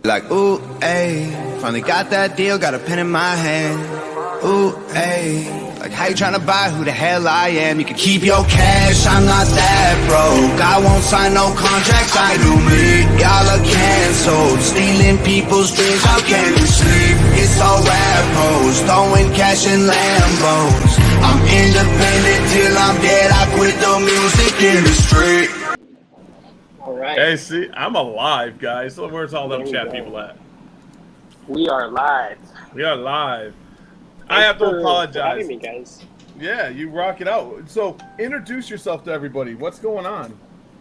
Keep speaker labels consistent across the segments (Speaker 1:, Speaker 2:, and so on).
Speaker 1: Like, ooh, ayy, finally got that deal, got a pen in my hand. Ooh, ayy, like how you tryna buy who the hell I am? You can keep your cash, I'm not that broke. I won't sign no contracts, I do me. Y'all are canceled, stealing people's dreams, how can you sleep? It's all rap hoes, throwing cash in Lambos. I'm independent till I'm dead, I quit the music industry.
Speaker 2: All right.
Speaker 3: Hey, see, I'm alive, guys. So where's all them chat people at?
Speaker 2: We are live.
Speaker 3: We are live.
Speaker 2: Thanks
Speaker 3: I have to
Speaker 2: for
Speaker 3: apologize.
Speaker 2: having me, guys.
Speaker 3: Yeah, you rock it out. So introduce yourself to everybody. What's going on?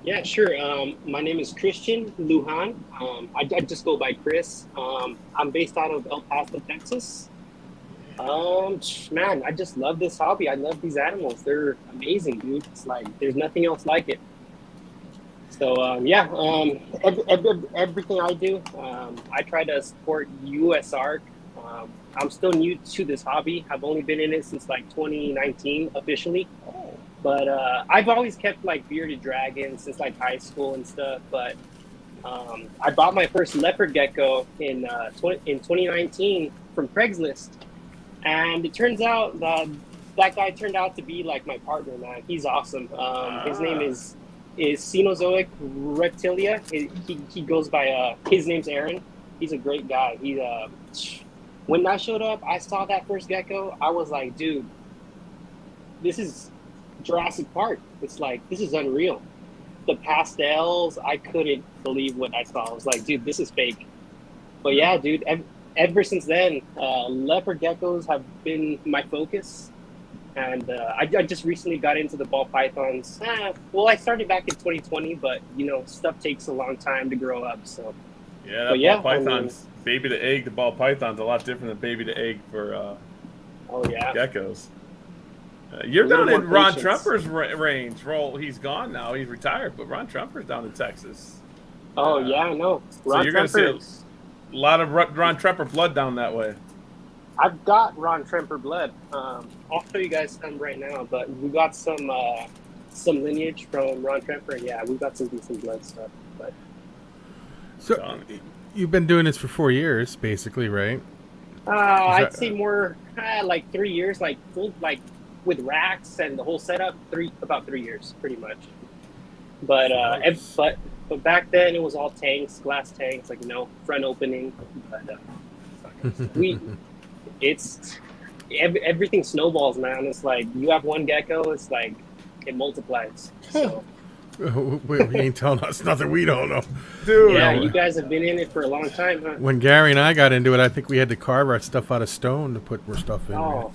Speaker 2: Yeah, sure. My name is Christian Lujan. I just go by Chris. I'm based out of El Paso, Texas. Man, I just love this hobby. I love these animals. They're amazing, dude. It's like there's nothing else like it. So everything I do, I try to support USARC. I'm still new to this hobby. I've only been in it since like 2019 officially. But I've always kept like bearded dragons since like high school and stuff. But I bought my first leopard gecko in 2019 from Craigslist, and it turns out that guy turned out to be like my partner, man. He's awesome. His name is Cenozoic Reptilia. He goes by his name's Aaron. He's a great guy. When I showed up, I saw that first gecko. I was like, dude, this is Jurassic Park. It's like, this is unreal. The pastels, I couldn't believe what I saw. I was like, dude, this is fake. But yeah, dude, ever since then, leopard geckos have been my focus. And I just recently got into the ball pythons. Well, I started back in 2020, but stuff takes a long time to grow up. So
Speaker 3: yeah, ball pythons, baby to egg. The ball python's a lot different than baby to egg for geckos. You're down in Ron Trumper's range. Well, he's gone now. He's retired, but Ron Trumper's down in Texas.
Speaker 2: Oh yeah, I know.
Speaker 3: So you're gonna see a lot of Ron Trumper blood down that way.
Speaker 2: I've got Ron Tremper blood. I'll show you guys some right now, but we got some lineage from Ron Tremper. Yeah, we've got some decent blood stuff. But
Speaker 4: so you've been doing this for 4 years, basically, right?
Speaker 2: I'd say more like 3 years, like full, like with racks and the whole setup. About 3 years, pretty much. But
Speaker 4: nice.
Speaker 2: but back then it was all tanks, glass tanks, like front opening. But everything snowballs, man. It's like you have one gecko, it's like it multiplies. So
Speaker 4: We ain't telling us nothing we don't know,
Speaker 3: dude.
Speaker 2: Yeah, you guys have been in it for a long time, huh?
Speaker 4: When Gary and I got into it, I think we had to carve our stuff out of stone to put more stuff in.
Speaker 2: Oh.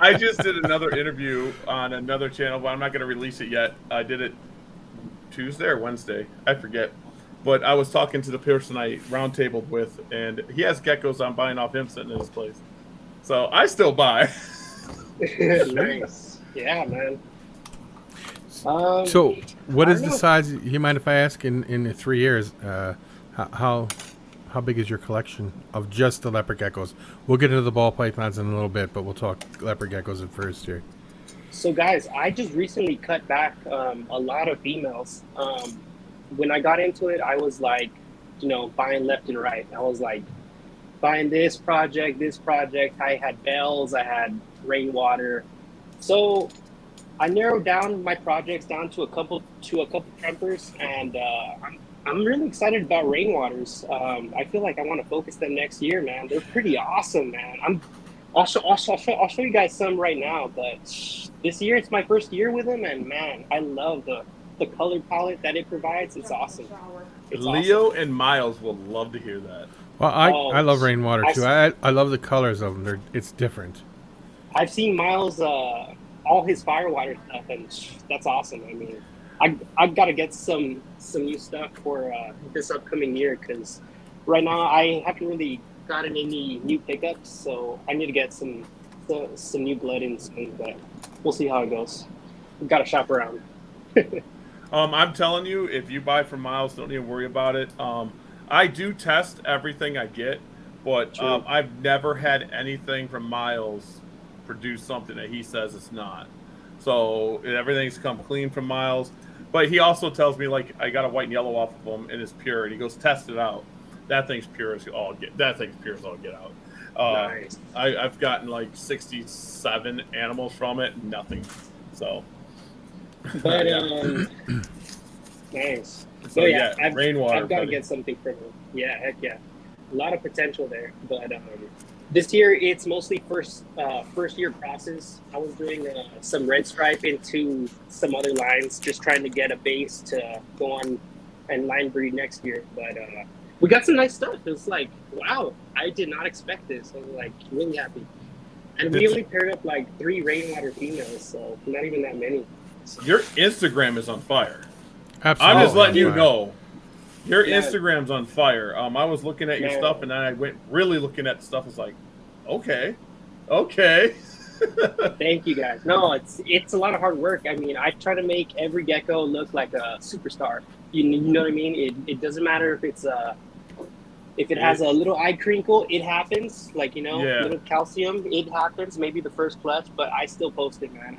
Speaker 3: I just did another interview on another channel, but I'm not going to release it yet. I did it Tuesday or Wednesday, I forget. But I was talking to the person I roundtabled with, and he has geckos. I'm buying off him sitting in his place. So I still buy.
Speaker 2: Nice. Yeah, man.
Speaker 4: So what is the size? You mind if I ask? In the 3 years, how big is your collection of just the leopard geckos? We'll get into the ball pythons in a little bit, but we'll talk leopard geckos at first here.
Speaker 2: So guys, I just recently cut back a lot of females. When I got into it, I was like, buying left and right. I was like buying this project. I had bells, I had rainwater. So I narrowed down my projects down to a couple trumpers, and I'm really excited about rainwaters. I feel like I want to focus them next year, man. They're pretty awesome, man. I'll show you guys some right now, but this year it's my first year with them, and man, I love the color palette that it provides. It's awesome.
Speaker 3: Leo and Miles will love to hear that.
Speaker 4: Well, I love rainwater too. I love the colors of them. It's different.
Speaker 2: I've seen Miles all his firewater stuff, and that's awesome. I mean, I've got to get some new stuff for this upcoming year, because right now I haven't really gotten any new pickups, so I need to get some new blood in soon. But we'll see how it goes. We've got to shop around.
Speaker 3: I'm telling you, if you buy from Miles, don't even worry about it. I do test everything I get, but I've never had anything from Miles produce something that he says it's not. So everything's come clean from Miles. But he also tells me, like, I got a white and yellow off of him and it's pure. And he goes, test it out. That thing's pure as all get. That thing's pure as all get out.
Speaker 2: Nice.
Speaker 3: I've gotten like 67 animals from it, nothing. So,
Speaker 2: But nice.
Speaker 3: so
Speaker 2: yeah,
Speaker 3: rainwater.
Speaker 2: I've got to get something from him. Yeah, heck yeah, a lot of potential there. But this year it's mostly first year process. I was doing some red stripe into some other lines, just trying to get a base to go on and line breed next year. But we got some nice stuff. It's like, wow, I did not expect this. I was like really happy. And we only paired up like 3 rainwater females, so not even that many. So.
Speaker 3: Your Instagram is on fire.
Speaker 4: Absolutely.
Speaker 3: I'm just letting you know. Your
Speaker 2: Yeah.
Speaker 3: Instagram's on fire. I was looking at your
Speaker 2: Man.
Speaker 3: stuff, and then I went really looking at the stuff. It's like, okay.
Speaker 2: Thank you guys. No, it's a lot of hard work. I mean, I try to make every gecko look like a superstar. You know what I mean? It doesn't matter if it has a little eye crinkle, it happens. Like, little calcium, it happens. Maybe the first clutch, but I still post it, man.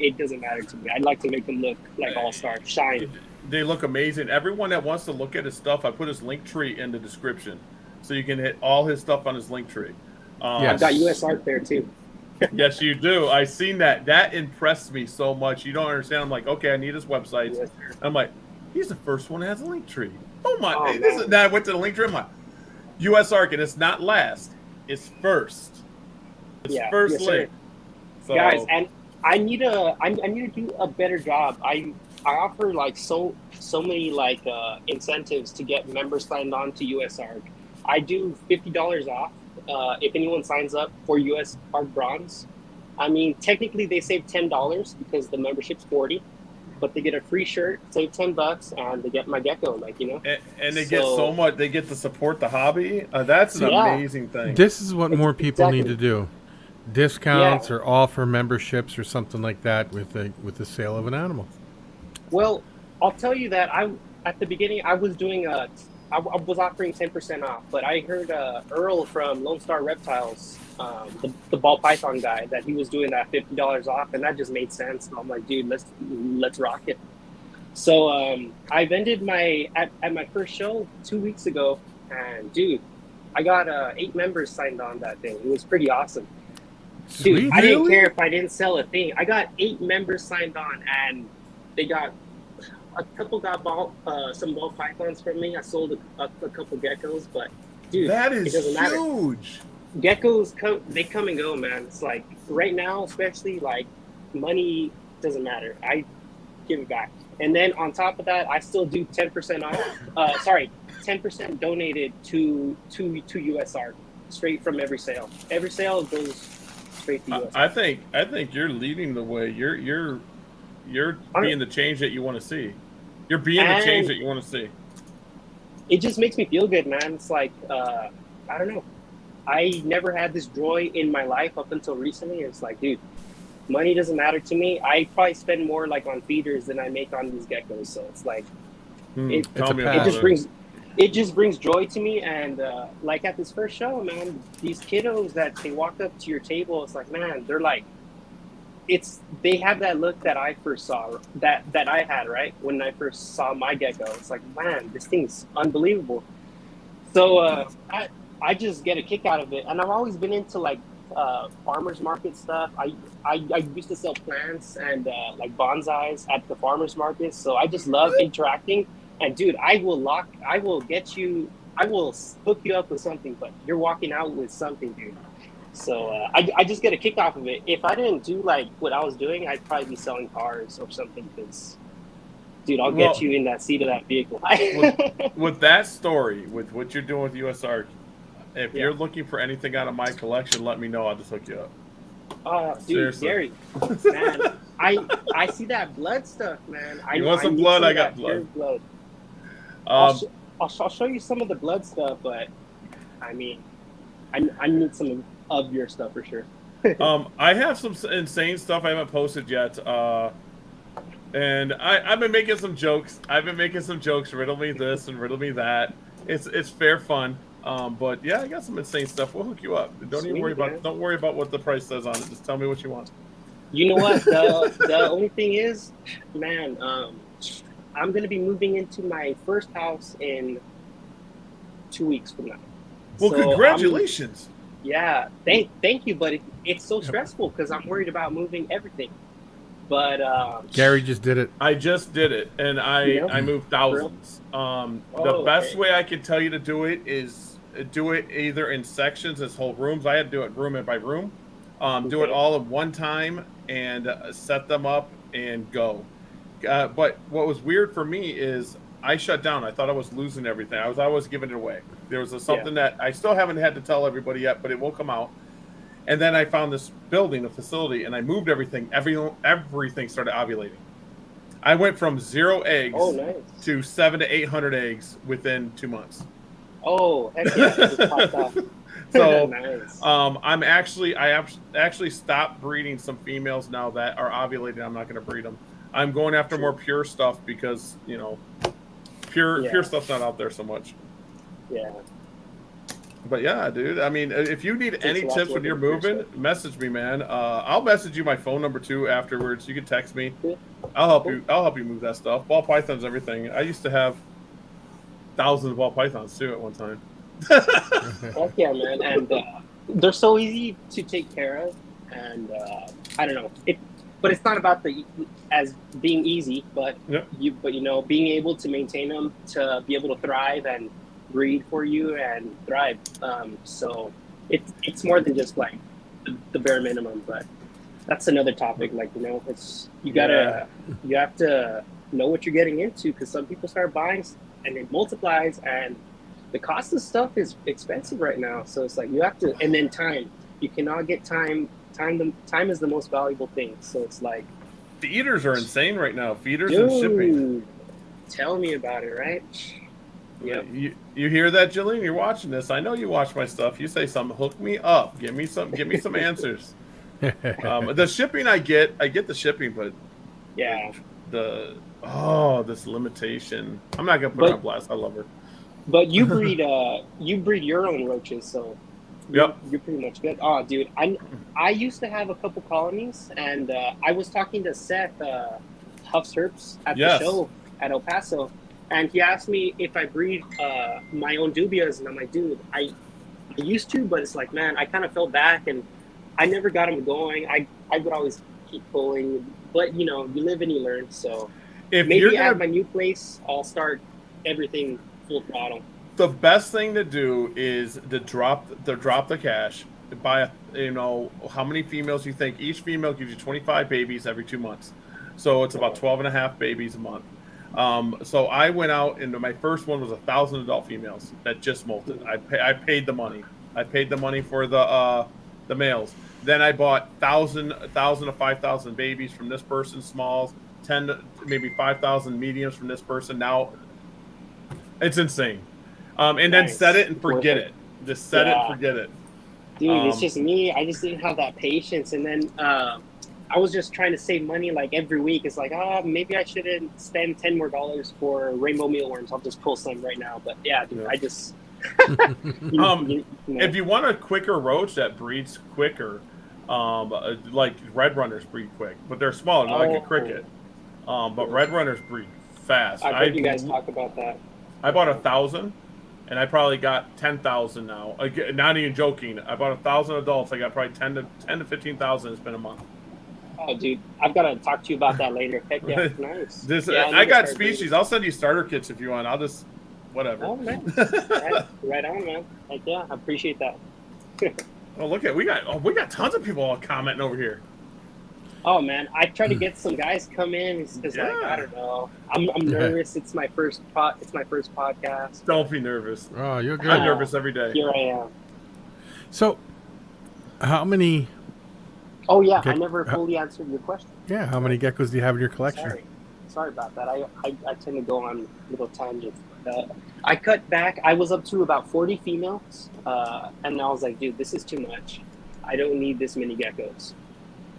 Speaker 2: It doesn't matter to me. I'd like to make them look like all-star, shine.
Speaker 3: They look amazing. Everyone that wants to look at his stuff, I put his link tree in the description, so you can hit all his stuff on his link tree.
Speaker 2: I've got US art there too.
Speaker 3: Yes, you do. I seen that. That impressed me so much. You don't understand. I'm like, okay, I need his website.
Speaker 2: Yes,
Speaker 3: I'm like, he's the first one that has a link tree. Oh my!
Speaker 2: Oh,
Speaker 3: Then I went to the link tree. I'm like, US Arc, and it's not last. It's first. It's first link. So,
Speaker 2: guys, and I need to do a better job. I offer like so many like incentives to get members signed on to US Arc. I do $50 off if anyone signs up for US Arc Bronze. I mean, technically they save $10 because the membership's $40. But they get a free shirt, save $10, and they get my gecko,
Speaker 3: And they get so much. They get to support the hobby. That's an amazing thing.
Speaker 4: This is what more people need to do: discounts or offer memberships or something like that with the sale of an animal.
Speaker 2: Well, I'll tell you that at the beginning I was doing I was offering 10% off, but I heard Earl from Lone Star Reptiles, the ball python guy, that he was doing that $50 off, and that just made sense. And I'm like, dude, let's rock it. So I've ended at my first show 2 weeks ago, and dude, I got 8 members signed on that thing. It was pretty awesome. Dude,
Speaker 4: Sweet,
Speaker 2: I didn't care if I didn't sell a thing. I got 8 members signed on, and they got. A couple got some ball pythons from me. I sold a couple geckos, but dude,
Speaker 3: that is
Speaker 2: it doesn't matter.
Speaker 3: Huge.
Speaker 2: Geckos come and go, man. It's like right now, especially like money doesn't matter. I give it back, and then on top of that, I still do 10% off. 10% donated to US Arc straight from every sale. Every sale goes straight to US Arc.
Speaker 3: I think you're leading the way. You're being the change that you want to see. You're being the change that you want to see.
Speaker 2: It just makes me feel good, man. It's like, I don't know. I never had this joy in my life up until recently. It's like, dude, money doesn't matter to me. I probably spend more like on feeders than I make on these geckos. So it's like, it just brings joy to me. And like at this first show, man, these kiddos that they walk up to your table, it's like, man, they're like, they have that look that I first saw, that I had, right, when I first saw my gecko. It's like, man, this thing's unbelievable. So I just get a kick out of it, and I've always been into like farmers market stuff. I used to sell plants and like bonsais at the farmers market, so I just love interacting. And dude, I will hook you up with something, but you're walking out with something, dude. So I just get a kick off of it. If I didn't do like what I was doing, I'd probably be selling cars or something. Because, dude, I'll get you in that seat of that vehicle.
Speaker 3: with that story, with what you're doing with US Arc, if you're looking for anything out of my collection, let me know. I'll just hook you up.
Speaker 2: Dude,
Speaker 3: Seriously.
Speaker 2: Gary, man, I see that blood stuff, man.
Speaker 3: You want some blood? I got blood.
Speaker 2: I'll show you some of the blood stuff, but I mean, I need some of your stuff for sure.
Speaker 3: I have some insane stuff I haven't posted yet, and I've been making some jokes. Riddle me this and riddle me that. It's fair fun. But yeah, I got some insane stuff. We'll hook you up. Don't worry about what the price says on it. Just tell me what you want.
Speaker 2: You know what? The only thing is, man, I'm gonna be moving into my first house in 2 weeks from now.
Speaker 3: Well,
Speaker 2: So
Speaker 3: congratulations.
Speaker 2: Yeah, thank you, but it's so stressful because I'm worried about moving everything. But
Speaker 4: Gary just did it.
Speaker 3: I just did it, and I moved thousands. The best way I can tell you to do it is do it either in sections as whole rooms. I had to do it room by room. Do it all at one time and set them up and go. But what was weird for me is I shut down. I thought I was losing everything. I was always giving it away. There was something that I still haven't had to tell everybody yet, but it will come out. And then I found this building, a facility, and I moved everything. Everything started ovulating. I went from 0 eggs to 700 to 800 eggs within 2 months.
Speaker 2: Oh, heck yeah! It just popped off.
Speaker 3: So,
Speaker 2: nice.
Speaker 3: I actually stopped breeding some females now that are ovulating. I'm not going to breed them. I'm going after more pure stuff because pure stuff's not out there so much.
Speaker 2: Yeah.
Speaker 3: But yeah, dude. I mean, if you need any tips when you're moving, message me, man. I'll message you my phone number too afterwards. You can text me. I'll help you. I'll help you move that stuff. Ball pythons, everything. I used to have thousands of ball pythons too at one time.
Speaker 2: Heck yeah, man! And they're so easy to take care of, and I don't know but it's not about as being easy, but being able to maintain them to be able to thrive and breed for you and thrive. So it's more than just like the bare minimum, but that's another topic. Like, it's you have to know what you're getting into, because some people start buying and it multiplies, and the cost of stuff is expensive right now. So it's like you have to, and then time. You cannot get time. Time is the most valuable thing. So it's like
Speaker 3: feeders are insane right now. Feeders and shipping.
Speaker 2: Tell me about it, right?
Speaker 3: Yeah. You hear that, Jillian? You're watching this. I know you watch my stuff. You say something, hook me up. Give me some answers. The shipping I get the shipping, but this limitation. I'm not gonna put her on blast. I love her.
Speaker 2: But you breed your own roaches, so you're pretty much good. Oh, dude, I used to have a couple colonies, and I was talking to Seth Huff's Herps at the show at El Paso, and he asked me if I breed my own dubias, and I'm like, dude, I used to, but it's like, man, I kind of fell back, and I never got them going. I would always keep pulling, but you live and you learn. So maybe at my new place, I'll start everything full throttle.
Speaker 3: The best thing to do is to drop the cash, buy how many females you think. Each female gives you 25 babies every 2 months, so it's about 12 and a half babies a month. So I went out, and my first one was 1,000 adult females that just molted. I paid the money. I paid the money for the males. Then I bought 1,000 to 5,000 babies from this person, smalls, 10 to maybe 5,000 mediums from this person. Now it's insane. And then set it and forget it. Just set it and forget it.
Speaker 2: Dude, it's just me. I just didn't have that patience. And then I was just trying to save money like every week. It's like, maybe I shouldn't spend $10 more for rainbow mealworms. I'll just pull some right now. But yeah, dude, I just...
Speaker 3: If you want a quicker roach that breeds quicker, like red runners breed quick, but they're smaller, not like a cricket. But red runners breed fast.
Speaker 2: I heard you guys talk about that.
Speaker 3: I bought 1,000, and I probably got 10,000 now. Not even joking. I bought 1,000 adults. I got probably 10 to 15,000. It's been a month.
Speaker 2: Oh, dude, I've got to talk to you about that later. Heck yeah, nice.
Speaker 3: I got species. Breeding. I'll send you starter kits if you want. I'll just whatever.
Speaker 2: Oh man, right on, man. Heck yeah, I appreciate that.
Speaker 3: Oh, look at we got tons of people all commenting over here.
Speaker 2: Oh man, I try to get some guys come in. It's just like, I don't know. I'm nervous. It's my first podcast.
Speaker 3: Don't be nervous.
Speaker 4: Oh, you're good.
Speaker 3: I'm nervous every day.
Speaker 2: Here I am.
Speaker 4: So, how many?
Speaker 2: Oh yeah, I never fully answered your question.
Speaker 4: Yeah, how many geckos do you have in your collection?
Speaker 2: Sorry about that. I tend to go on little tangents. I cut back. I was up to about 40 females, and I was like, dude, this is too much. I don't need this many geckos.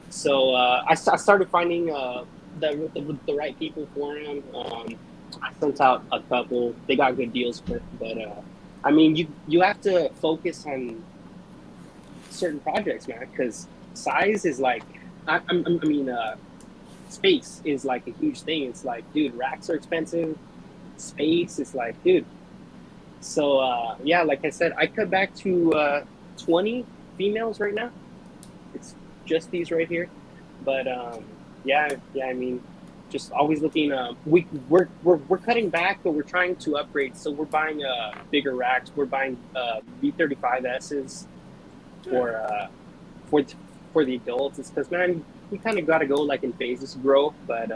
Speaker 2: So I started finding the right people for them. I sent out a couple. They got good deals, but I mean, you have to focus on certain projects, man, because size is like, space is like a huge thing. It's like, dude, racks are expensive. Space is like, dude, So yeah, like I said, I cut back to 20 females right now. It's just these right here, but yeah. I mean, just always looking. We're cutting back, but we're trying to upgrade. So we're buying bigger racks. We're buying V35Ss for for the adults. It's because, man, we kind of got to go like in phases, grow. But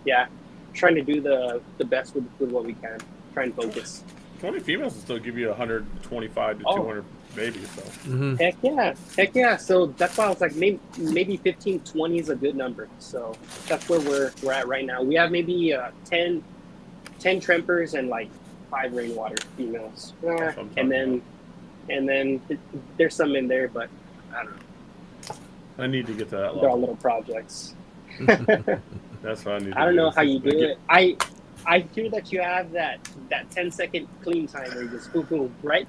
Speaker 2: yeah, trying to do the best with what we can. Try and focus.
Speaker 3: 20 females will still give you 125 to 200 babies. So
Speaker 2: Heck yeah. So that's why I was like, maybe 15, 20 is a good number. So that's where we're at right now. We have maybe 10 trempers and like 5 rainwater females, and then there's some in there, but I don't know.
Speaker 3: I need to get to that level.
Speaker 2: They're all little projects.
Speaker 3: That's what I need.
Speaker 2: I don't know how you do it. I hear that you have that 10-second clean time where you just boom, boom, right?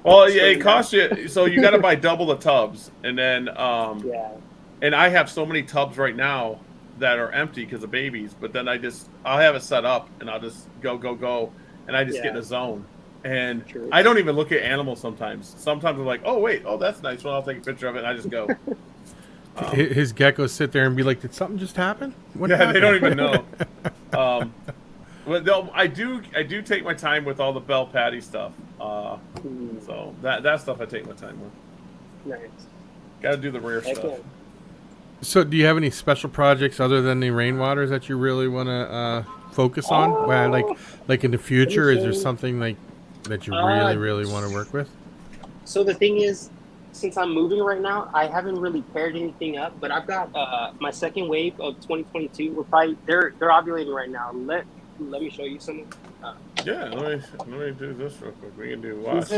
Speaker 3: Well, yeah, it costs you. So you got to buy double the tubs, and then
Speaker 2: yeah.
Speaker 3: And I have so many tubs right now that are empty because of babies. But then I'll have it set up, and I'll just go, and I just get in a zone. And
Speaker 2: True.
Speaker 3: I don't even look at animals sometimes. Sometimes I'm like, oh wait, that's nice. Well, I'll take a picture of it, and I just go.
Speaker 4: His geckos sit there and be like, "Did something just happen?" What
Speaker 3: yeah,
Speaker 4: happened?
Speaker 3: they don't even know. Well, I do take my time with all the Bell Patty stuff. So that stuff I take my time with.
Speaker 2: Nice.
Speaker 3: Got to do the rare stuff.
Speaker 2: Yeah.
Speaker 4: So, do you have any special projects other than the rainwaters that you really want to focus on? Like in the future, is there something like that you really want to work with?
Speaker 2: So the thing is, since I'm moving right now, I haven't really paired anything up. But I've got my second wave of 2022. They're ovulating right now. Let me show you something.
Speaker 3: Yeah, let me do this real quick. We can do watch.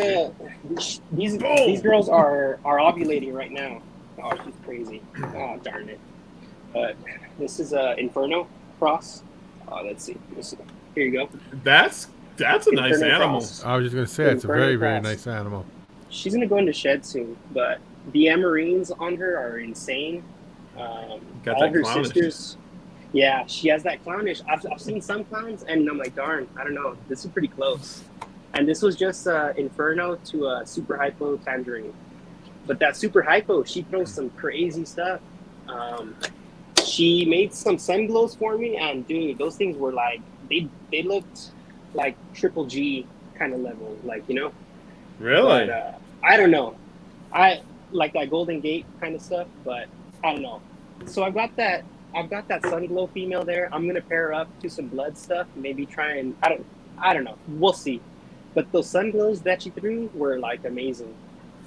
Speaker 2: These girls are ovulating right now. Oh, she's crazy. Oh, darn it. But this is a Inferno cross. Let's see. Here you go.
Speaker 3: That's a nice animal.
Speaker 2: Cross.
Speaker 4: I was just going to say, it's a very, very nice animal.
Speaker 2: She's going to go into shed soon, but the Amarines on her are insane. All her sisters. Yeah, she has that clownish. I've seen some clowns, and I'm like, darn, I don't know. This is pretty close. And this was just Inferno to a Super Hypo Tangerine. But that Super Hypo, she throws some crazy stuff. She made some sun glows for me, and dude, those things were like, they looked like Triple G kind of level, like, you know?
Speaker 3: Really?
Speaker 2: But, I don't know. I like that Golden Gate kind of stuff, but I don't know. So I've got that sun glow female there. I'm gonna pair her up to some blood stuff. Maybe try and I don't know. We'll see. But those sun glows that she threw were like amazing.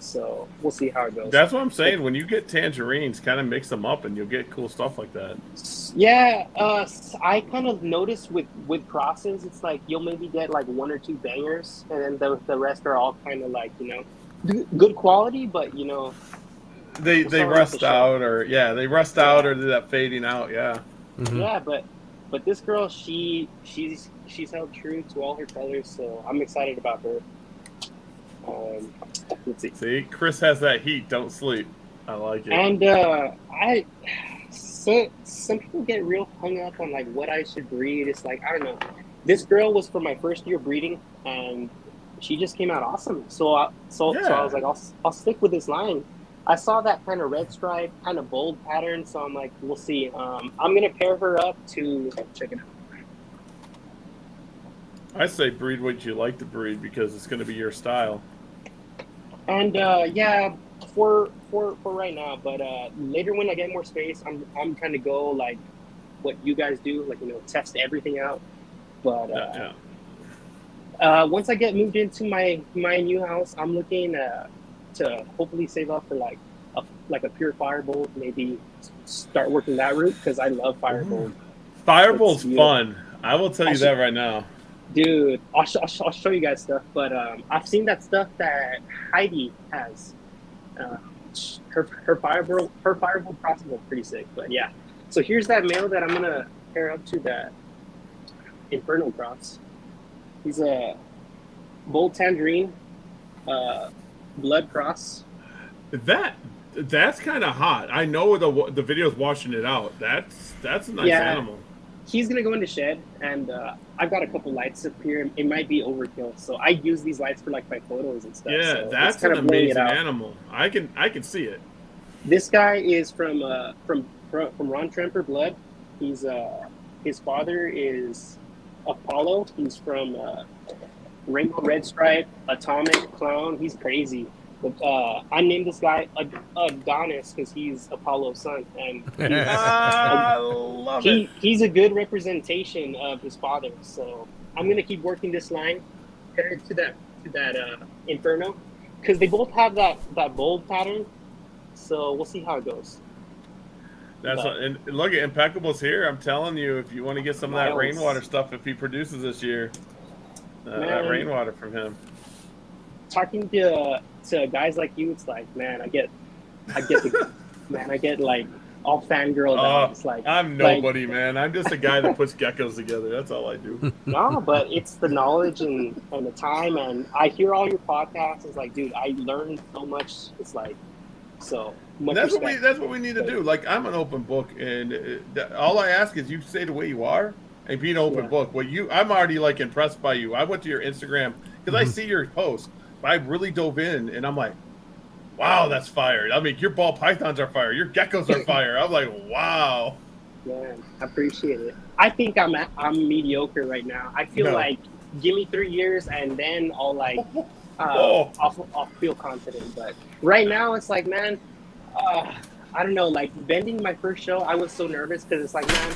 Speaker 2: So we'll see how it goes.
Speaker 3: That's what I'm saying. When you get tangerines, kind of mix them up, and you'll get cool stuff like that.
Speaker 2: Yeah, I kind of noticed with crosses, it's like you'll maybe get like 1 or 2 bangers, and then the rest are all kind of like, you know, good quality, but you know.
Speaker 3: They rust out, or they rust out, or that fading out. Yeah.
Speaker 4: Mm-hmm.
Speaker 2: Yeah, but this girl, she's held true to all her colors, so I'm excited about her. Let's see.
Speaker 3: See, Chris has that heat. Don't sleep. I like it.
Speaker 2: And some people get real hung up on like what I should breed. It's like, I don't know. This girl was for my first year breeding, and she just came out awesome. So I was like, I'll stick with this line. I saw that kind of red stripe, kind of bold pattern, so I'm like, we'll see. I'm gonna pair her up to check it out.
Speaker 3: I say breed what you like to breed because it's going to be your style.
Speaker 2: And yeah, for right now, but later when I get more space, I'm kind of go like what you guys do, like, you know, test everything out. But once I get moved into my new house, I'm looking to hopefully save up for like a pure firebolt, maybe start working that route because I love firebolt.
Speaker 3: Firebolt's fun. I will tell you that right now.
Speaker 2: Dude, I'll show you guys stuff, but I've seen that stuff that Heidi has. Her firebolt crossbow is pretty sick, but yeah. So here's that male that I'm gonna pair up to that Inferno cross. He's a bold tangerine, blood cross.
Speaker 3: That's kind of hot. I know the video's washing it out. That's a nice animal.
Speaker 2: he's gonna go in the shed, and I've got a couple lights up here. It might be overkill, so I use these lights for like my photos and stuff.
Speaker 3: Yeah,
Speaker 2: so
Speaker 3: that's
Speaker 2: kind
Speaker 3: an
Speaker 2: of blowing it
Speaker 3: amazing
Speaker 2: out.
Speaker 3: animal. I can see it.
Speaker 2: This guy is from Ron Tremper blood. He's his father is Apollo. He's from Rainbow Red Stripe, Atomic Clown. He's crazy. But I named this guy Adonis because he's Apollo's son, and
Speaker 3: I love it.
Speaker 2: he's a good representation of his father. So I'm gonna keep working this line compared to that Inferno, because they both have that bold pattern. So we'll see how it goes.
Speaker 3: That's what, and look at Impeccable's here. I'm telling you, if you want to get some of that
Speaker 2: Miles.
Speaker 3: rainwater stuff, if he produces this year, that rainwater from him.
Speaker 2: Talking to guys like you, it's like, man, I get like all fangirl out. It's like
Speaker 3: I'm nobody, man. I'm just a guy that puts geckos together. That's all I do.
Speaker 2: No, but it's the knowledge and the time, and I hear all your podcasts. It's like, dude, I learned so much. It's like, so much
Speaker 3: That's
Speaker 2: respect.
Speaker 3: what we need to do. Like, I'm an open book, and all I ask is you say the way you are and be an open book. I'm already like impressed by you. I went to your Instagram because I see your posts. I really dove in, and I'm like, wow, that's fire. I mean, your ball pythons are fire. Your geckos are fire. I'm like, wow.
Speaker 2: Yeah, I appreciate it. I think I'm mediocre right now. I feel like give me 3 years, and then I'll like I'll feel confident. But right now, it's like, man, I don't know. Like bending my first show, I was so nervous because it's like, man,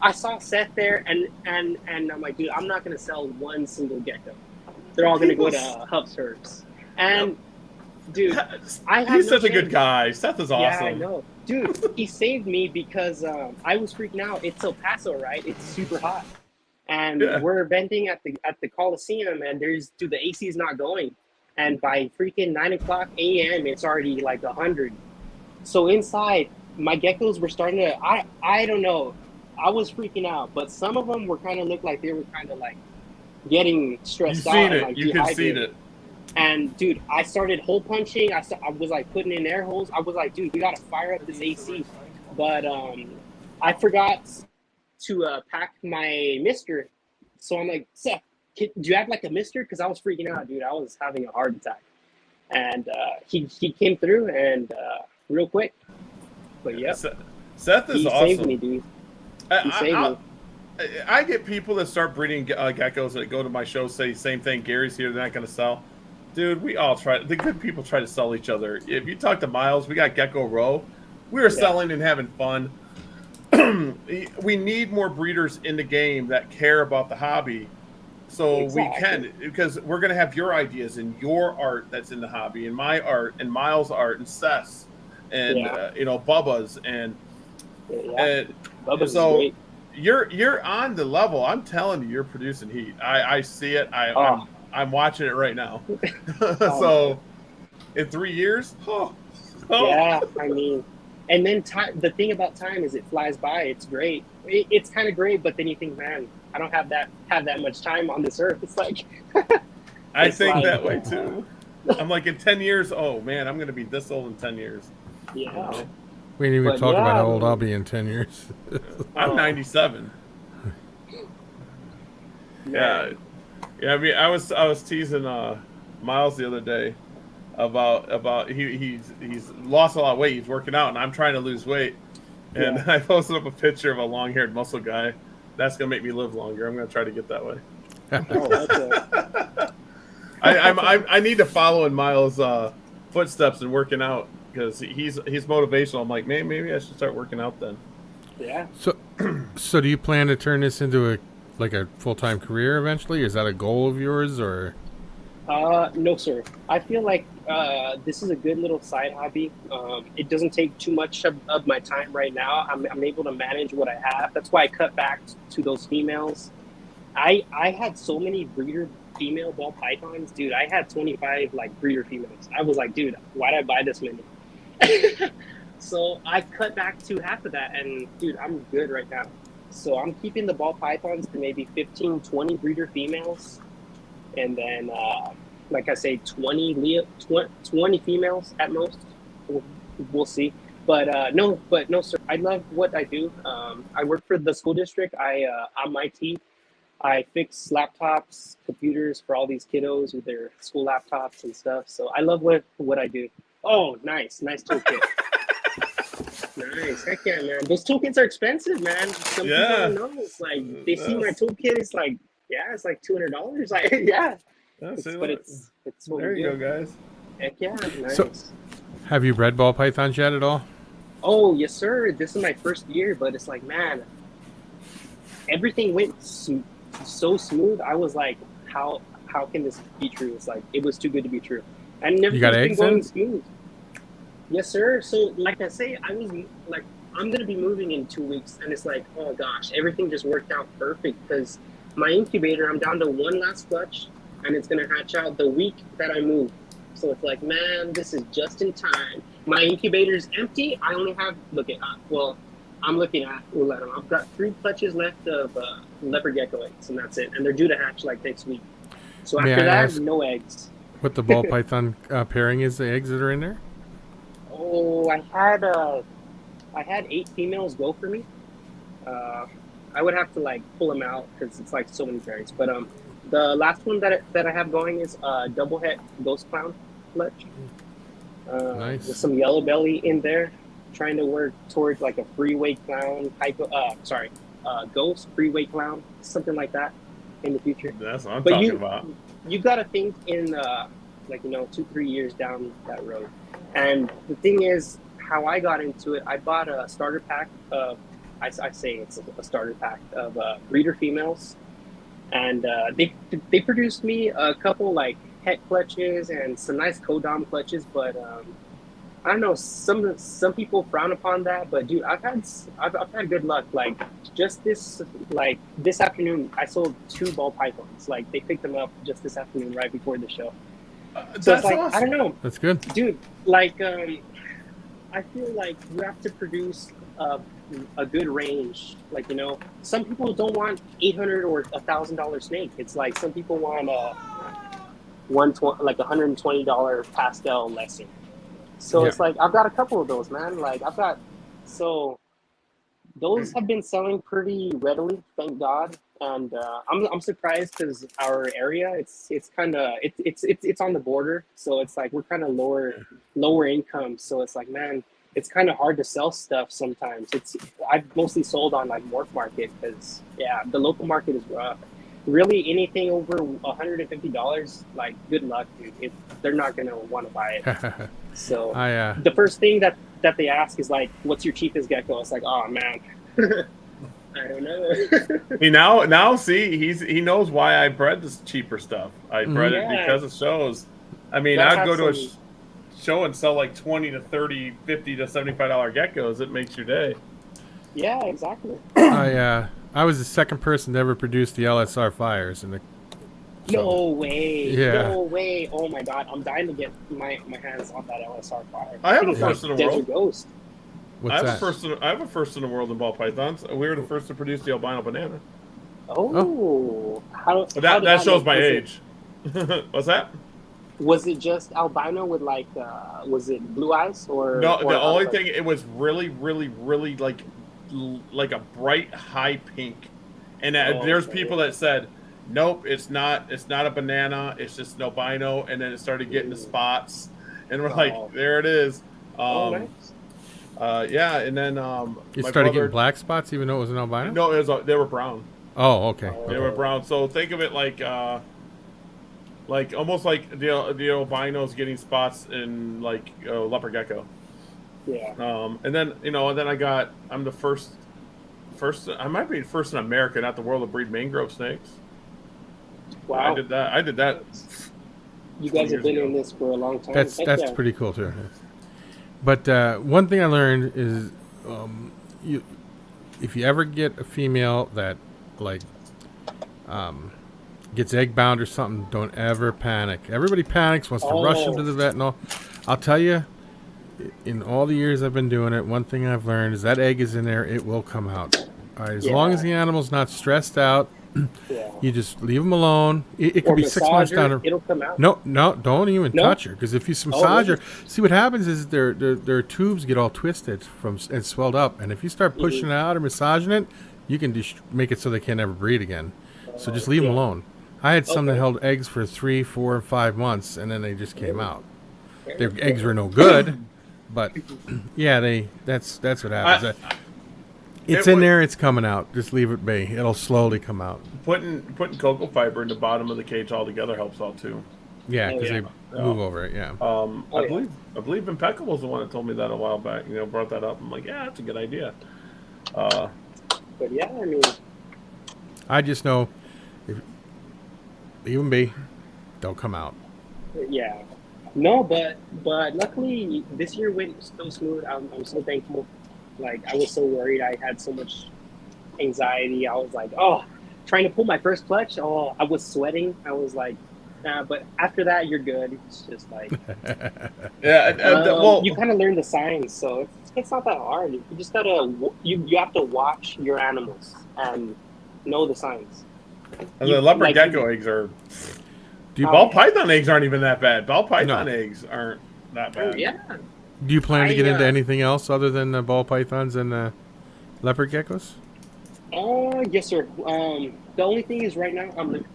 Speaker 2: I saw Seth there, and I'm like, dude, I'm not gonna sell one single gecko. They're all gonna go to Hubs Herbs. And dude,
Speaker 3: he's such a good guy. Seth is awesome.
Speaker 2: Yeah, I know. Dude, he saved me because I was freaking out. It's El Paso, right? It's super hot. And we're venting at the Coliseum, and the AC is not going. And by freaking 9 o'clock a.m., it's already like 100. So inside, my geckos were starting to, I don't know. I was freaking out, but some of them were kind of looked like they were kind of like getting stressed out. And, like,
Speaker 3: you can see it.
Speaker 2: And dude, I started hole punching. I was like putting in air holes. I was like, dude, we gotta fire up this AC. But I forgot to pack my mister. So I'm like, Seth, do you have like a mister? Because I was freaking out, dude. I was having a heart attack. And he came through and real quick. But yeah,
Speaker 3: Seth is awesome.
Speaker 2: He saved me, dude. He saved me.
Speaker 3: I get people that start breeding geckos that go to my show say same thing. Gary's here, they're not going to sell. Dude, we all try. The good people try to sell each other. If you talk to Miles, we got Gecko Row. We were selling and having fun. We need more breeders in the game that care about the hobby, so we can, because we're going to have your ideas and your art that's in the hobby, and my art and Miles' art and Seth's and Bubba's and
Speaker 2: Bubba's
Speaker 3: so.
Speaker 2: Great.
Speaker 3: You're on the level. I'm telling you, you're producing heat. I see it. I'm watching it right now. So, in 3 years,
Speaker 2: yeah. I mean, and then time. The thing about time is it flies by. It's great. It's kind of great, but then you think, man, I don't have that much time on this earth. It's like
Speaker 3: I think that way too. I'm like, in 10 years, oh man, I'm gonna be this old in 10 years.
Speaker 2: Yeah.
Speaker 4: We didn't even talk about how old I'll be in 10 years.
Speaker 3: I'm 97. Yeah. I mean, I was teasing Miles the other day about he's lost a lot of weight. He's working out, and I'm trying to lose weight. And I posted up a picture of a long-haired muscle guy. That's gonna make me live longer. I'm gonna try to get that way. I need to follow in Miles' footsteps and working out. Because he's motivational. I'm like, maybe I should start working out then.
Speaker 2: Yeah.
Speaker 4: So do you plan to turn this into a full-time career eventually? Is that a goal of yours, or?
Speaker 2: No, sir. I feel like this is a good little side hobby. It doesn't take too much of my time right now. I'm able to manage what I have. That's why I cut back to those females. I had so many breeder female ball pythons, dude. I had 25 like breeder females. I was like, dude, why did I buy this many? So I cut back to half of that, and dude, I'm good right now. So I'm keeping the ball pythons to maybe 15, 20 breeder females, and then like I say, 20 females at most. We'll see. but no, sir. I love what I do. I work for the school district. I'm IT. I fix laptops, computers for all these kiddos with their school laptops and stuff. So I love what I do. Oh, nice toolkit. Nice, heck yeah, man. Those toolkits are expensive, man. Some people don't know. It's like they see my toolkit. It's like, yeah, it's like $200. Like, yeah. It's what
Speaker 3: there
Speaker 2: we
Speaker 3: you
Speaker 2: do.
Speaker 3: go, guys.
Speaker 2: Heck yeah, nice.
Speaker 4: So- Have you bred ball pythons yet at all?
Speaker 2: Oh yes, sir. This is my first year, but it's like, man, everything went so smooth. I was like, how can this be true? It's like it was too good to be true, and
Speaker 4: You got
Speaker 2: everything's been
Speaker 4: eggs
Speaker 2: going
Speaker 4: in?
Speaker 2: smooth. Yes, sir. So, like I say, I was like, I'm gonna be moving in 2 weeks, and it's like, oh gosh, everything just worked out perfect because my incubator, I'm down to one last clutch, and it's gonna hatch out the week that I move. So it's like, man, this is just in time. My incubator's empty. I only have I'm looking at I've got 3 clutches left of leopard gecko eggs, and that's it. And they're due to hatch like next week. So
Speaker 4: May
Speaker 2: after
Speaker 4: I
Speaker 2: that,
Speaker 4: ask
Speaker 2: no eggs.
Speaker 4: What the ball python pairing is, the eggs that are in there?
Speaker 2: Oh, I had 8 females go for me. I would have to like pull them out because it's like so many pairings. But the last one that I have going is double het ghost clown clutch.
Speaker 4: Nice.
Speaker 2: With some yellow belly in there, trying to work towards like a freeway clown type of ghost freeway clown, something like that in the future.
Speaker 3: That's what I'm
Speaker 2: But
Speaker 3: talking
Speaker 2: you-
Speaker 3: about.
Speaker 2: You gotta think in 2-3 years down that road. And the thing is, how I got into it, I bought a starter pack of, I say it's a starter pack of breeder females, and they produced me a couple like het clutches and some nice codom clutches, but I don't know, some people frown upon that, but dude, I've had good luck. Like just this afternoon, I sold 2 ball pythons. Like they picked them up just this afternoon, right before the show. So
Speaker 3: That's
Speaker 2: it's like
Speaker 3: awesome.
Speaker 2: I don't know,
Speaker 4: That's good.
Speaker 2: dude. Like I feel like you have to produce a good range. Like some people don't want $800 or $1,000 snake. It's like some people want $120 pastel lesson. So it's like I've got a couple of those, man. Like those have been selling pretty readily, thank God. And I'm surprised because our area it's on the border, so it's like we're kind of lower income. So it's like, man, it's kind of hard to sell stuff sometimes. I've mostly sold on like Morph Market because the local market is rough. Really, anything over $150, like good luck, dude. They're not gonna want to buy it. So the first thing that they ask is like, "What's your cheapest gecko?" It's like, "Oh man, I don't know."
Speaker 3: He now see he knows why I bred this cheaper stuff. I bred it because of shows. I mean, I'd go to a show and sell like 20 to 30, 50 to $75 geckos. It makes your day.
Speaker 2: Yeah, exactly.
Speaker 4: I was the second person to ever produce the LSR fires,
Speaker 2: No way.
Speaker 4: Yeah.
Speaker 2: No way. Oh my God, I'm dying to get my hands on that LSR fire.
Speaker 3: I have
Speaker 2: think
Speaker 3: a
Speaker 2: it's
Speaker 3: first
Speaker 2: like
Speaker 3: in the world.
Speaker 2: Desert Ghost.
Speaker 4: What's
Speaker 3: I have
Speaker 4: that?
Speaker 3: I have a first in the world in ball pythons. We were the first to produce the albino banana.
Speaker 2: Oh. How did
Speaker 3: That shows
Speaker 2: look?
Speaker 3: my age. What's that?
Speaker 2: Was it just albino with like, was it blue eyes or?
Speaker 3: No,
Speaker 2: or
Speaker 3: the only thing, it was really, really, really like a bright high pink. And there's people that said, nope, it's not a banana, it's just an albino. And then it started getting the spots, and we're like, there it is.
Speaker 2: Nice.
Speaker 3: And then
Speaker 4: You
Speaker 3: my
Speaker 4: started
Speaker 3: brother,
Speaker 4: getting black spots even though it was an albino?
Speaker 3: No, they were brown.
Speaker 4: Oh, okay.
Speaker 3: They were brown. So think of it like almost like the albinos getting spots in like leopard gecko.
Speaker 2: Yeah.
Speaker 3: And then I'm the first. I might be the first in America, not the world, to breed mangrove snakes.
Speaker 2: Wow.
Speaker 3: I did that.
Speaker 2: You guys have been
Speaker 3: ago.
Speaker 2: in this for a long time.
Speaker 4: That's pretty cool too. But one thing I learned is, if you ever get a female that like gets egg bound or something, don't ever panic. Everybody panics, wants to rush them to the vet and all. I'll tell you, in all the years I've been doing it, one thing I've learned is that egg is in there, it will come out. As long as the animal's not stressed out, You just leave them alone. It
Speaker 2: Or
Speaker 4: could be 6 months
Speaker 2: massage
Speaker 4: down.
Speaker 2: her, it'll come out.
Speaker 4: No, don't even
Speaker 2: No?
Speaker 4: touch her, because if you
Speaker 2: Oh,
Speaker 4: massage her,
Speaker 2: really?
Speaker 4: see what happens is their tubes get all twisted and swelled up, and if you start pushing it out or massaging it, you can make it so they can't ever breed again. So just leave them
Speaker 2: yeah.
Speaker 4: alone. I had some that
Speaker 2: Okay.
Speaker 4: held eggs for 3, 4, and 5 months, and then they just came out. Their eggs were no good, but yeah, that's what happens. It's in there. It's coming out. Just leave it be. It'll slowly come out.
Speaker 3: Putting cocoa fiber in the bottom of the cage altogether helps out too.
Speaker 4: Yeah,
Speaker 2: Oh,
Speaker 4: because
Speaker 2: yeah.
Speaker 4: they move over it. Yeah.
Speaker 3: I believe Impeccable's the one that told me that a while back. You know, brought that up. I'm like, yeah, that's a good idea.
Speaker 2: But yeah, I mean,
Speaker 4: I just know if leave them be, they'll come out.
Speaker 2: yeah. No, but luckily this year went so smooth. I'm so thankful. Like, I was so worried. I had so much anxiety. I was like, oh, trying to pull my first clutch. Oh, I was sweating. I was like, nah. But after that, you're good. It's just like,
Speaker 3: Yeah, well,
Speaker 2: you kind of learn the signs, so it's not that hard. You just gotta you have to watch your animals and know the signs.
Speaker 3: the leopard
Speaker 2: like-
Speaker 3: gecko eggs are.
Speaker 4: Do you,
Speaker 3: Ball python eggs aren't even that bad. Ball python
Speaker 4: No.
Speaker 3: eggs aren't that
Speaker 2: Oh,
Speaker 3: bad.
Speaker 2: yeah.
Speaker 4: do you plan to get into
Speaker 2: I,
Speaker 4: anything else other than the ball pythons and the leopard geckos?
Speaker 2: Yes, sir. The only thing is right now I'm limited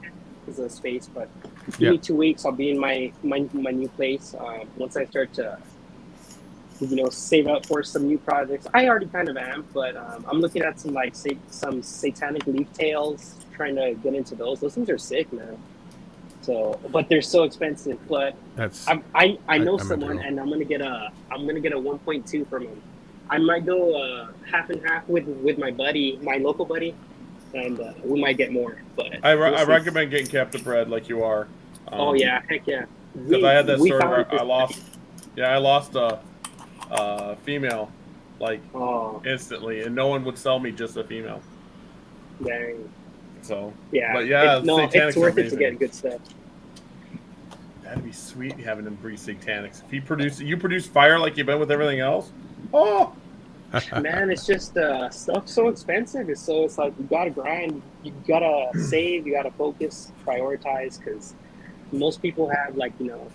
Speaker 2: because of space, but give
Speaker 4: Yeah.
Speaker 2: me 2 weeks. I'll be in my new place. Once I start to, save up for some new projects. I already kind of am, but I'm looking at some some satanic leaf tails, trying to get into those. Those things are sick, man. So, but they're so expensive. But
Speaker 4: That's
Speaker 2: I know
Speaker 4: I'm
Speaker 2: someone,
Speaker 4: into it.
Speaker 2: and I'm gonna get a 1.2 from him. I might go half and half with my buddy, my local buddy, and we might get more. But
Speaker 3: I
Speaker 2: we'll see.
Speaker 3: recommend getting captive bred like you are.
Speaker 2: Oh yeah, heck yeah.
Speaker 3: Because I had that story
Speaker 2: found
Speaker 3: where
Speaker 2: this-
Speaker 3: I lost a female like
Speaker 2: Oh
Speaker 3: instantly, and no one would sell me just a female.
Speaker 2: dang.
Speaker 3: So
Speaker 2: Yeah.
Speaker 3: But yeah,
Speaker 2: it's
Speaker 3: Satanics are
Speaker 2: worth it to
Speaker 3: amazing.
Speaker 2: get good stuff.
Speaker 3: That'd be sweet having them breed satanics. If you produce fire like you've been with everything else. Oh,
Speaker 2: Man, it's just stuff's so expensive. It's like you gotta grind, you gotta save, you gotta focus, prioritize. Because most people have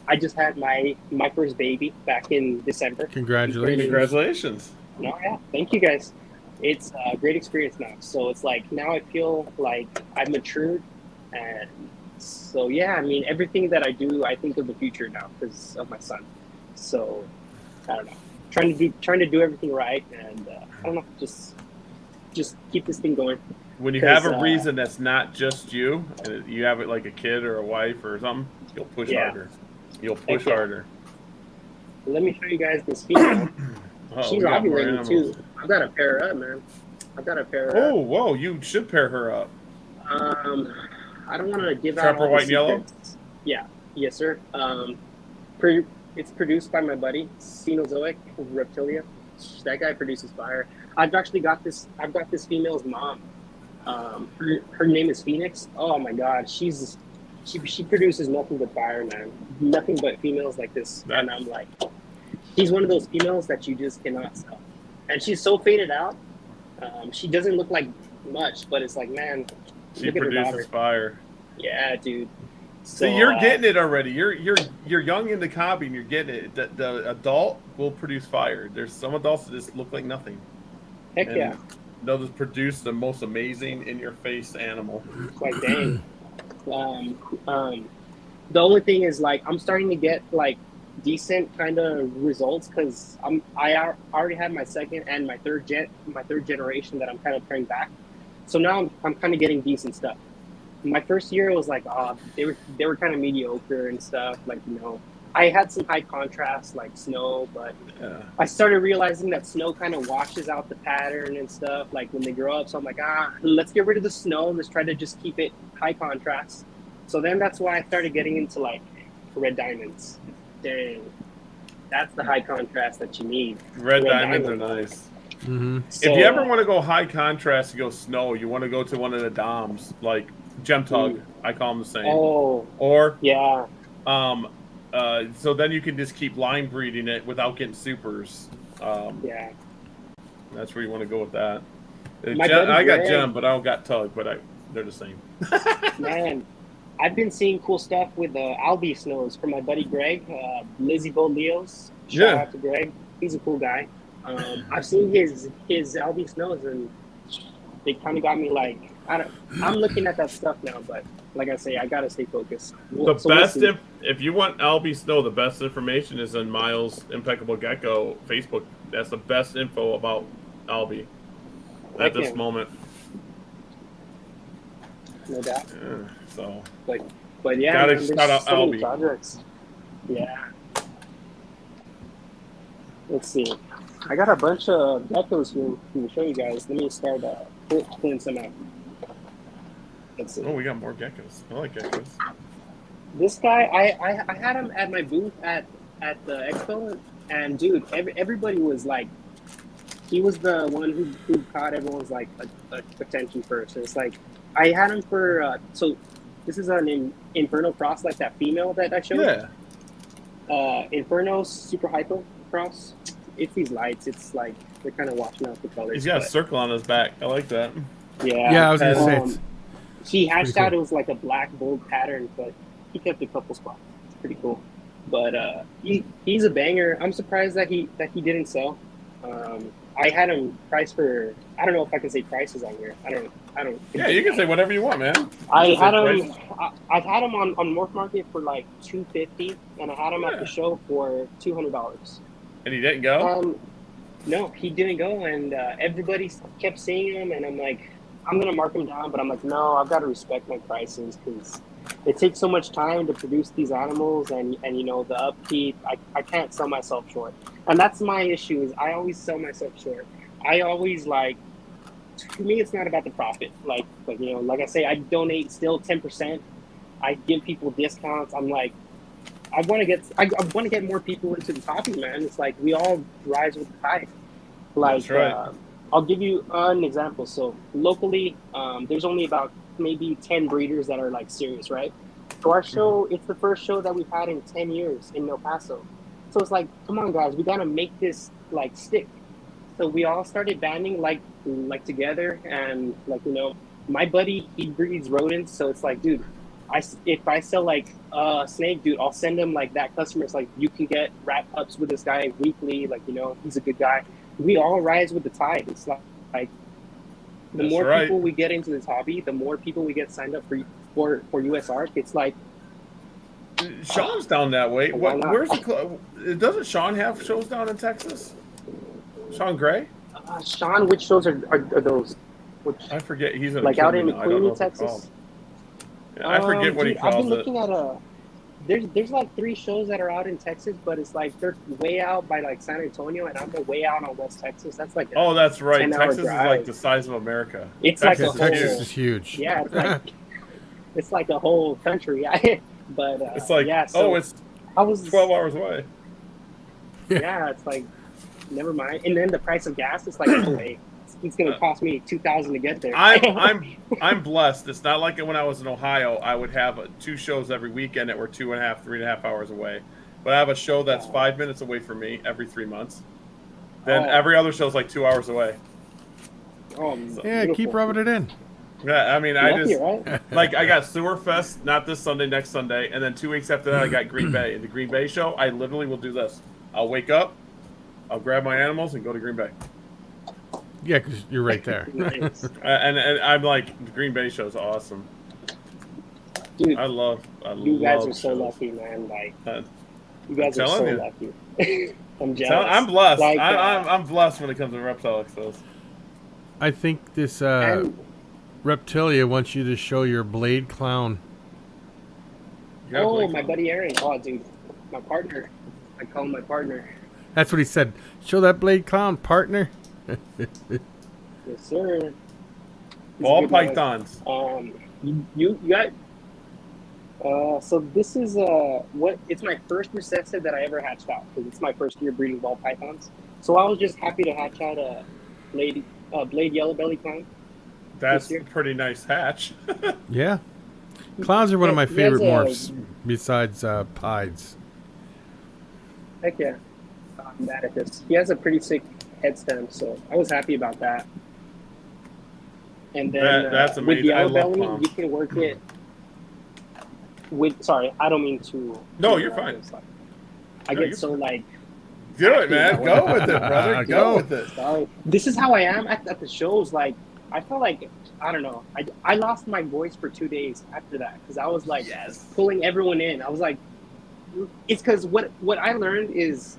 Speaker 2: I just had my first baby back in December.
Speaker 4: Congratulations.
Speaker 3: congratulations!
Speaker 2: No, yeah, thank you guys. It's a great experience now. So it's like now I feel like I've matured, and so yeah, I mean everything that I do, I think of the future now because of my son. So I don't know, trying to do everything right, and I don't know, just keep this thing going.
Speaker 3: When you
Speaker 2: 'Cause,
Speaker 3: have a reason that's not just you, and you have it like a kid or a wife or something, you'll push
Speaker 2: Yeah.
Speaker 3: harder. You'll push
Speaker 2: yeah.
Speaker 3: harder.
Speaker 2: Let me show you guys this female.
Speaker 3: Oh,
Speaker 2: She's
Speaker 3: we got more
Speaker 2: ovulating
Speaker 3: animals.
Speaker 2: too. I've got to pair her up, man. I've got to pair her
Speaker 3: Oh, whoa! You should pair her up.
Speaker 2: up. I don't want to give out
Speaker 3: Trapper
Speaker 2: all
Speaker 3: white
Speaker 2: the
Speaker 3: and yellow?
Speaker 2: secrets. Yeah, yes, sir. It's produced by my buddy, Cenozoic Reptilia. That guy produces fire. I've got this female's mom. Her name is Phoenix. Oh my God, she produces nothing but fire, man. Nothing but females like this, and I'm like, she's one of those females that you just cannot sell. And she's so faded out. She doesn't look like much, but it's like, man,
Speaker 3: She
Speaker 2: look at her daughter.
Speaker 3: produces fire.
Speaker 2: Yeah, dude. So,
Speaker 3: See, you're getting it already. You're young in the hobby, and you're getting it. The adult will produce fire. There's some adults that just look like nothing.
Speaker 2: Heck
Speaker 3: And
Speaker 2: yeah.
Speaker 3: they'll just produce the most amazing in-your-face animal.
Speaker 2: It's like, dang. The only thing is, like, I'm starting to get like decent kind of results because I already had my second and my third generation that I'm kind of turning back. So now I'm kind of getting decent stuff. My first year was like, they were kind of mediocre and stuff. Like, I had some high contrast like snow, but
Speaker 3: Yeah.
Speaker 2: I started realizing that snow kind of washes out the pattern and stuff like when they grow up. So I'm like, let's get rid of the snow. Let's try to just keep it high contrast. So then that's why I started getting into like red diamonds. Dang, that's the high contrast that you need.
Speaker 3: Red diamonds are
Speaker 2: diamond.
Speaker 3: nice.
Speaker 4: Mm-hmm.
Speaker 2: So,
Speaker 3: If you ever want to go high contrast and go snow, you want to go to one of the DOMs, like Gem Tug. I call them the same.
Speaker 2: Oh,
Speaker 3: Or
Speaker 2: yeah.
Speaker 3: so then you can just keep line breeding it without getting supers.
Speaker 2: Yeah.
Speaker 3: That's where you want to go with that.
Speaker 2: My buddy
Speaker 3: I got
Speaker 2: Greg-
Speaker 3: Gem, but I don't got Tug. But They're the same.
Speaker 2: Man, I've been seeing cool stuff with the Albie snows from my buddy Greg, Lizzie Bo Leos. Shout out to Greg. He's a cool guy. I've seen his Albie snows, and they kind of got me like, I'm looking at that stuff now, but like I say, I gotta stay focused.
Speaker 3: If you want Albie Snow, the best information is on Miles Impeccable Gecko Facebook. That's the best info about Albie at this moment.
Speaker 2: No doubt.
Speaker 3: Yeah, so,
Speaker 2: but yeah,
Speaker 3: gotta
Speaker 2: man,
Speaker 3: shout out
Speaker 2: so many
Speaker 3: Albie.
Speaker 2: projects. Yeah. Let's see. I got a bunch of geckos here to show you guys. Let me start pulling some out. Let's see.
Speaker 3: Oh, we got more geckos. I like geckos.
Speaker 2: This guy, I had him at my booth at the expo, and dude, everybody was like, he was the one who caught everyone's like attention first. And it's like, I had him for so this is an Inferno cross, like that female that I showed.
Speaker 3: Yeah.
Speaker 2: Inferno super hypo cross. It's these lights. It's like they're kind of washing out the colors.
Speaker 3: He's got a circle on his back. I like that.
Speaker 2: Yeah.
Speaker 4: Yeah, I was gonna say. It's
Speaker 2: he hatched
Speaker 4: cool.
Speaker 2: out. It was like a black bold pattern, but he kept a couple spots. It's pretty cool. But he's a banger. I'm surprised that he didn't sell. I had him priced for. I don't know if I can say prices on here. I don't.
Speaker 3: Yeah, you can say whatever you want, man.
Speaker 2: I've had him on Morph Market for like $250, and I had him at the show for $200.
Speaker 3: And he didn't go?
Speaker 2: No, he didn't go, and everybody kept seeing him, and I'm like, I'm gonna mark him down, but I'm like, no, I've got to respect my prices because it takes so much time to produce these animals, and you know the upkeep. I can't sell myself short, and that's my issue. Is I always sell myself short. I always like. For me, it's not about the profit. Like you know, like I say, I donate still 10%. I give people discounts. I'm like, I want to get more people into the hobby, man. It's like we all rise with the tide. Like,
Speaker 3: that's right.
Speaker 2: I'll give you an example. So locally, there's only about maybe 10 breeders that are like serious, right? So our show, it's the first show that we've had in 10 years in El Paso. So it's like, come on, guys, we gotta make this like stick. So we all started banding like together, and like, you know, my buddy, he breeds rodents, so it's like, dude, if I sell like a snake, dude, I'll send him like that customer. It's like, you can get rat pups with this guy weekly, like, you know, he's a good guy. We all rise with the tide. It's like the more people we get into this hobby, the more people we get signed up for US Arc. It's like
Speaker 3: Sean's down that way. Where's the doesn't Sean have shows down in Texas? Sean Gray?
Speaker 2: Sean, which shows are those? Which,
Speaker 3: I forget. He's in
Speaker 2: like out in McQueen, Texas.
Speaker 3: Yeah, I forget what he calls it.
Speaker 2: I've been looking at there's like 3 shows that are out in Texas, but it's like they're way out by like San Antonio, and I'm way out on West Texas. That's like
Speaker 3: that's right. Texas
Speaker 2: drive.
Speaker 3: is like the size of America.
Speaker 2: It's
Speaker 3: Texas
Speaker 2: like a whole,
Speaker 4: Texas is huge.
Speaker 2: Yeah, it's like it's like a whole country. But
Speaker 3: it's like it's
Speaker 2: I was
Speaker 3: 12 hours away.
Speaker 2: Yeah, it's like never mind. And then the price of gas is like, oh, hey, it's going to cost me $2,000 to get there.
Speaker 3: I'm blessed. It's not like when I was in Ohio, I would have 2 shows every weekend that were 2.5, 3.5 hours away. But I have a show that's 5 minutes away from me every 3 months. Then every other show's like 2 hours away.
Speaker 2: Oh,
Speaker 4: so, yeah, keep rubbing it in.
Speaker 3: Yeah, I mean, I just
Speaker 2: right?
Speaker 3: like I got Sewer Fest, not this Sunday, next Sunday, and then 2 weeks after that I got Green Bay. And the Green Bay show, I literally will do this. I'll wake up, I'll grab my animals and go to Green Bay.
Speaker 4: Yeah, because you're right there.
Speaker 2: Nice.
Speaker 3: And I'm like, the Green Bay show's awesome.
Speaker 2: Dude,
Speaker 3: I love
Speaker 2: you guys are
Speaker 3: shows.
Speaker 2: so lucky, man. Like, you guys are so lucky. I'm jealous.
Speaker 3: I'm blessed.
Speaker 2: Like,
Speaker 3: I'm blessed when it comes to reptile expos.
Speaker 4: I think this Reptilia wants you to show your blade clown.
Speaker 2: Oh, my buddy Aaron. Oh, dude, my partner. I call him my partner.
Speaker 4: That's what he said. Show that blade clown, partner.
Speaker 2: Yes, sir.
Speaker 3: Ball pythons.
Speaker 2: You got. So this is it's my first recessive that I ever hatched out because it's my first year breeding ball pythons. So I was just happy to hatch out a blade yellow belly clown.
Speaker 3: That's a pretty nice hatch.
Speaker 4: Yeah, clowns are one of my favorite morphs besides pieds.
Speaker 2: Heck yeah, mad at this. He has a pretty sick head stem, so I was happy about that. And then
Speaker 3: That's
Speaker 2: with
Speaker 3: amazing. I
Speaker 2: yellow
Speaker 3: love
Speaker 2: belly,
Speaker 3: palm.
Speaker 2: you can work it with. Sorry, I don't mean to.
Speaker 3: No, you're fine.
Speaker 2: I
Speaker 3: No,
Speaker 2: get
Speaker 3: you're
Speaker 2: so
Speaker 3: fine.
Speaker 2: like.
Speaker 3: Do it, man. Go with it, brother. Go with it.
Speaker 2: Sorry. This is how I am at the shows. Like, I felt like, I don't know. I lost my voice for 2 days after that because I was like pulling everyone in. I was like, it's because what I learned is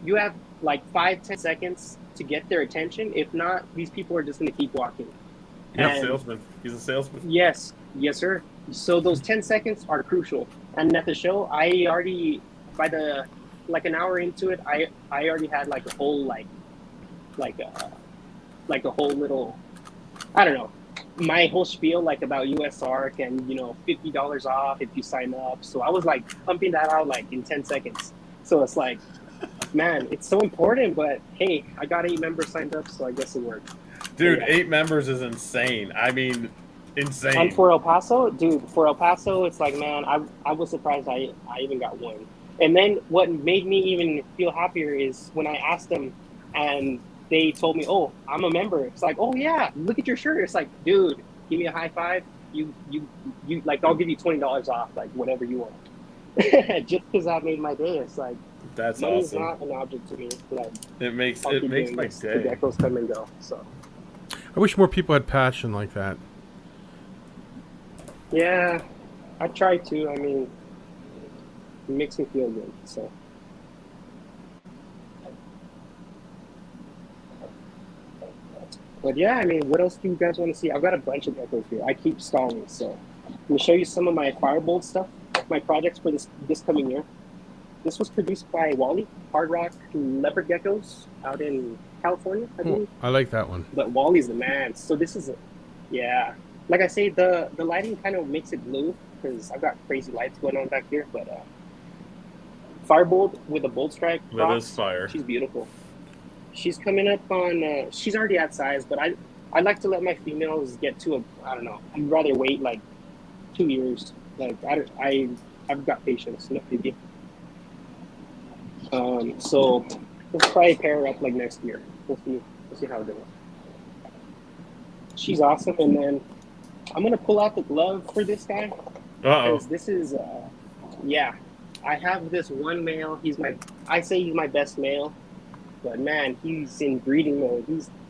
Speaker 2: you have like 5-10 seconds to get their attention. If not, these people are just going to keep walking.
Speaker 3: He's a salesman. He's a salesman.
Speaker 2: Yes, sir. So those 10 seconds are crucial. And at the show, I already, by the, like an hour into it, I already had like a whole, like a whole little, I don't know, my whole spiel like about USARC and, $50 off if you sign up. So I was like pumping that out like in 10 seconds. So it's like, man, it's so important, but hey, I got 8 members signed up, so I guess it worked.
Speaker 3: Dude, 8 members is insane. I mean, insane.
Speaker 2: And for El Paso, it's like, man, I was surprised I even got one. And then what made me even feel happier is when I asked them and they told me, oh, I'm a member. It's like, oh yeah, look at your shirt. It's like, dude, give me a high five. You like, I'll give you $20 off, like whatever you want. Just because that made my day. It's like,
Speaker 3: that's
Speaker 2: money's
Speaker 3: awesome.
Speaker 2: not an object to me. Like,
Speaker 3: It makes
Speaker 2: I'll keep
Speaker 3: my
Speaker 2: doing this.
Speaker 3: day.
Speaker 2: The Geckos come and go. So
Speaker 4: I wish more people had passion like that.
Speaker 2: yeah, I try to. I mean, it makes me feel good. So. But yeah, I mean, what else do you guys want to see? I've got a bunch of geckos here. I keep stalling, so I'm gonna show you some of my Firebolt stuff, my projects for this coming year. This was produced by Wally, Hard Rock Leopard Geckos out in California, I believe.
Speaker 4: I like that one.
Speaker 2: But Wally's the man. So this is yeah. Like I say, the lighting kind of makes it blue because I've got crazy lights going on back here. But Firebolt with a bolt strike.
Speaker 3: That is fire.
Speaker 2: She's beautiful. She's coming up on. She's already at size, but I like to let my females get to I don't know. I'd rather wait like 2 years. Like I've got patience. No biggie. So we'll probably pair her up like next year. We'll see how it goes. She's awesome, and then I'm gonna pull out the glove for this guy because this is yeah. I have this one male. I say he's my best male, but man, he's in breeding mode.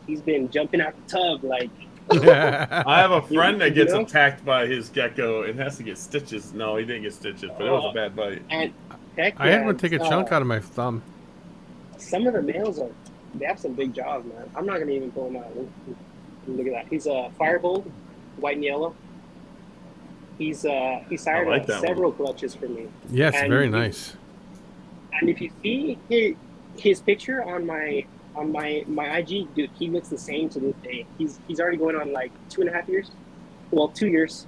Speaker 2: He's been jumping out the tub like.
Speaker 3: I have a friend that gets attacked by his gecko and has to get stitches. No, he didn't get stitches, but it was a bad bite.
Speaker 2: And
Speaker 4: I had one take a chunk out of my thumb.
Speaker 2: Some of the males they have some big jaws, man. I'm not gonna even pull him out. Look at that. He's a Firebolt, white and yellow. He's sired
Speaker 3: like that
Speaker 2: several clutches for me.
Speaker 4: Yes,
Speaker 2: And
Speaker 4: very nice.
Speaker 2: And if you see his picture on my IG, dude, he looks the same to this day. He's already going on like 2.5 years. Well, 2 years.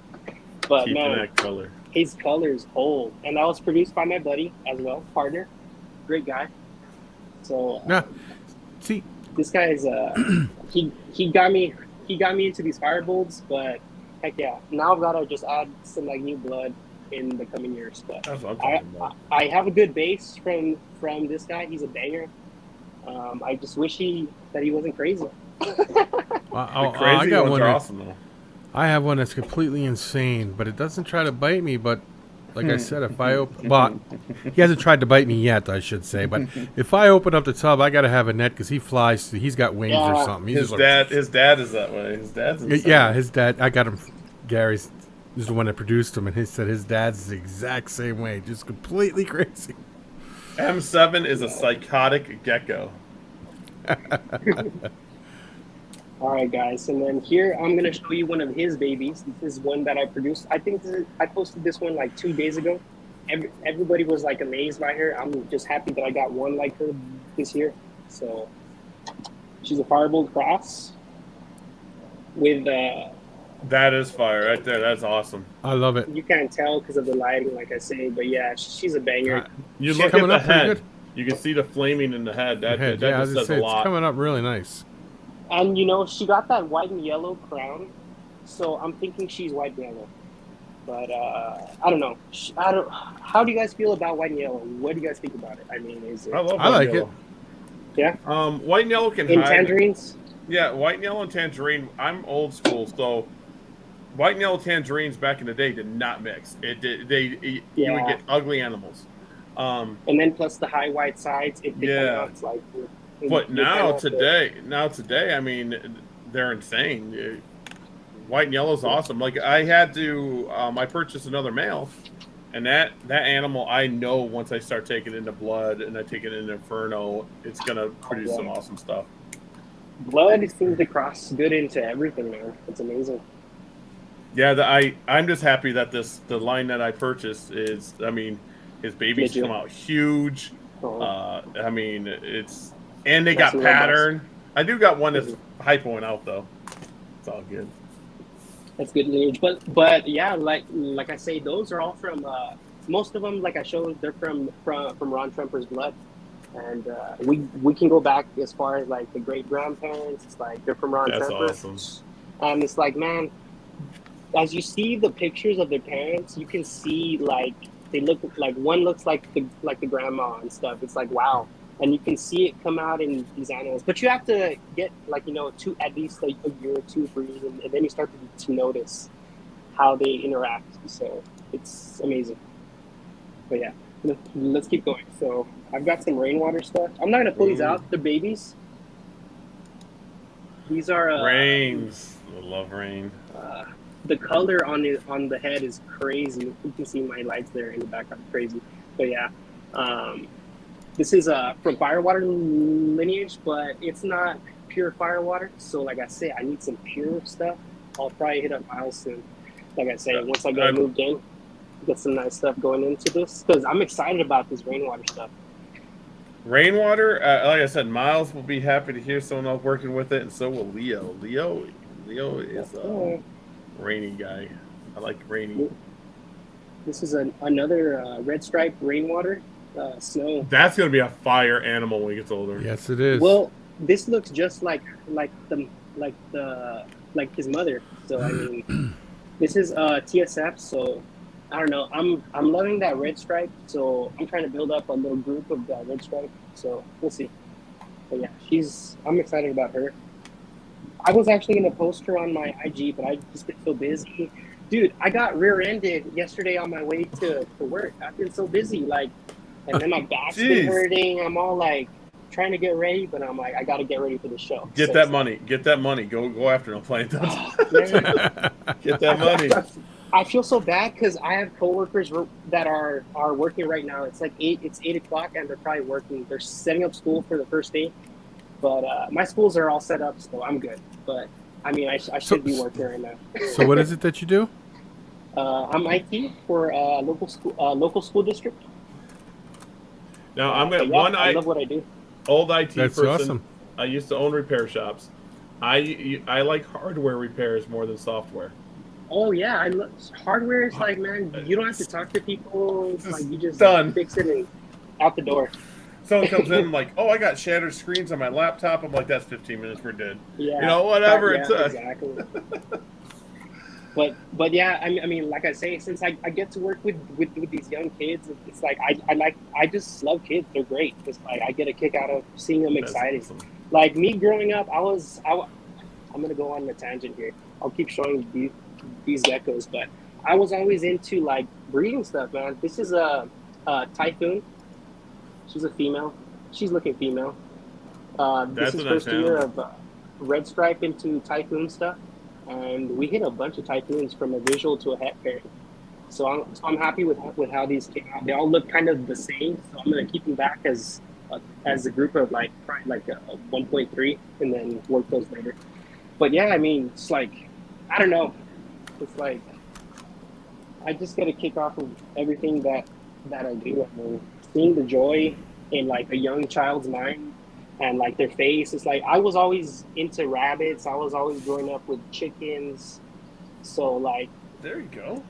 Speaker 2: But
Speaker 3: Keeping
Speaker 2: man,
Speaker 3: that color.
Speaker 2: his color's old. And that was produced by my buddy as well, partner. Great guy. So
Speaker 4: Yeah. See,
Speaker 2: this guy is he got me into these Firebolts, but heck yeah. Now I've gotta just add some like new blood in the coming years. But
Speaker 3: That's what I'm talking about.
Speaker 2: I have a good base from this guy. He's a banger. I just wish that he wasn't crazy.
Speaker 3: The crazy
Speaker 4: I got
Speaker 3: ones
Speaker 4: one.
Speaker 3: are awesome though.
Speaker 4: I have one that's completely insane, but it doesn't try to bite me. But like I said, if I open, well, he hasn't tried to bite me yet, I should say. But if I open up the tub, I gotta have a net because he flies. He's got wings or something. He's
Speaker 3: His dad is that way. His dad's insane.
Speaker 4: Yeah, his dad. I got him. Gary's is the one that produced him, and he said his dad's the exact same way, just completely crazy.
Speaker 3: M7 is a psychotic gecko.
Speaker 2: All right, guys, and then here I'm gonna show you one of his babies. This is one that I produced. I think I posted this one like 2 days ago. Everybody was like amazed by her. I'm just happy that I got one like her this year. So she's a Firebolt cross with
Speaker 3: That is fire right there. That's awesome.
Speaker 4: I love it.
Speaker 2: you can't tell because of the lighting, like I say, but yeah, she's a banger.
Speaker 3: You
Speaker 4: She's
Speaker 3: look
Speaker 4: coming
Speaker 3: at
Speaker 4: up
Speaker 3: the
Speaker 4: pretty
Speaker 3: head.
Speaker 4: good.
Speaker 3: You can see the flaming in the head. That
Speaker 4: Yeah, I was
Speaker 3: just
Speaker 4: gonna
Speaker 3: says
Speaker 4: say,
Speaker 3: a
Speaker 4: it's
Speaker 3: lot.
Speaker 4: coming up really nice.
Speaker 2: And she got that white and yellow crown, so I'm thinking she's white and yellow. But I don't know. How do you guys feel about white and yellow? What do you guys think about it? I mean, is it
Speaker 3: I love
Speaker 4: I like
Speaker 3: white and
Speaker 4: it.
Speaker 3: yellow.
Speaker 2: yeah
Speaker 3: White and yellow can
Speaker 2: in
Speaker 3: hide.
Speaker 2: tangerines?
Speaker 3: Yeah, white and yellow and tangerine. I'm old school, so white and yellow tangerines back in the day did not mix. It did. You would
Speaker 2: Yeah,
Speaker 3: get ugly animals.
Speaker 2: and then plus the high white sides, if they come
Speaker 3: Yeah,
Speaker 2: out, it's like
Speaker 3: but
Speaker 2: you kind of have to.
Speaker 3: now today, I mean, they're insane. White and yellow is awesome. Like I had to, I purchased another male, and that animal, I know once I start taking it into blood and I take it into Inferno, it's gonna produce some
Speaker 2: Yeah.
Speaker 3: awesome stuff.
Speaker 2: Blood seems to cross good into everything, man. It's amazing.
Speaker 3: Yeah, I'm just happy that the line that I purchased is, I mean, his babies come
Speaker 2: Legit.
Speaker 3: out huge.
Speaker 2: Uh,
Speaker 3: I mean, it's and they
Speaker 2: nice
Speaker 3: got
Speaker 2: and robust.
Speaker 3: pattern. I do got one that's
Speaker 2: Mhm.
Speaker 3: hypoing out though. It's all good.
Speaker 2: That's good lineage, but yeah, like I say, those are all from most of them. Like I showed, they're from Ron Tremper's blood, and we can go back as far as like the great grandparents. It's like they're from Ron
Speaker 3: That's
Speaker 2: Tremper,
Speaker 3: awesome.
Speaker 2: and it's like, man, as you see the pictures of their parents, you can see like they look like one looks like the grandma and stuff. It's like wow, and you can see it come out in these animals. But you have to get like two at least like a year or two breed, and then you start to notice how they interact. So it's amazing. But yeah, let's keep going. So I've got some rainwater stuff. I'm not gonna pull these
Speaker 3: Ooh.
Speaker 2: out. They're babies. These are
Speaker 3: Rains. I love rain.
Speaker 2: uh, the color on the head is crazy. You can see my lights there in the background, crazy. But yeah, this is from firewater lineage, but it's not pure firewater. So like I say, I need some pure stuff. I'll probably hit up Miles soon. Like I say, once I get moved in, get some nice stuff going into this because I'm excited about this rainwater stuff.
Speaker 3: Rainwater, like I said, Miles will be happy to hear someone else working with it, and so will Leo. Leo is a rainy guy. I like rainy.
Speaker 2: This is another red stripe rainwater snow.
Speaker 3: That's gonna be a fire animal when he gets older.
Speaker 4: Yes, it is.
Speaker 2: Well, this looks just like like his mother. So I mean, this is TSF. So I don't know. I'm loving that red stripe. So I'm trying to build up a little group of that red stripe. So we'll see. But yeah, I'm excited about her. I was actually gonna post her on my IG, but I just been so busy. Dude, I got rear-ended yesterday on my way to work. I've been so busy, like, and then my back's been hurting. I'm all like trying to get ready, but I'm like, I gotta get ready for the show.
Speaker 3: Get that money. Get that money. Go after them. Playing Get that money.
Speaker 2: I feel so bad because I have coworkers that are working right now. It's like 8 o'clock, and they're probably working. They're setting up school for the first day, but my schools are all set up, so I'm good. But I mean, I should be working right now.
Speaker 4: So what is it that you do?
Speaker 2: I'm IT for local school district.
Speaker 3: Now I'm at
Speaker 2: I love what I do.
Speaker 3: Old IT
Speaker 4: That's
Speaker 3: person.
Speaker 4: awesome.
Speaker 3: I used to own repair shops. I like hardware repairs more than software.
Speaker 2: Oh yeah, hardware is like, man, you don't have to talk to people. It's like you just
Speaker 3: done.
Speaker 2: fix it and out the door.
Speaker 3: Someone comes in like, oh, I got shattered screens on my laptop. I'm like, that's 15 minutes. We're dead.
Speaker 2: Yeah,
Speaker 3: whatever
Speaker 2: it
Speaker 3: took.
Speaker 2: Exactly. But yeah, I mean, like I say, since I get to work with these young kids, it's like I just love kids. They're great. It's like I get a kick out of seeing them excited.
Speaker 3: Awesome.
Speaker 2: Like me growing up, I'm gonna go on a tangent here. I'll keep showing these geckos, but I was always into like breeding stuff, man. This is a Typhoon. She's a female. She's looking female. This is first year of red stripe into Typhoon stuff, and we hit a bunch of Typhoons from a visual to a het pairing. So I'm happy with how these came out. They all look kind of the same, so I'm gonna keep them back as a group of like probably like a 1.3, and then work those later. But yeah, I mean, it's like I don't know. It's like I just get a kick off of everything that I do. I mean, seeing the joy in like a young child's mind and like their face. It's like I was always into rabbits. I was always growing up with chickens. So like
Speaker 3: there you go.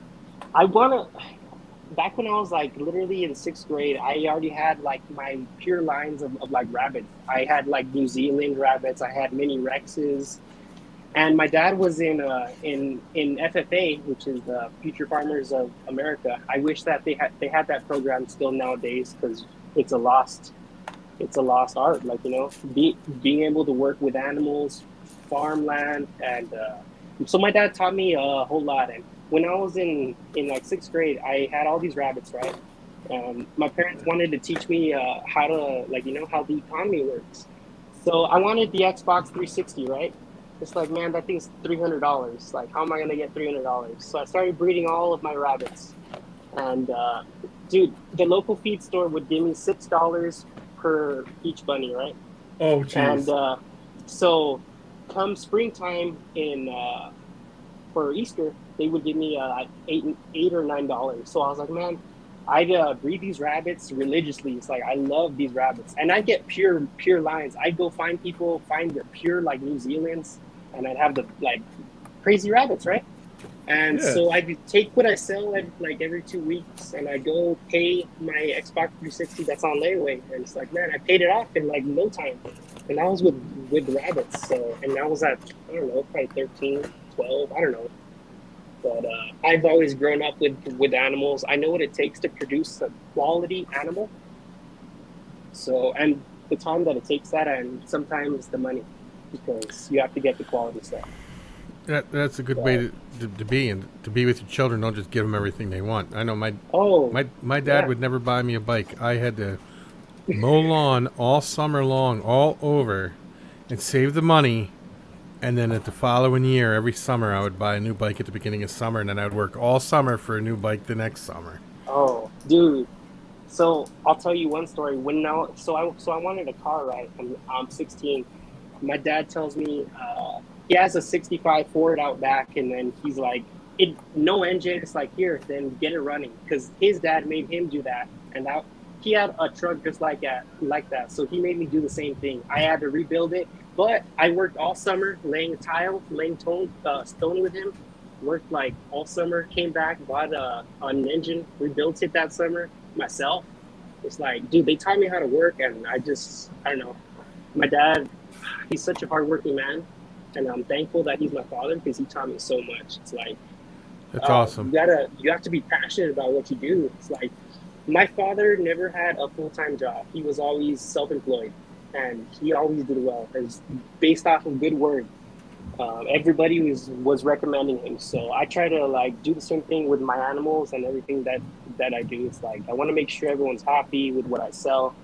Speaker 2: Back when I was like literally in 6th grade, I already had like my pure lines of like rabbits. I had like New Zealand rabbits. I had mini Rexes. And my dad was in FFA, which is the Future Farmers of America. I wish that they had that program still nowadays because it's a lost art. Like being able to work with animals farmland, and so my dad taught me a whole lot. And when I was in like sixth grade, I had all these rabbits, right? My parents wanted to teach me how to, like, how the economy works. So I wanted the Xbox 360, right? It's like, man, that thing's $300. Like, how am I gonna get $300? So I started breeding all of my rabbits, and dude, the local feed store would give me $6 per each bunny, right?
Speaker 3: Oh, jeez.
Speaker 2: And so, come springtime for Easter, they would give me $8 or $9. So I was like, man, I'd breed these rabbits religiously. It's like, I love these rabbits, and I get pure lines. I'd go find the pure, like, New Zealand's, and I'd have the, like, crazy rabbits, right? And so I'd take what I sell every 2 weeks, and I go pay my Xbox 360 that's on layaway. And it's like, man, I paid it off in like no time. And that was with the rabbits. So, and I was at, I don't know, probably 13, 12, I don't know. But I've always grown up with animals. I know what it takes to produce a quality animal. So, and the time that it takes that, and sometimes the money, because you have to get the quality stuff.
Speaker 4: That's a good way to be, and to be with your children. Don't just give them everything they want. I know my dad would never buy me a bike. I had to mow lawn all summer long, all over, and save the money. And then at the following year, every summer, I would buy a new bike at the beginning of summer, and then I would work all summer for a new bike the next summer.
Speaker 2: Oh, dude. So I'll tell you one story. So I wanted a car, right? I'm 16. My dad tells me he has a 65 Ford out back, and then he's like, no engine. It's like, here, then get it running, because his dad made him do that, and he had a truck just like that. So he made me do the same thing. I had to rebuild it, but I worked all summer laying stone with him. Worked like all summer. Came back, bought an engine, rebuilt it that summer myself. It's like, dude, they taught me how to work, and I don't know. My dad, he's such a hardworking man, and I'm thankful that he's my father, because he taught me so much. It's like,
Speaker 4: that's awesome.
Speaker 2: You have to be passionate about what you do. It's like, my father never had a full-time job. He was always self-employed, and he always did well. It's based off of good word. Everybody was recommending him. So I try to, like, do the same thing with my animals and everything that I do. It's like, I want to make sure everyone's happy with what I sell.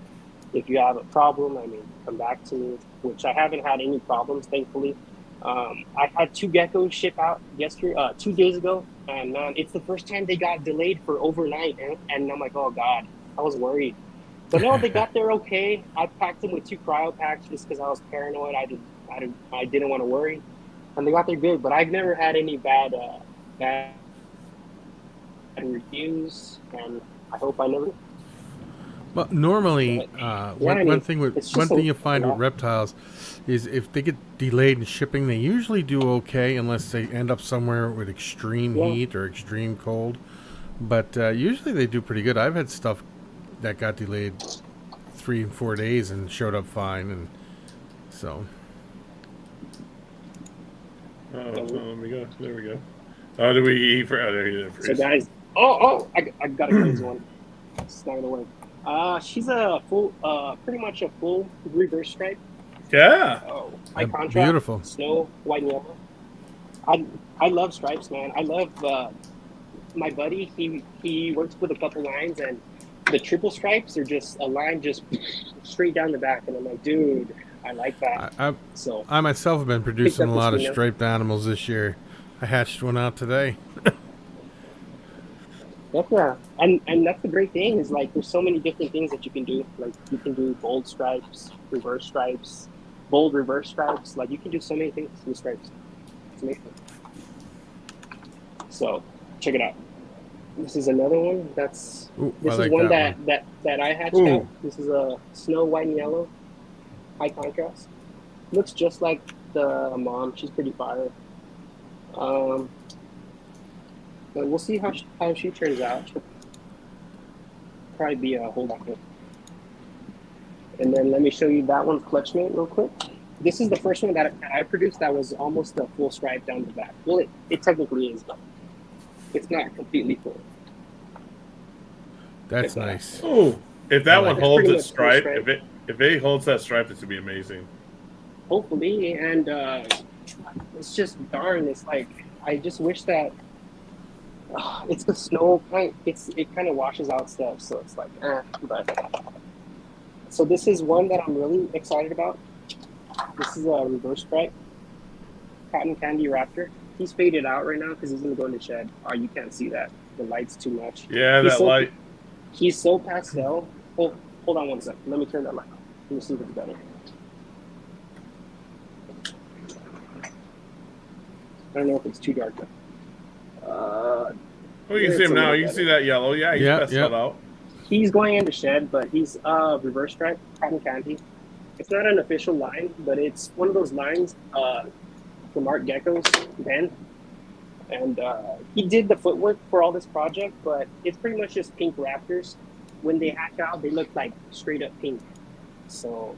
Speaker 2: If you have a problem, I mean, come back to me, which I haven't had any problems, thankfully. I had 2 geckos ship out 2 days ago, and man, it's the first time they got delayed for overnight, and I'm like, oh God, I was worried. But no, they got there okay. I packed them with 2 cryo packs just because I was paranoid. I didn't want to worry, and they got there good. But I've never had any bad reviews, and I hope I never.
Speaker 4: Well, normally, one thing you find with reptiles is if they get delayed in shipping, they usually do okay unless they end up somewhere with extreme heat or extreme cold. But usually they do pretty good. I've had stuff that got delayed 3 and 4 days and showed up fine, and so.
Speaker 3: Let me go. There we go. Oh, did we?
Speaker 2: So guys, I got a crazy one. It's not gonna work. She's a full, pretty much a full reverse stripe.
Speaker 3: Yeah.
Speaker 2: Oh, high contrast,
Speaker 4: beautiful.
Speaker 2: Snow, white and yellow. I love stripes, man. I love my buddy. He works with a couple lines, and the triple stripes are just a line just straight down the back, and I'm like, dude, I like that. I
Speaker 4: myself have been producing a lot of striped animals this year. I hatched one out today.
Speaker 2: Yeah, and that's the great thing is, like, there's so many different things that you can do. Like, you can do bold stripes, reverse stripes, bold reverse stripes. Like, you can do so many things with stripes. It's amazing. So, check it out. This is another one. This is one that I hatched out. This is a snow, white, and yellow, high contrast. Looks just like the mom. She's pretty fire. But we'll see how she turns out. She'll probably be a holdout. And then let me show you that one's clutch mate real quick. This is the first one that I produced that was almost a full stripe down the back. Well, it technically is, but it's not completely full.
Speaker 4: That's nice.
Speaker 3: Oh, if that one holds its stripe, if it holds that stripe, it's gonna be amazing.
Speaker 2: Hopefully, and it's just darn. It's like I just wish that it's the snow kind. It kind of washes out stuff, so it's like, but. So this is one that I'm really excited about. This is a reverse stripe cotton candy raptor. He's faded out right now because he's gonna go in the shed. Oh, you can't see that. The light's too much.
Speaker 3: Yeah, that light.
Speaker 2: He's so pastel. Oh, hold on one second. Let me turn that light on. Let me see if it's better. I don't know if it's too dark though.
Speaker 3: Oh, you can see him now. You can see that yellow. Yeah, he's pastel out.
Speaker 2: He's going in the shed, but he's reverse stripe cotton candy. It's not an official line, but it's one of those lines from Art Geckos, Ben. And he did the footwork for all this project, but it's pretty much just pink raptors. When they hatch out, they look like straight up pink. So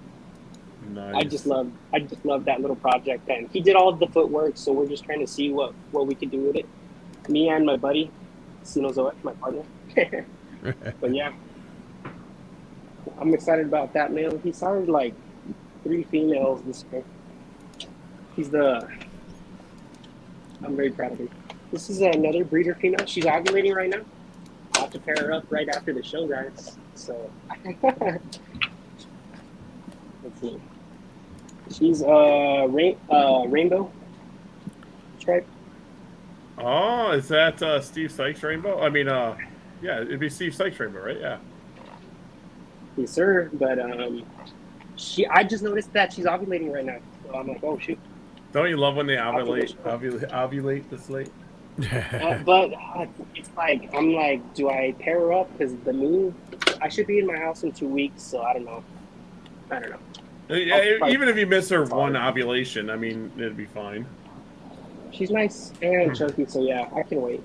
Speaker 2: nice. I just love that little project. And he did all of the footwork, so we're just trying to see what we can do with it. Me and my buddy, Sinozoe, my partner. But yeah, I'm excited about that male. He started like 3 females this year. I'm very proud of him. This is another breeder female. She's ovulating right now. I'll have to pair her up right after the show, guys. So, let's see. She's rainbow stripe.
Speaker 3: Oh, is that Steve Sykes rainbow? I mean, yeah, it'd be Steve Sykes rainbow, right? Yeah.
Speaker 2: Yes, sir. But I just noticed that she's ovulating right now. So I'm like, oh shoot.
Speaker 3: Don't you love when they ovulate this late?
Speaker 2: But it's like, I'm like, do I pair her up? Because the move, I should be in my house in 2 weeks, so I don't know.
Speaker 3: Yeah, even if you miss her one ovulation, I mean, it'd be fine.
Speaker 2: She's nice and chunky, so yeah, I can wait.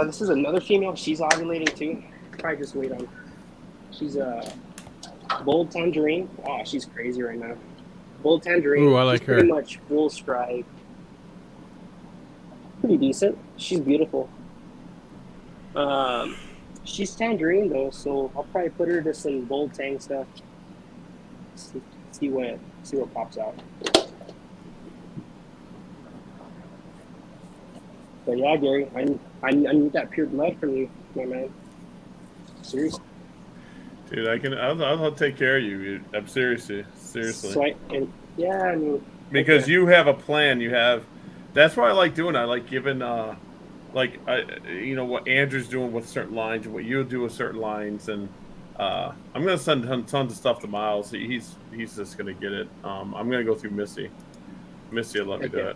Speaker 2: This is another female. She's ovulating too. Probably just wait on her. She's a bold tangerine. Oh, she's crazy right now. Bold tangerine.
Speaker 4: Ooh, I like her.
Speaker 2: Pretty much full stripe. Pretty decent. She's beautiful. She's tangerine though, so I'll probably put her to some bold tang stuff. See what pops out. But yeah, Gary, I need that pure blood from you, my man. Seriously.
Speaker 3: Dude, I'll take care of you. I'm seriously.
Speaker 2: So I mean,
Speaker 3: because you have a plan. That's why I like doing it. I like giving, what Andrew's doing with certain lines and what you'll do with certain lines. And I'm gonna send him tons of stuff to Miles. He's just gonna get it. I'm gonna go through Missy. Missy will let me do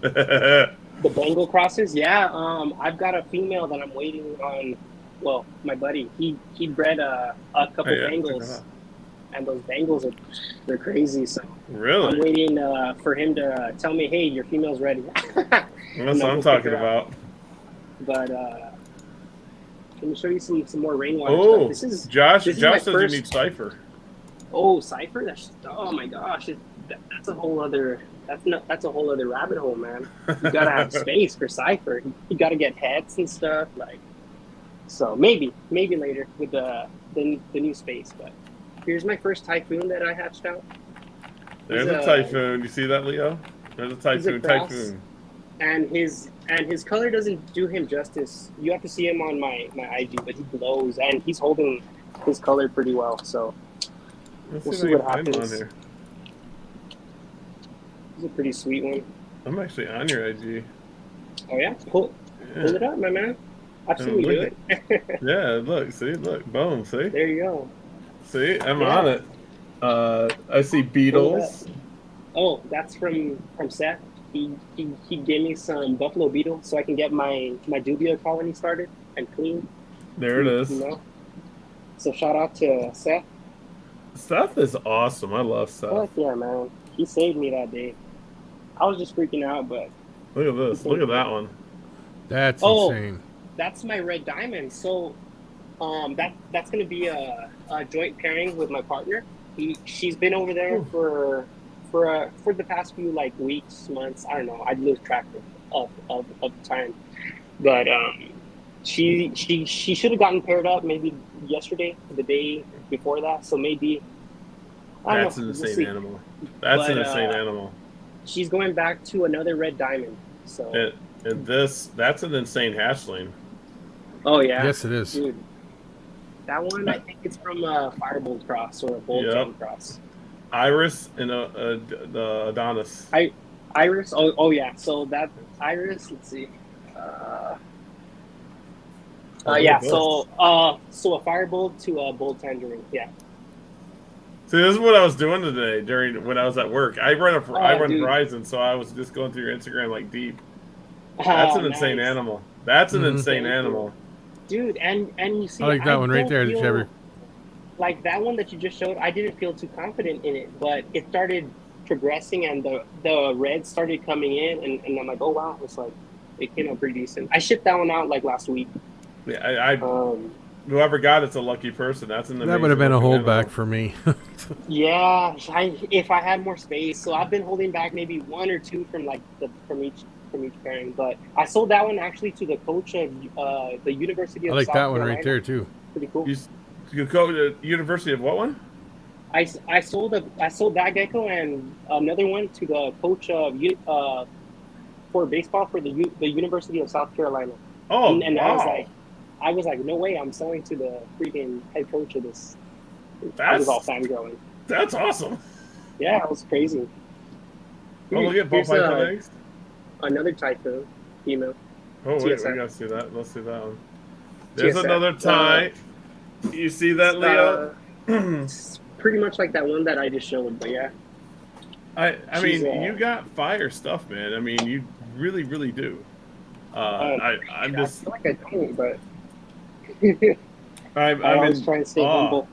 Speaker 3: it.
Speaker 2: The Bengal crosses, yeah. I've got a female that I'm waiting on. Well, my buddy, he bred a couple Bengals, and those Bengals they're crazy. So
Speaker 3: really,
Speaker 2: I'm waiting for him to tell me, hey, your female's ready.
Speaker 3: That's what I'm talking about.
Speaker 2: But let me show you some more rainwater
Speaker 3: stuff.
Speaker 2: This is
Speaker 3: Josh says you need Cypher.
Speaker 2: Oh, Cypher! Oh my gosh, that's a whole other. That's a whole other rabbit hole, man. You gotta have space for Cypher. You gotta get heads and stuff, like. So maybe later with the new space. But here's my first typhoon that I hatched out.
Speaker 3: There's a typhoon. You see that, Leo? There's a typhoon. Typhoon.
Speaker 2: And his color doesn't do him justice. You have to see him on my IG, but he glows and he's holding his color pretty well. So we'll see what happens. Here. He's a pretty sweet one.
Speaker 3: I'm actually on your IG.
Speaker 2: Oh yeah, pull it up, my man. Absolutely do it.
Speaker 3: Yeah, look, boom, see?
Speaker 2: There you go.
Speaker 3: See, I'm on it. I see beetles.
Speaker 2: Oh, that's from Seth. He gave me some buffalo beetle so I can get my dubia colony started and clean.
Speaker 3: There it is.
Speaker 2: You know? So shout out to Seth.
Speaker 3: Seth is awesome. I love Seth.
Speaker 2: Heck yeah, man. He saved me that day. I was just freaking out, but
Speaker 3: look at this. Look at that one.
Speaker 4: That's insane.
Speaker 2: That's my red diamond. So that's gonna be a joint pairing with my partner. She's been over there for the past few like weeks, months. I don't know. I lose track of the time. But she should have gotten paired up maybe yesterday, the day before that. So maybe
Speaker 3: that's an insane animal. That's an insane animal.
Speaker 2: she's going back to another red diamond. So.
Speaker 3: And that's an insane hatchling.
Speaker 2: Oh yeah.
Speaker 4: Yes, it is.
Speaker 2: Dude, that one I think it's from a Firebolt cross or a Bolt Gen cross.
Speaker 3: Iris and the Adonis.
Speaker 2: Iris. Oh yeah. So that Iris. Let's see. Yeah. So a Firebolt to a Bolt Tangerine. Yeah.
Speaker 3: See, this is what I was doing today when I was at work. I run
Speaker 2: dude.
Speaker 3: Verizon, so I was just going through your Instagram like deep. That's an insane animal. That's an insane animal.
Speaker 2: Dude, and you see,
Speaker 4: I like that one right there, the Chevy.
Speaker 2: Like that one that you just showed, I didn't feel too confident in it, but it started progressing and the red started coming in, and I'm like, oh wow, it's like it came out pretty decent. I shipped that one out like last week.
Speaker 3: Yeah, whoever got it's a lucky person. That
Speaker 4: would have been a holdback for me.
Speaker 2: Yeah, if I had more space, so I've been holding back maybe one or two from each pairing, but I sold that one actually to the coach of the University of
Speaker 4: I like
Speaker 2: South
Speaker 4: that one
Speaker 2: Carolina.
Speaker 4: right there too.
Speaker 2: Pretty cool.
Speaker 3: You go to the University of what one?
Speaker 2: I sold that gecko and another one to the coach of for baseball for the University of South Carolina.
Speaker 3: Oh,
Speaker 2: and
Speaker 3: wow.
Speaker 2: I was like, no way, I'm selling to the freaking head coach of this. I was all fangirling.
Speaker 3: That's awesome.
Speaker 2: Yeah, it was crazy.
Speaker 3: Oh, look at ball python eggs.
Speaker 2: Another typo, female.
Speaker 3: Oh, wait,
Speaker 2: TSF.
Speaker 3: we gotta see that. Let's see that one. There's
Speaker 2: TSF.
Speaker 3: another tie. You see that, Leo?
Speaker 2: It's pretty much like that one that I just showed, but yeah.
Speaker 3: I mean, you got fire stuff, man. I mean, you really, really do. I'm just.
Speaker 2: I feel like I don't, but.
Speaker 3: I'm
Speaker 2: always trying to stay humble.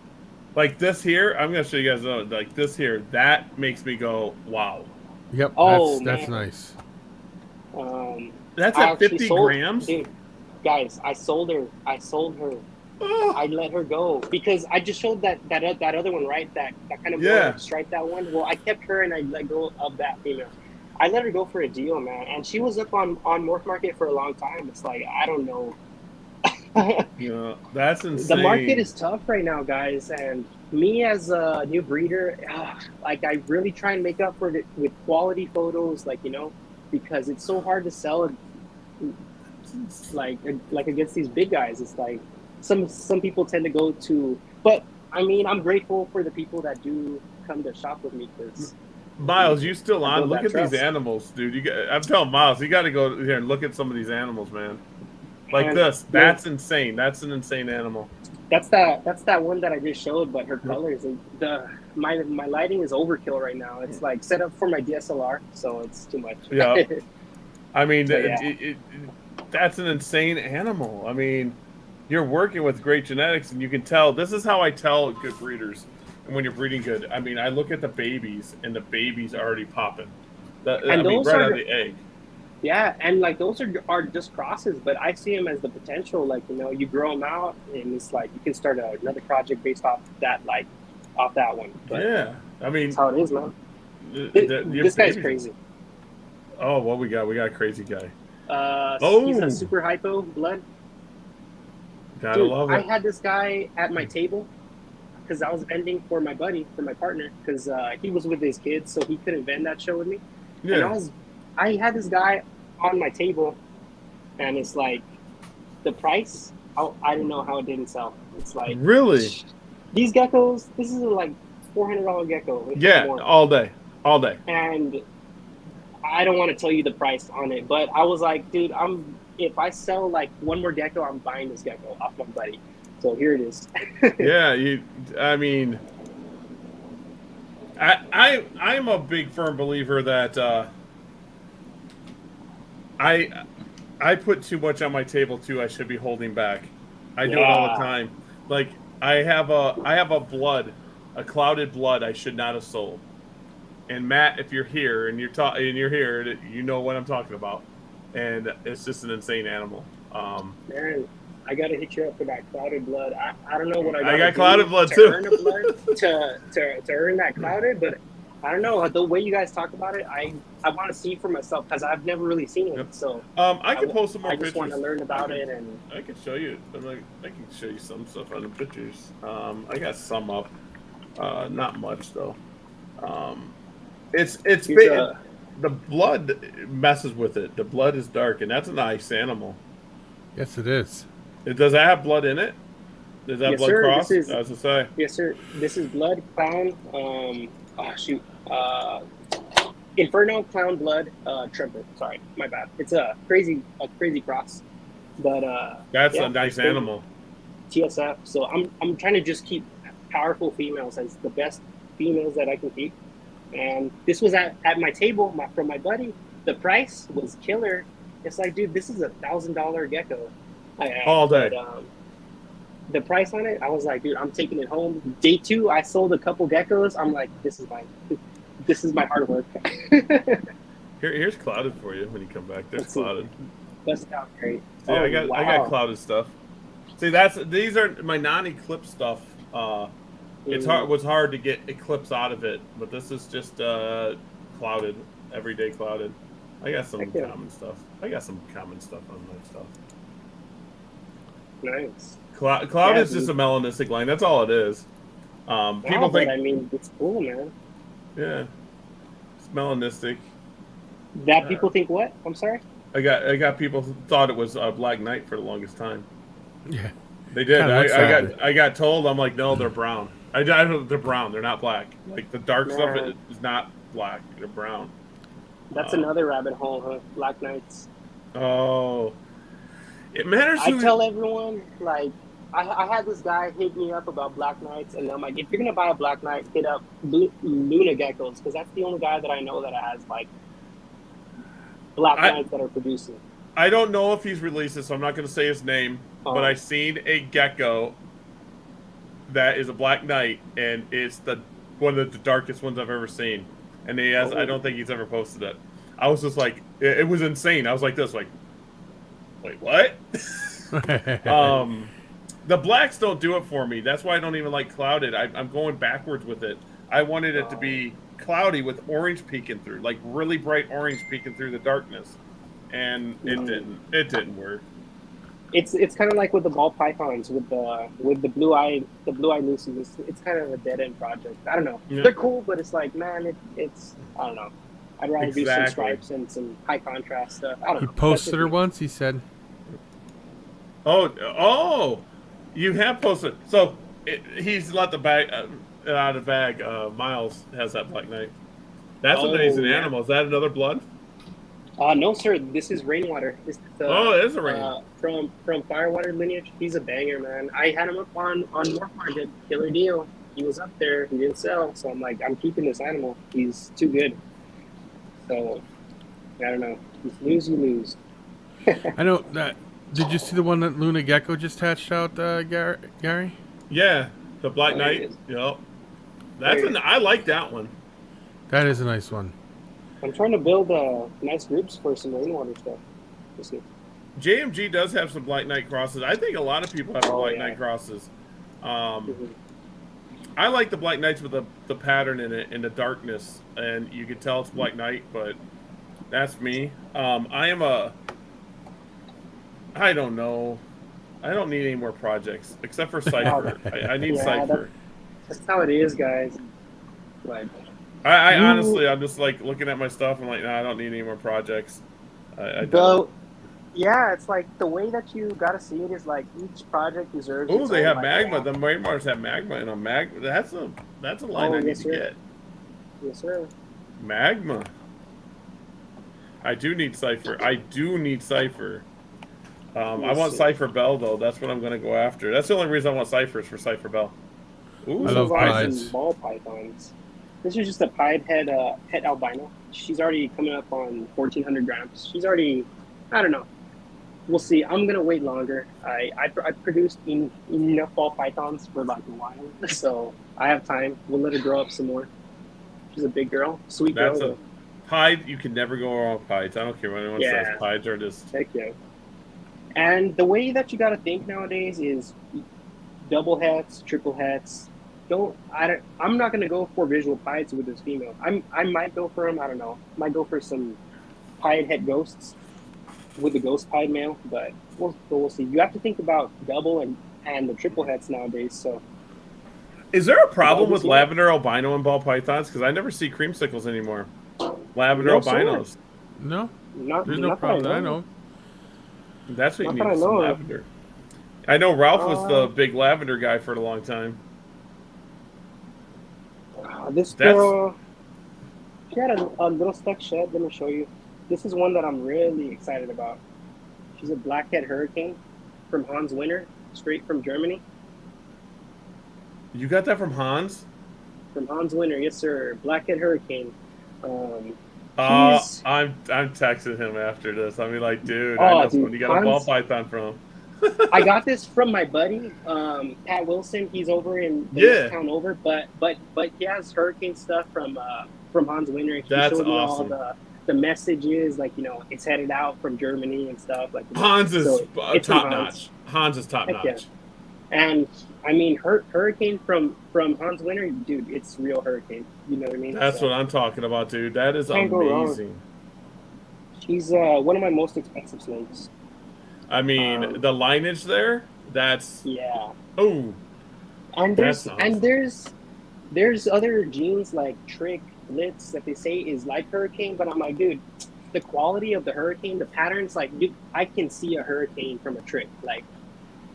Speaker 3: Like this here, I'm gonna show you guys. Like this here, that makes me go, wow.
Speaker 4: Yep. That's nice.
Speaker 3: That's at 50 grams.
Speaker 2: Dude, guys, I sold her. I let her go because I just showed that other one, right? That kind of striped that one. Well, I kept her and I let go of that female. I let her go for a deal, man, and she was up on Morph Market for a long time. It's like I don't know.
Speaker 3: Yeah, that's insane.
Speaker 2: The market is tough right now, guys, and me as a new breeder, like I really try and make up for it with quality photos, like because it's so hard to sell it, like against these big guys. It's like some people tend to go to, but I mean, I'm grateful for the people that do come to shop with me because.
Speaker 3: Miles, you still on? Look at these animals, dude. I'm telling Miles, you got to go here and look at some of these animals, man. Like this, that's insane. That's an insane animal.
Speaker 2: That's that one that I just showed, but her colors, my lighting is overkill right now. It's like set up for my DSLR, so it's too much.
Speaker 3: Yeah, I mean, that's an insane animal. I mean, you're working with great genetics, and you can tell. This is how I tell good breeders, and when you're breeding good. I mean, I look at the babies, and the baby's already popping. Right out of the egg.
Speaker 2: Yeah, and like those are just crosses, but I see them as the potential. Like you grow them out, and it's like you can start another project based off that, like off that one. But
Speaker 3: yeah, I mean
Speaker 2: that's how it is, man. This guy's crazy.
Speaker 3: Oh, what we got? We got a crazy guy.
Speaker 2: He's a super hypo blood.
Speaker 3: Gotta love it.
Speaker 2: I had this guy at my table because I was vending for my buddy, for my partner, because he was with his kids, so he couldn't vend that show with me.
Speaker 3: Yeah.
Speaker 2: And I had this guy on my table, and it's like the price. I don't know how it didn't sell. It's like
Speaker 3: really
Speaker 2: these geckos. This is like $400 gecko.
Speaker 3: Yeah, all day.
Speaker 2: And I don't want to tell you the price on it, but I was like, dude, if I sell like one more gecko, I'm buying this gecko off my buddy. So here it is.
Speaker 3: Yeah, I mean, I'm a big firm believer that I put too much on my table too. I should be holding back. I do it all the time. Like I have a clouded blood I should not have sold. And Matt, if you're here and you're here, you know what I'm talking about. And it's just an insane animal.
Speaker 2: Man, I gotta hit you up for that clouded blood. I don't know what I
Speaker 3: got clouded blood too.
Speaker 2: Earn a blood to earn that clouded, but I don't know the way you guys talk about it. I want to see it for myself because I've never really seen it. Yep. So
Speaker 3: I can post some more pictures.
Speaker 2: I just want to learn about it, and
Speaker 3: I can show you. I can show you some stuff on the pictures. I got some up, not much though. It's big. the blood messes with it. The blood is dark, and that's a nice animal.
Speaker 4: Yes, it is.
Speaker 3: Does that have blood in it? Does that
Speaker 2: Yes,
Speaker 3: blood
Speaker 2: sir.
Speaker 3: cross? I was gonna say.
Speaker 2: Yes, sir. This is blood clown. Oh shoot. Inferno clown blood. Tremper. Sorry, my bad. It's a crazy cross. But
Speaker 3: That's
Speaker 2: yeah,
Speaker 3: a nice animal.
Speaker 2: TSF. So I'm trying to just keep powerful females as the best females that I can keep. And this was at my table from my buddy. The price was killer. It's like, dude, this is $1,000 gecko.
Speaker 3: All day.
Speaker 2: But, the price on it, I was like, dude, I'm taking it home. Day 2, I sold a couple geckos. I'm like, this is my hard work.
Speaker 3: Here's clouded for you when you come back. There's clouded.
Speaker 2: That's not great.
Speaker 3: See, I got clouded stuff. See, these are my non-eclipse stuff. It was hard to get eclipse out of it, but this is just clouded, everyday clouded. I got some common stuff. I got some common stuff on my stuff.
Speaker 2: Nice.
Speaker 3: Cloud is just a melanistic line. That's all it is. People think.
Speaker 2: I mean, it's cool, man.
Speaker 3: Yeah, it's melanistic.
Speaker 2: That people think what? I'm sorry.
Speaker 3: I got people who thought it was Black Knight for the longest time.
Speaker 4: Yeah,
Speaker 3: they did. I got told. I'm like, no, they're brown. They're brown. They're not black. Like the dark stuff is not black. They're brown.
Speaker 2: That's another rabbit hole, huh? Black Knights.
Speaker 3: Oh, it matters.
Speaker 2: I tell everyone, like, I had this guy hit me up about Black Knights, and I'm like, if you're gonna buy a Black Knight, hit up Luna Geckos, because that's the only guy that I know that has like Black Knights that are producing.
Speaker 3: I don't know if he's released it, so I'm not gonna say his name, but I've seen a gecko that is a Black Knight, and it's one of the darkest ones I've ever seen. And I don't think he's ever posted it. I was just like, it was insane. I was like this, like, wait, what? The blacks don't do it for me. That's why I don't even like clouded. I'm going backwards with it. I wanted it to be cloudy with orange peeking through, like really bright orange peeking through the darkness, and it didn't. It didn't work.
Speaker 2: It's kind of like with the ball pythons with the blue eye Lucy. It's kind of a dead end project. I don't know. Yeah. They're cool, but it's like, man, it's I don't know. I'd rather do some stripes and some high contrast stuff. I don't know.
Speaker 4: He posted her once. He said,
Speaker 3: "Oh, you have posted." So he's let the bag out of the bag. Miles has that Black Knight. That's an amazing animal. Is that another blood?
Speaker 2: No, sir. This is Rainwater. It is a rain. From Firewater lineage. He's a banger, man. I had him up on Morph Market. Killer deal. He was up there. He didn't sell. So I'm like, I'm keeping this animal. He's too good. So, I don't know. You lose, you lose.
Speaker 4: I know that. Did you see the one that Luna Gecko just hatched out, Gary?
Speaker 3: Yeah, the Black Knight. Yep. I like that one.
Speaker 4: That is a nice one.
Speaker 2: I'm trying to build nice groups for some Rainwater stuff. Let's see.
Speaker 3: JMG does have some Black Knight crosses. I think a lot of people have Black Knight crosses. I like the Black Knights with the pattern in it and the darkness, and you can tell it's Black Knight, but that's me. I don't know. I don't need any more projects except for Cypher. I need Cypher.
Speaker 2: That's how it is, guys. Like,
Speaker 3: I honestly, I'm just like looking at my stuff. I'm like, no, I don't need any more projects.
Speaker 2: Yeah, it's like the way that you gotta see it is like each project deserves.
Speaker 3: Oh, they have magma. The Rainwaters have magma in them. That's a line I need to get.
Speaker 2: Yes, sir.
Speaker 3: Magma. I do need Cypher. I want Cypher Bell though. That's what I'm gonna go after. That's the only reason I want Cypher is for Cypher Bell.
Speaker 4: Ooh, I love pieds.
Speaker 2: Ball pythons. This is just a pied head albino. She's already coming up on 1,400 grams. She's already, I don't know. We'll see. I'm gonna wait longer. I produced enough ball pythons for like a while, so I have time. We'll let her grow up some more. She's a big girl, sweet girl.
Speaker 3: That's a pied. You can never go wrong with pieds. I don't care what anyone says. Pieds are just.
Speaker 2: Heck yeah. And the way that you gotta think nowadays is double hats, triple hats. I'm not gonna go for visual pieds with this female. I might go for them. I don't know. Might go for some pied head ghosts with the ghost pied male, but we'll see. You have to think about double and the triple heads nowadays. So,
Speaker 3: is there a problem with lavender albino and ball pythons? Because I never see creamsicles anymore. Lavender
Speaker 2: No, sir.
Speaker 3: albinos.
Speaker 4: No,
Speaker 2: Not,
Speaker 4: there's no
Speaker 2: not
Speaker 4: problem
Speaker 2: that
Speaker 4: that
Speaker 2: I
Speaker 4: I
Speaker 2: know.
Speaker 4: know.
Speaker 3: That's what you
Speaker 2: Not
Speaker 3: need,
Speaker 2: that I
Speaker 3: is some
Speaker 2: know.
Speaker 3: lavender. I know Ralph was the
Speaker 2: Uh,
Speaker 3: big lavender guy for a long time.
Speaker 2: this
Speaker 3: That's
Speaker 2: girl, she had a little stuck shed. Let me show you. This is one that I'm really excited about. She's a blackhead hurricane from Hans Winter, straight from Germany.
Speaker 3: you got that from Hans?
Speaker 2: From Hans Winter, yes sir. Blackhead hurricane. Um, she's
Speaker 3: I'm texting him after this. I'll be like, dude, I
Speaker 2: oh
Speaker 3: know
Speaker 2: dude,
Speaker 3: someone you got a ball
Speaker 2: Hans.
Speaker 3: python from.
Speaker 2: I got this from my buddy, Pat Wilson. He's over in the next
Speaker 3: Yeah,
Speaker 2: town over, but he has hurricane stuff from Hans Winter. He
Speaker 3: that's
Speaker 2: showed me all
Speaker 3: awesome.
Speaker 2: the messages, like it's headed out from Germany and stuff, like
Speaker 3: Hans is
Speaker 2: so it's from
Speaker 3: top
Speaker 2: Hans.
Speaker 3: notch. Hans is top
Speaker 2: Heck yeah.
Speaker 3: notch.
Speaker 2: And I mean, hurricane from Hans Winter, dude, it's real hurricane. You know what I mean?
Speaker 3: That's
Speaker 2: So
Speaker 3: what I'm talking about, dude. That is
Speaker 2: can't go wrong.
Speaker 3: amazing.
Speaker 2: She's one of my most expensive snakes.
Speaker 3: I mean, the lineage there, that's
Speaker 2: Yeah,
Speaker 3: oh,
Speaker 2: and
Speaker 3: that's awesome.
Speaker 2: there's other genes like Trick, Blitz that they say is like hurricane, but I'm like, dude, the quality of the hurricane, the patterns, like, dude, I can see a hurricane from a Trick, like.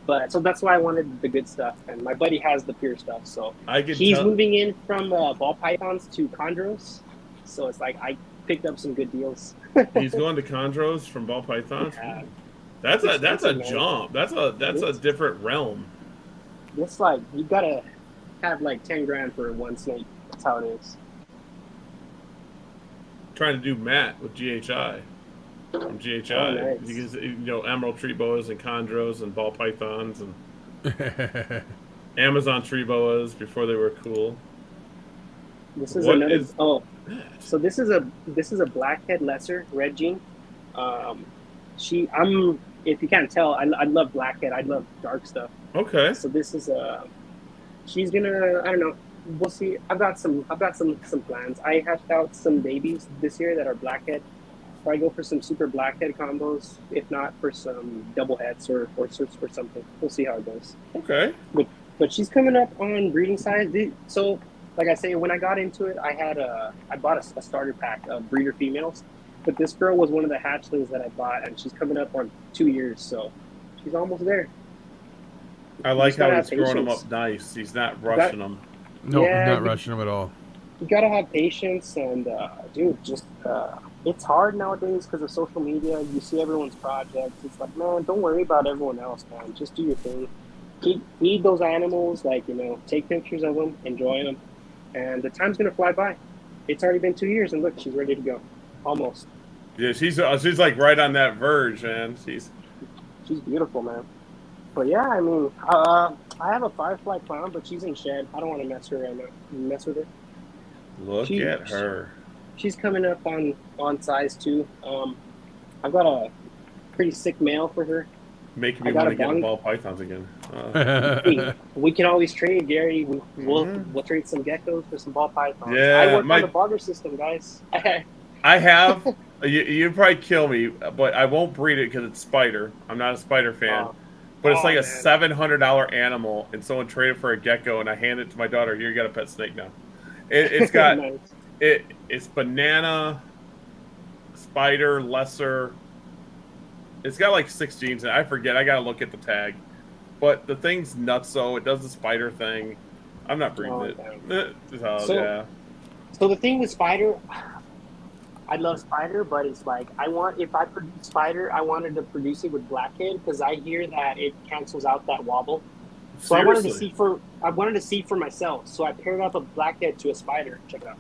Speaker 2: But so that's why I wanted the good stuff, and my buddy has the pure stuff. So
Speaker 3: I could
Speaker 2: he's
Speaker 3: tell.
Speaker 2: moving in from ball pythons to chondros, so it's like I picked up some good deals.
Speaker 3: He's going to chondros from ball pythons.
Speaker 2: Yeah,
Speaker 3: That's
Speaker 2: it's
Speaker 3: a
Speaker 2: expensive, man.
Speaker 3: jump. That's a
Speaker 2: It's,
Speaker 3: different realm.
Speaker 2: it's like you gotta have like 10 grand for one snake. That's how it is.
Speaker 3: Trying to do Matt with GHI. From GHI,
Speaker 2: Oh, nice.
Speaker 3: you can, emerald tree boas and chondros and ball pythons and Amazon tree boas before they were cool.
Speaker 2: This is
Speaker 3: What
Speaker 2: another.
Speaker 3: is
Speaker 2: Oh,
Speaker 3: that?
Speaker 2: so this is a blackhead lesser red gene. I'm if you can't tell, I love blackhead. I love dark stuff.
Speaker 3: Okay.
Speaker 2: So this is she's gonna, I don't know. We'll see. I've got some plans. I hatched out some babies this year that are blackhead. Probably go for some super blackhead combos, if not for some double heads or something. We'll see how it goes.
Speaker 3: Okay.
Speaker 2: But she's coming up on breeding size. So like I say, when I got into it, I bought a starter pack of breeder females. But this girl was one of the hatchlings that I bought, and she's coming up on 2 years, so she's almost there.
Speaker 3: I like
Speaker 2: just gotta
Speaker 3: how
Speaker 2: have
Speaker 3: he's growing them
Speaker 2: patience.
Speaker 3: up nice. He's not rushing them.
Speaker 4: No,
Speaker 2: Yeah,
Speaker 4: not
Speaker 2: you-
Speaker 4: rushing them at all.
Speaker 2: You gotta have patience, and dude, just it's hard nowadays because of social media. You see everyone's projects. It's like, man, don't worry about everyone else, man. Just do your thing. Feed those animals, like, take pictures of them, enjoy them, and the time's gonna fly by. It's already been 2 years, and look, she's ready to go, almost.
Speaker 3: Yeah, she's like right on that verge, man.
Speaker 2: She's beautiful, man. But yeah, I mean, I have a firefly clown, but she's in shed. I don't want to mess with her.
Speaker 3: Look at her.
Speaker 2: She's coming up on size 2. I've got a pretty sick male for her.
Speaker 3: Making me
Speaker 2: I got
Speaker 3: want to
Speaker 2: a
Speaker 3: get
Speaker 2: bond.
Speaker 3: ball pythons again.
Speaker 2: Hey, we can always trade, Gary. We'll trade some geckos for some ball pythons.
Speaker 3: Yeah,
Speaker 2: I work on the barter system, guys.
Speaker 3: I have. You'd probably kill me, but I won't breed it because it's spider. I'm not a spider fan. But it's like a $700 animal, and someone traded for a gecko, and I hand it to my daughter. Here, you got a pet snake now. It's got
Speaker 2: Nice.
Speaker 3: it's banana, spider, lesser. It's got like 6 genes in it. I forget. I gotta look at the tag. But the thing's nuts, though. It does the spider thing. I'm not breeding it.
Speaker 2: So-
Speaker 3: Yeah.
Speaker 2: So the thing with spider, I love spider, but it's like if I produce spider, I wanted to produce it with blackhead because I hear that it cancels out that wobble. So I wanted to see for myself. So I paired up a blackhead to a spider. Check it out.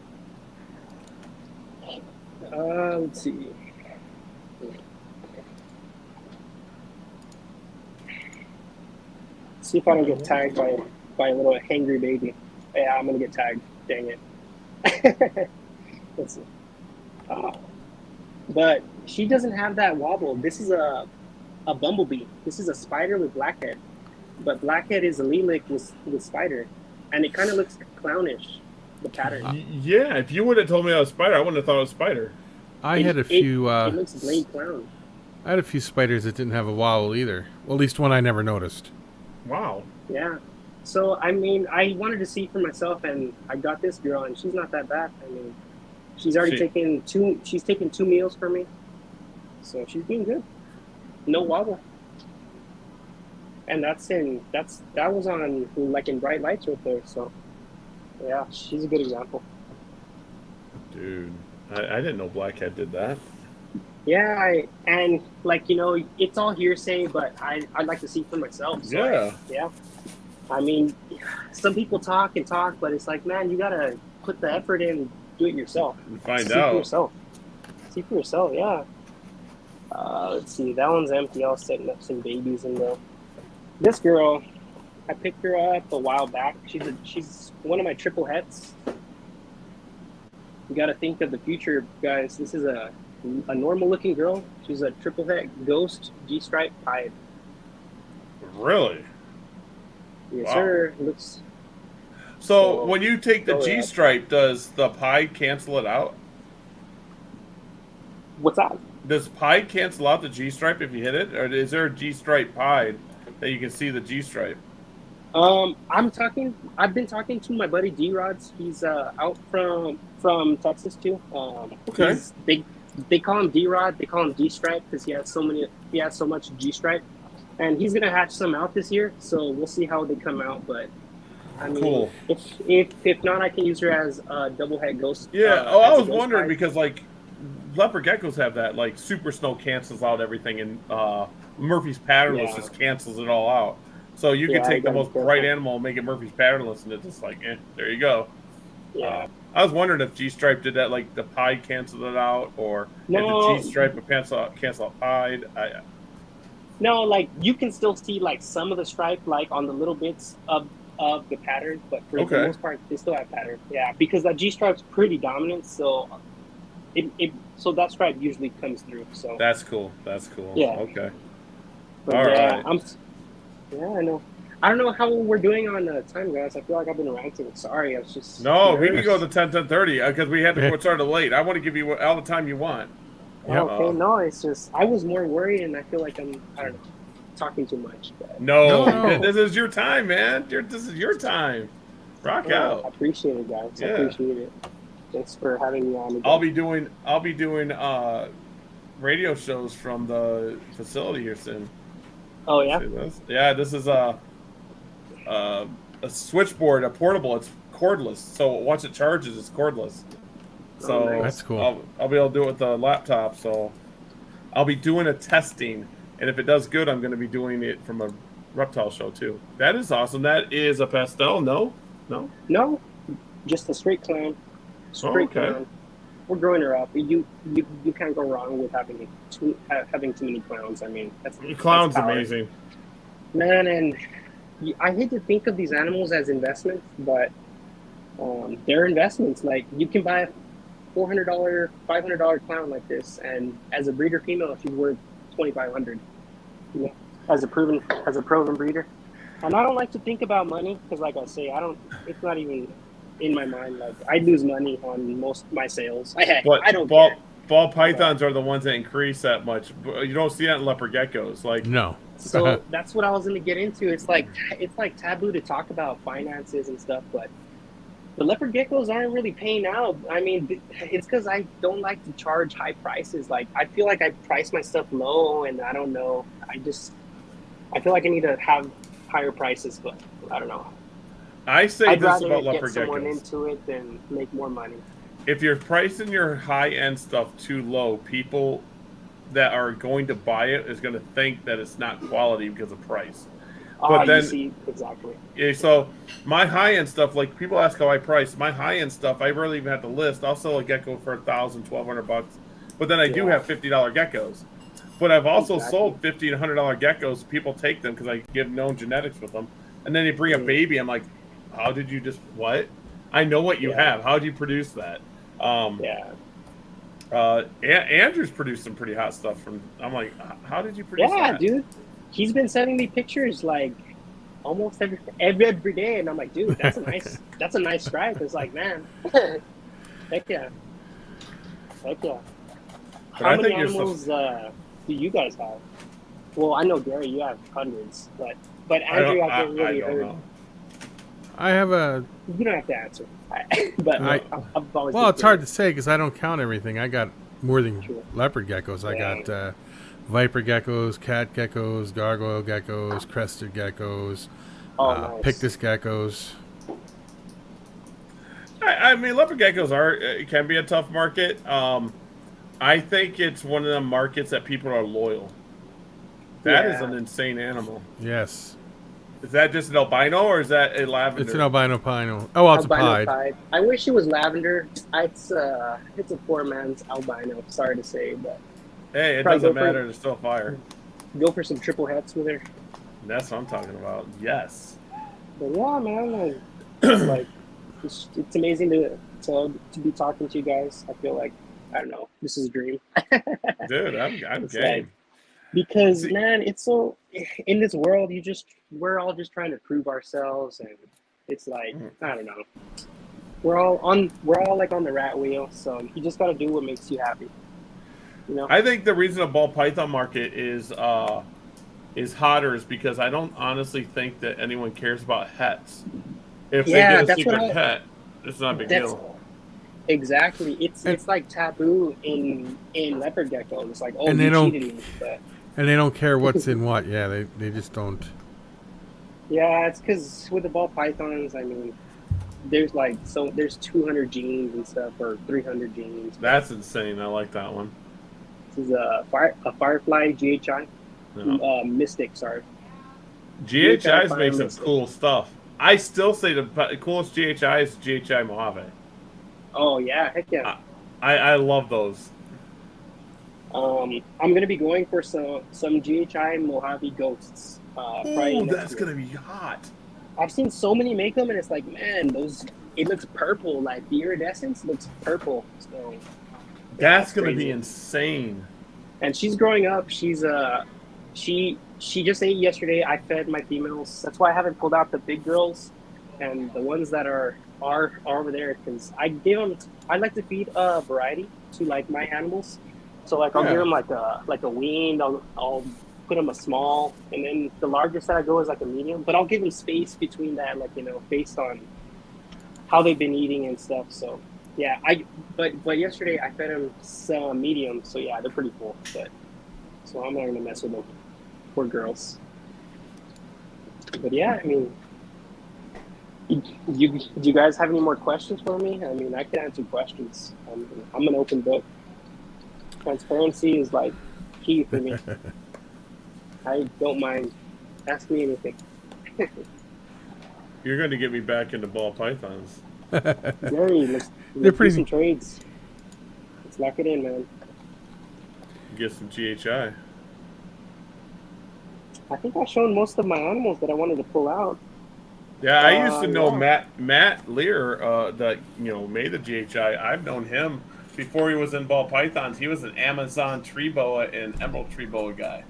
Speaker 2: Let's see. See if I don't get tagged by a little hangry baby. Yeah, I'm gonna get tagged. Dang it. Let's see. But she doesn't have that wobble. This is a bumblebee. This is a spider with blackhead. But blackhead is a lilac with spider. And it kind of looks clownish, the pattern.
Speaker 3: Yeah, if you would have told me I was spider, I wouldn't have thought it was spider.
Speaker 4: I had a few.
Speaker 2: It looks blade clown.
Speaker 4: I had a few spiders that didn't have a wobble either. Well, at least one I never noticed.
Speaker 3: Wow.
Speaker 2: Yeah. So, I mean, I wanted to see for myself, and I got this girl, and she's not that bad. I mean, She's already taken two. She's taken 2 meals for me, so she's doing good. No wobble. And that was on like in bright lights right there. So yeah, she's a good example.
Speaker 3: Dude, I didn't know Blackhead did that.
Speaker 2: Yeah, and like it's all hearsay, but I'd like to see for myself. So yeah. I mean, some people talk, but it's like, man, you gotta put the effort in, and do it yourself.
Speaker 3: Find
Speaker 2: See
Speaker 3: out.
Speaker 2: for yourself. See for yourself. Yeah. Let's see. That one's empty. I was setting up some babies in there. This girl, I picked her up a while back. She's one of my triple hets. You got to think of the future, guys. This is a normal looking girl. She's a triple het ghost G-stripe pied.
Speaker 3: Really?
Speaker 2: Yes, sir. Looks.
Speaker 3: So when you take the G-stripe, does the pied cancel it out?
Speaker 2: What's that?
Speaker 3: Does pied cancel out the G-stripe if you hit it, or is there a G-stripe pied that you can see the G-stripe?
Speaker 2: I've been talking to my buddy D-Rods. He's out from Texas too.
Speaker 3: Okay.
Speaker 2: They call him D-Rod. They call him D-stripe because he has so much G-stripe, and he's gonna hatch some out this year. So we'll see how they come out. But I mean,
Speaker 3: cool.
Speaker 2: If not, I can use her as a double head ghost.
Speaker 3: Yeah. I was wondering because like leopard geckos have that like super snow cancels out everything, and Murphy's patternless just cancels it all out. So you can take the most bright animal and make it Murphy's patternless, and it's just like, there you go.
Speaker 2: Yeah.
Speaker 3: I was wondering if G-stripe did that, like the pied canceled it out, or if the G-stripe would cancel out pied.
Speaker 2: No, like you can still see like some of the stripe, like on the little bits of the pattern, but for the most part, they still have pattern. Yeah, because that G-stripe's pretty dominant, so so that stripe usually comes through. So
Speaker 3: that's cool. Yeah. Okay.
Speaker 2: But all right. I know. I don't know how we're doing on time, guys. I feel like I've been ranting. Sorry, I was just...
Speaker 3: No, we can go to 10:30 because we had to start late. I want to give you all the time you want.
Speaker 2: Okay, no, it's just... I was more worried, and I feel like I don't know, talking too much. But...
Speaker 3: No, this is your time, man. This is your time. Rock out.
Speaker 2: I appreciate it, guys. I appreciate it. Thanks for having me on again.
Speaker 3: I'll be doing radio shows from the facility here soon.
Speaker 2: Oh, yeah?
Speaker 3: Yeah, this is a switchboard, a portable. It's cordless, so once it charges, it's cordless. So
Speaker 4: that's cool.
Speaker 3: I'll be able to do it with the laptop. So I'll be doing a testing, and if it does good, I'm going to be doing it from a reptile show too. That is awesome. That is a pastel. No,
Speaker 2: just a straight clown. Clown. We're growing her up. You can't go wrong with having too many clowns. I mean,
Speaker 3: clown's amazing,
Speaker 2: man. And I hate to think of these animals as investments, but they're investments. Like you can buy a $400, $500 clown like this, and as a breeder female, she's worth $2,500. Yeah, as a proven breeder. And I don't like to think about money because, like I say, it's not even in my mind. Like I lose money on most of my sales. I don't care.
Speaker 3: Ball pythons are the ones that increase that much. You don't see that in leopard geckos. Like
Speaker 4: no.
Speaker 2: So that's what I was going to get into. It's like taboo to talk about finances and stuff, but the leopard geckos aren't really paying out. I mean, it's because I don't like to charge high prices. Like I feel like I price my stuff low, and I don't know. I feel like I need to have higher prices, but I don't know.
Speaker 3: I say
Speaker 2: I'd
Speaker 3: this
Speaker 2: rather
Speaker 3: about leopard
Speaker 2: get someone
Speaker 3: geckos.
Speaker 2: into it than make more money.
Speaker 3: If you're pricing your high-end stuff too low, people that are going to buy it is going to think that it's not quality because of price. But then,
Speaker 2: you see, exactly.
Speaker 3: Yeah, so my high-end stuff, like people ask how I price, my high-end stuff, I rarely even have to list. I'll sell a gecko for $1,000, $1,200, but then I do have $50 geckos. But I've also sold $50 and $100 geckos. People take them because I give known genetics with them. And then they bring a baby. I'm like, how did you just, what? I know what you have. How did you produce that? Andrew's produced some pretty hot stuff from, I'm like, how did you produce that?
Speaker 2: Yeah, dude. He's been sending me pictures like almost every day. And I'm like, dude, that's a nice stripe. It's like, man, heck yeah. How many animals do you guys have? Well, I know, Gary, you have hundreds, but Andrew, I've really heard.
Speaker 4: I have a.
Speaker 2: You don't have to answer. But I've always
Speaker 4: Well,
Speaker 2: been
Speaker 4: it's hard to
Speaker 2: curious.
Speaker 4: say because I don't count everything. I got more than
Speaker 2: Sure.
Speaker 4: leopard geckos. I
Speaker 2: Yeah.
Speaker 4: got viper geckos, cat geckos, gargoyle geckos, crested geckos,
Speaker 2: Oh, nice.
Speaker 4: pictus geckos.
Speaker 3: I mean, leopard geckos it can be a tough market. I think it's one of the markets that people are loyal. That is
Speaker 2: Yeah.
Speaker 3: an insane animal.
Speaker 4: Yes,
Speaker 3: Is that just an albino or is that a lavender?
Speaker 4: it's an albino pino. Oh, well, it's a
Speaker 2: Albino
Speaker 4: pied.
Speaker 2: pied. I wish it was lavender. It's a poor man's albino. Sorry to say, but
Speaker 3: Hey, it
Speaker 2: Probably
Speaker 3: doesn't
Speaker 2: go for-
Speaker 3: matter. It's still fire.
Speaker 2: go for some triple hets with her.
Speaker 3: That's what I'm talking about. Yes.
Speaker 2: But yeah, man, it's like it's amazing to be talking to you guys. I feel like I don't know. This is a dream.
Speaker 3: Dude, I'm
Speaker 2: It's
Speaker 3: game.
Speaker 2: Because
Speaker 3: See-
Speaker 2: man, it's so in this world. We're all just trying to prove ourselves, and it's like I don't know. We're all like on the rat wheel, so you just got to do what makes you happy. You know.
Speaker 3: I think the reason the ball python market is hotter is because I don't honestly think that anyone cares about hets. If
Speaker 2: Yeah,
Speaker 3: they get
Speaker 2: that's
Speaker 3: a secret
Speaker 2: what
Speaker 3: het, it's not a big
Speaker 2: That's
Speaker 3: deal.
Speaker 2: exactly. It's like taboo in leopard gecko. It's like, oh,
Speaker 4: And they
Speaker 2: you
Speaker 4: don't-
Speaker 2: cheated me. But
Speaker 4: And they don't care what's in what. Yeah, they just don't.
Speaker 2: yeah, it's because with the ball pythons, I mean, there's 200 genes and stuff, or 300 genes.
Speaker 3: That's insane. I like that one.
Speaker 2: This is a firefly GHI,
Speaker 3: No.
Speaker 2: mystic. Sorry.
Speaker 3: GHIs
Speaker 2: GHI
Speaker 3: make some
Speaker 2: Mystic.
Speaker 3: cool stuff. I still say the coolest GHI is GHI Mojave.
Speaker 2: Oh yeah, heck yeah.
Speaker 3: I love those.
Speaker 2: I'm gonna be going for some GHI Mojave ghosts. Probably
Speaker 3: Ooh,
Speaker 2: next
Speaker 3: that's
Speaker 2: year.
Speaker 3: gonna be hot.
Speaker 2: I've seen so many make them, and it's like, man, it looks purple. Like the iridescence looks purple. So
Speaker 3: That's gonna
Speaker 2: crazy.
Speaker 3: be insane.
Speaker 2: And she's growing up. She just ate yesterday. I fed my females. That's why I haven't pulled out the big girls, and the ones that are over there, because I like to feed a variety to like my animals. So like I'll
Speaker 3: Yeah.
Speaker 2: give them like a weaned. I'll put them a small, and then the largest that I go is like a medium. But I'll give them space between that, like based on how they've been eating and stuff. So yeah, but yesterday I fed them some medium. So yeah, they're pretty full. So I'm not gonna mess with them. Poor girls. But yeah, I mean, do you guys have any more questions for me? I mean, I can answer questions. I'm an open book. Transparency is like key for me. I don't mind. Ask me anything.
Speaker 3: You're going to get me back into ball pythons.
Speaker 2: Gary, let's
Speaker 4: They're
Speaker 2: do
Speaker 4: pretty-
Speaker 2: some trades. Let's lock it in, man.
Speaker 3: Get some GHI.
Speaker 2: I think I've shown most of my animals that I wanted to pull out.
Speaker 3: Yeah, I used to know
Speaker 2: yeah.
Speaker 3: Matt Lear that made the GHI. I've known him before he was in ball pythons. He was an Amazon tree boa and emerald tree boa guy.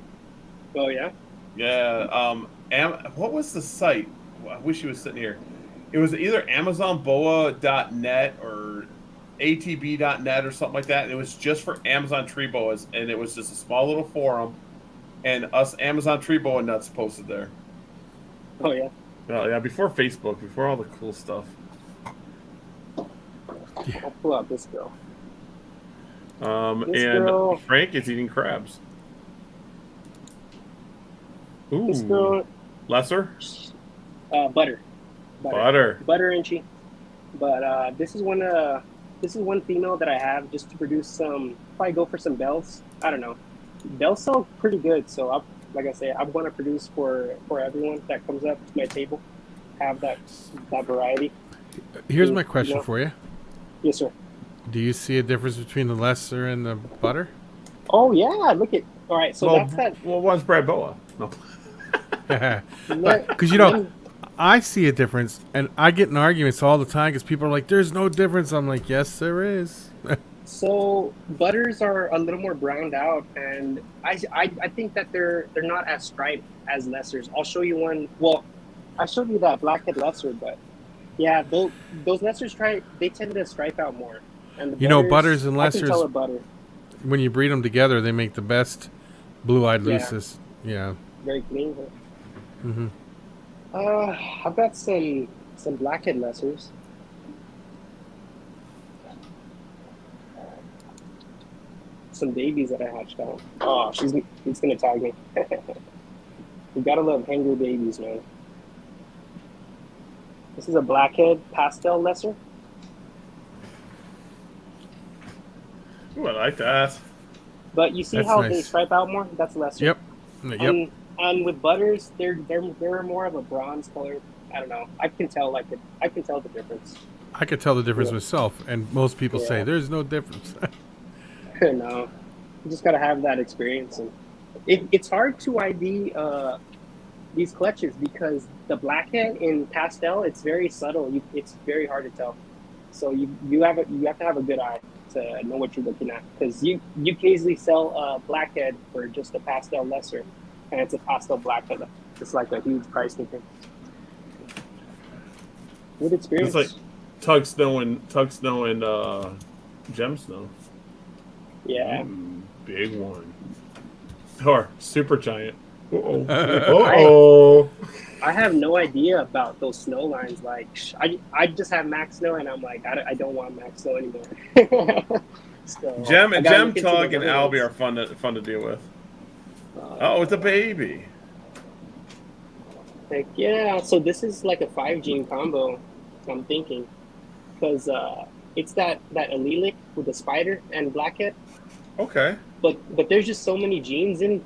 Speaker 2: Oh yeah.
Speaker 3: Yeah. What was the site? I wish he was sitting here. It was either AmazonBoa.net or ATB.net or something like that. And it was just for Amazon tree boas, and it was just a small little forum, and us Amazon tree boa nuts posted there.
Speaker 2: Oh yeah.
Speaker 3: Oh, yeah, before Facebook, before all the cool stuff.
Speaker 2: I'll pull out this girl. This
Speaker 3: And
Speaker 2: girl-
Speaker 3: Frank is eating crabs. Ooh,
Speaker 2: This girl,
Speaker 3: lesser
Speaker 2: butter.
Speaker 3: butter.
Speaker 2: Inchy. But this is one female that I have just to produce some. Probably go for some bells. I don't know. Bells sell pretty good, so like I say, I want to produce for everyone that comes up to my table. Have that variety.
Speaker 4: Here's my question for you.
Speaker 2: Yes, sir.
Speaker 4: Do you see a difference between the lesser and the butter?
Speaker 2: Oh yeah, look at. All right, so that's that.
Speaker 3: Well, one's Brad Boa. No.
Speaker 4: Because I see a difference, and I get in arguments all the time because people are like, "There's no difference." I'm like, "Yes, there is."
Speaker 2: So butters are a little more browned out, and I think that they're not as striped as lessers. I'll show you one. Well, I showed you that blackhead lesser, but yeah, those lessers they tend to stripe out more. And the
Speaker 4: butters and
Speaker 2: I can tell
Speaker 4: lessers-
Speaker 2: a butter.
Speaker 4: When you breed them together, they make the best blue-eyed
Speaker 2: Yeah.
Speaker 4: lucis. Yeah.
Speaker 2: Very clean. But,
Speaker 4: hmm
Speaker 2: I've got some Some blackhead lessers. Some babies that I hatched out. Oh, he's gonna tag me. You gotta love hanger babies, man. This is a blackhead pastel lesser.
Speaker 3: Ooh, I like that.
Speaker 2: But you see
Speaker 4: That's
Speaker 2: how
Speaker 4: nice.
Speaker 2: they stripe out more? That's lesser.
Speaker 4: Yep.
Speaker 2: And with butters, they're more of a bronze color. I don't know. I can tell the difference.
Speaker 4: I could tell the difference myself, and most people say
Speaker 2: Yeah.
Speaker 4: there's no difference.
Speaker 2: No, you just gotta have that experience, and it's hard to ID these clutches because the blackhead in pastel, it's very subtle. It's very hard to tell. So you have to have a good eye to know what you're looking at, because you can easily sell a blackhead for just a pastel lesser, and it's a pastel blackhead. It's like a huge price difference. Good experience.
Speaker 3: It's like Tug Snow and Gem Snow.
Speaker 2: Yeah.
Speaker 3: Ooh, big one. Or super giant. Uh-oh.
Speaker 2: I have no idea about those snow lines. Like, I just have max snow, and I'm like, I don't want max snow anymore. So,
Speaker 3: Gem,
Speaker 2: I gotta
Speaker 3: Gem,
Speaker 2: look into
Speaker 3: Tug,
Speaker 2: those
Speaker 3: and
Speaker 2: other
Speaker 3: Albie
Speaker 2: ones.
Speaker 3: are fun to deal with. Oh, it's a baby.
Speaker 2: Like, yeah, so this is like a 5 gene combo, I'm thinking, because it's that allelic with the spider and blackhead,
Speaker 3: Okay.
Speaker 2: but there's just so many genes in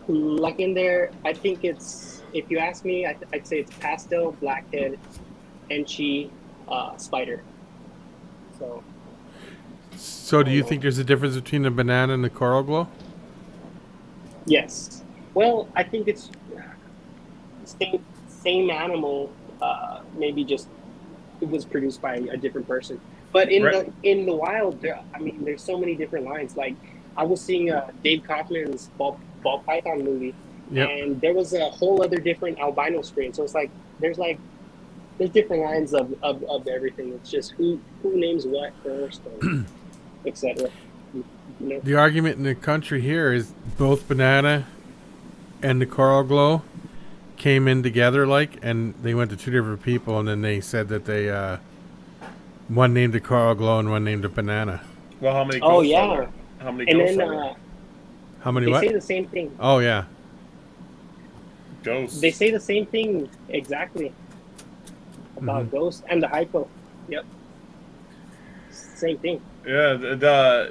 Speaker 2: there. I think it's, if you ask me, I'd say it's pastel, blackhead, enchi, spider.
Speaker 4: So do you think there's a difference between the banana and the coral glow?
Speaker 2: Yes. Well, I think it's same animal, maybe just it was produced by a different person. But in the wild, there's so many different lines. Like, I was seeing Dave Kaufman's ball python movie, and there was a whole other different albino strain. So it's like there's different lines of everything. It's just who names what first, etc. You know?
Speaker 4: The argument in the country here is both banana and the coral glow came in together, and they went to two different people, and then they said that they one named the coral glow and one named the banana.
Speaker 3: Well, how many?
Speaker 2: Oh yeah.
Speaker 3: How many?
Speaker 2: And
Speaker 3: ghosts
Speaker 2: then
Speaker 3: are there?
Speaker 4: How many?
Speaker 2: they
Speaker 4: What?
Speaker 2: say the same thing.
Speaker 4: Oh yeah.
Speaker 3: Ghosts.
Speaker 2: They say the same thing exactly about Ghost and the hypo. Yep. Same thing.
Speaker 3: Yeah.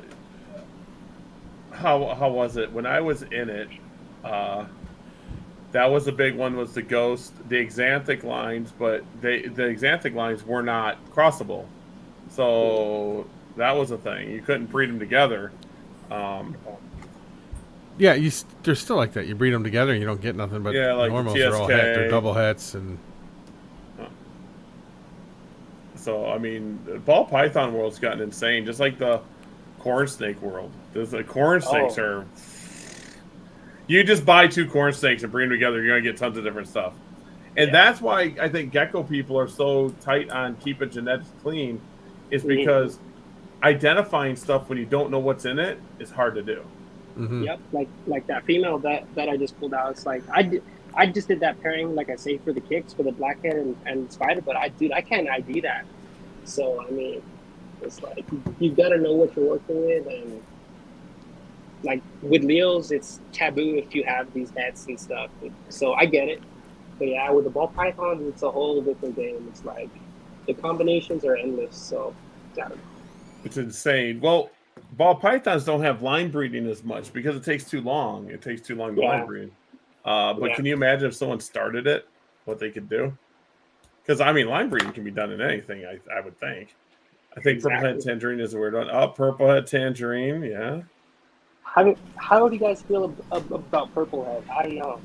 Speaker 3: How was it when I was in it? That was the big one. Was the Ghost, the Xanthic lines, but the Xanthic lines were not crossable, so that was a thing. You couldn't breed them together.
Speaker 4: Yeah, they're still like that. You breed them together, and you don't get nothing but
Speaker 3: like
Speaker 4: normals.
Speaker 3: the
Speaker 4: They're all het. They're
Speaker 3: TSK.
Speaker 4: double hets, and
Speaker 3: So ball python world's gotten insane, just like the corn snake world. The corn snakes are. You just buy 2 corn snakes and breed them together, you're gonna get tons of different stuff, and that's why I think gecko people are so tight on keeping genetics clean, is because identifying stuff when you don't know what's in it is hard to do.
Speaker 4: Mm-hmm.
Speaker 2: Yep, like that female that I just pulled out. It's like I just did that pairing, like I say, for the kicks for the blackhead and spider, but I can't ID that. So it's like you got to know what you're working with, and like with Leos, it's taboo if you have these hats and stuff. So I get it, but yeah, with the ball pythons, it's a whole different game. It's like the combinations are endless. So I don't know.
Speaker 3: It's insane. Well, ball pythons don't have line breeding as much because it takes too long. It takes too long to line breed. But can you imagine if someone started it, what they could do? Because line breeding can be done in anything. I would think. I think purple head tangerine is a weird one. Oh, purple head tangerine, yeah.
Speaker 2: How do you guys feel about purple head? I don't know.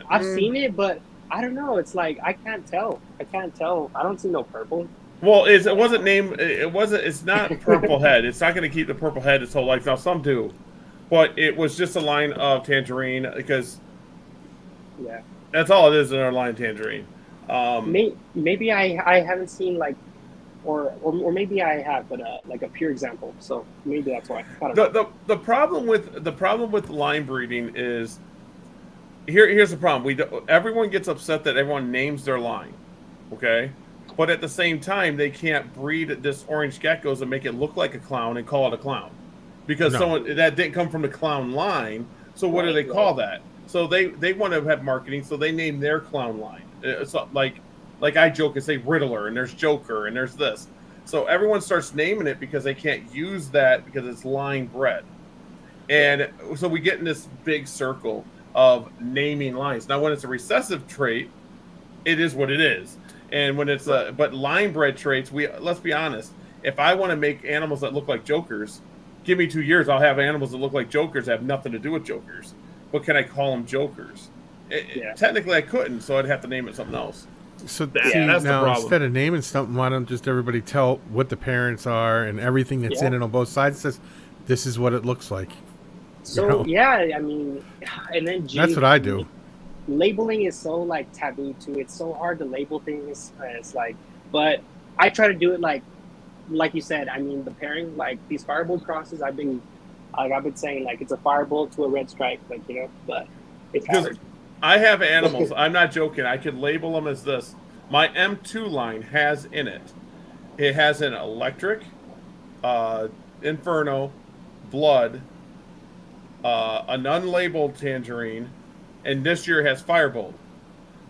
Speaker 2: I've seen it, but I don't know. It's like I can't tell. I don't see no purple.
Speaker 3: Well, it wasn't named. It's not purple head. It's not going to keep the purple head its whole life. Now some do, but it was just a line of tangerine because.
Speaker 2: Yeah.
Speaker 3: That's all it is in our line of tangerine.
Speaker 2: Maybe I haven't seen or maybe I have, but like a pure example. So maybe that's why. I don't know.
Speaker 3: The problem with line breeding is here's the problem. Everyone gets upset that everyone names their line. Okay, but at the same time, they can't breed this orange geckos and make it look like a clown and call it a clown, because
Speaker 4: No.
Speaker 3: someone that didn't come from the clown line. So what do they call that? So they want to have marketing, so they name their clown line. It's like I joke and say Riddler, and there's Joker, and there's this. So everyone starts naming it because they can't use that because it's line bred. And so we get in this big circle of naming lines. Now, when it's a recessive trait, it is what it is. And when it's but line bred traits, let's be honest. If I want to make animals that look like Jokers, give me 2 years, I'll have animals that look like Jokers that have nothing to do with Jokers. But can I call them Jokers? Technically, I couldn't, so I'd have to name it something else.
Speaker 4: So
Speaker 3: that's
Speaker 4: now,
Speaker 3: the problem.
Speaker 4: Instead of naming something, why don't just everybody tell what the parents are and everything that's in it on both sides? It says, this is what it looks like.
Speaker 2: So I mean, and then
Speaker 4: that's what I do.
Speaker 2: Labeling is so like taboo too. It's so hard to label things. It's like, but I try to do it like you said. I mean, the pairing, like these firebolt crosses, I've been saying like it's a firebolt to a red stripe, like, you know, but it's hard.
Speaker 3: I have animals. I'm not joking. I could label them as this. My M2 line has in it. It has an electric, Inferno, blood, an unlabeled tangerine, and this year has firebolt.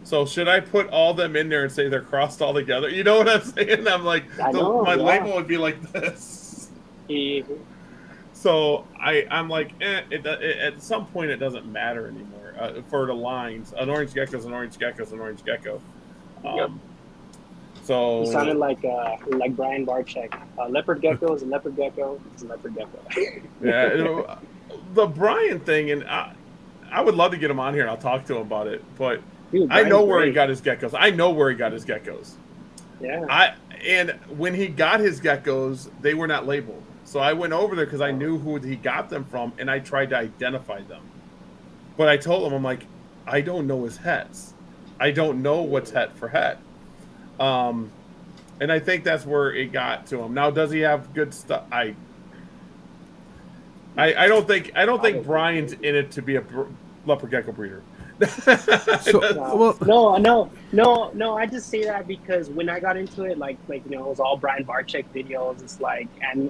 Speaker 3: So should I put all them in there and say they're crossed all together? You know what I'm saying? I'm like, my label would be like this.
Speaker 2: Mm-hmm.
Speaker 3: So I'm like, at some point it doesn't matter anymore for the lines. An orange gecko is an orange gecko is an orange gecko. So
Speaker 2: you sounded like Brian Barczyk. Leopard gecko is a leopard gecko. It's a leopard gecko.
Speaker 3: Yeah, the Brian thing, and I would love to get him on here and I'll talk to him about it. But
Speaker 2: dude,
Speaker 3: I know where he got his geckos.
Speaker 2: Yeah.
Speaker 3: And when he got his geckos, they were not labeled. So I went over there because I knew who he got them from, and I tried to identify them. But I told him, I'm like, I don't know his hets. I don't know what's het for het. And I think that's where it got to him. Now, does he have good stuff? I don't think Brian's in it to be a leopard gecko breeder.
Speaker 2: No. I just say that because when I got into it, like you know, it was all Brian Barczyk videos. It's like and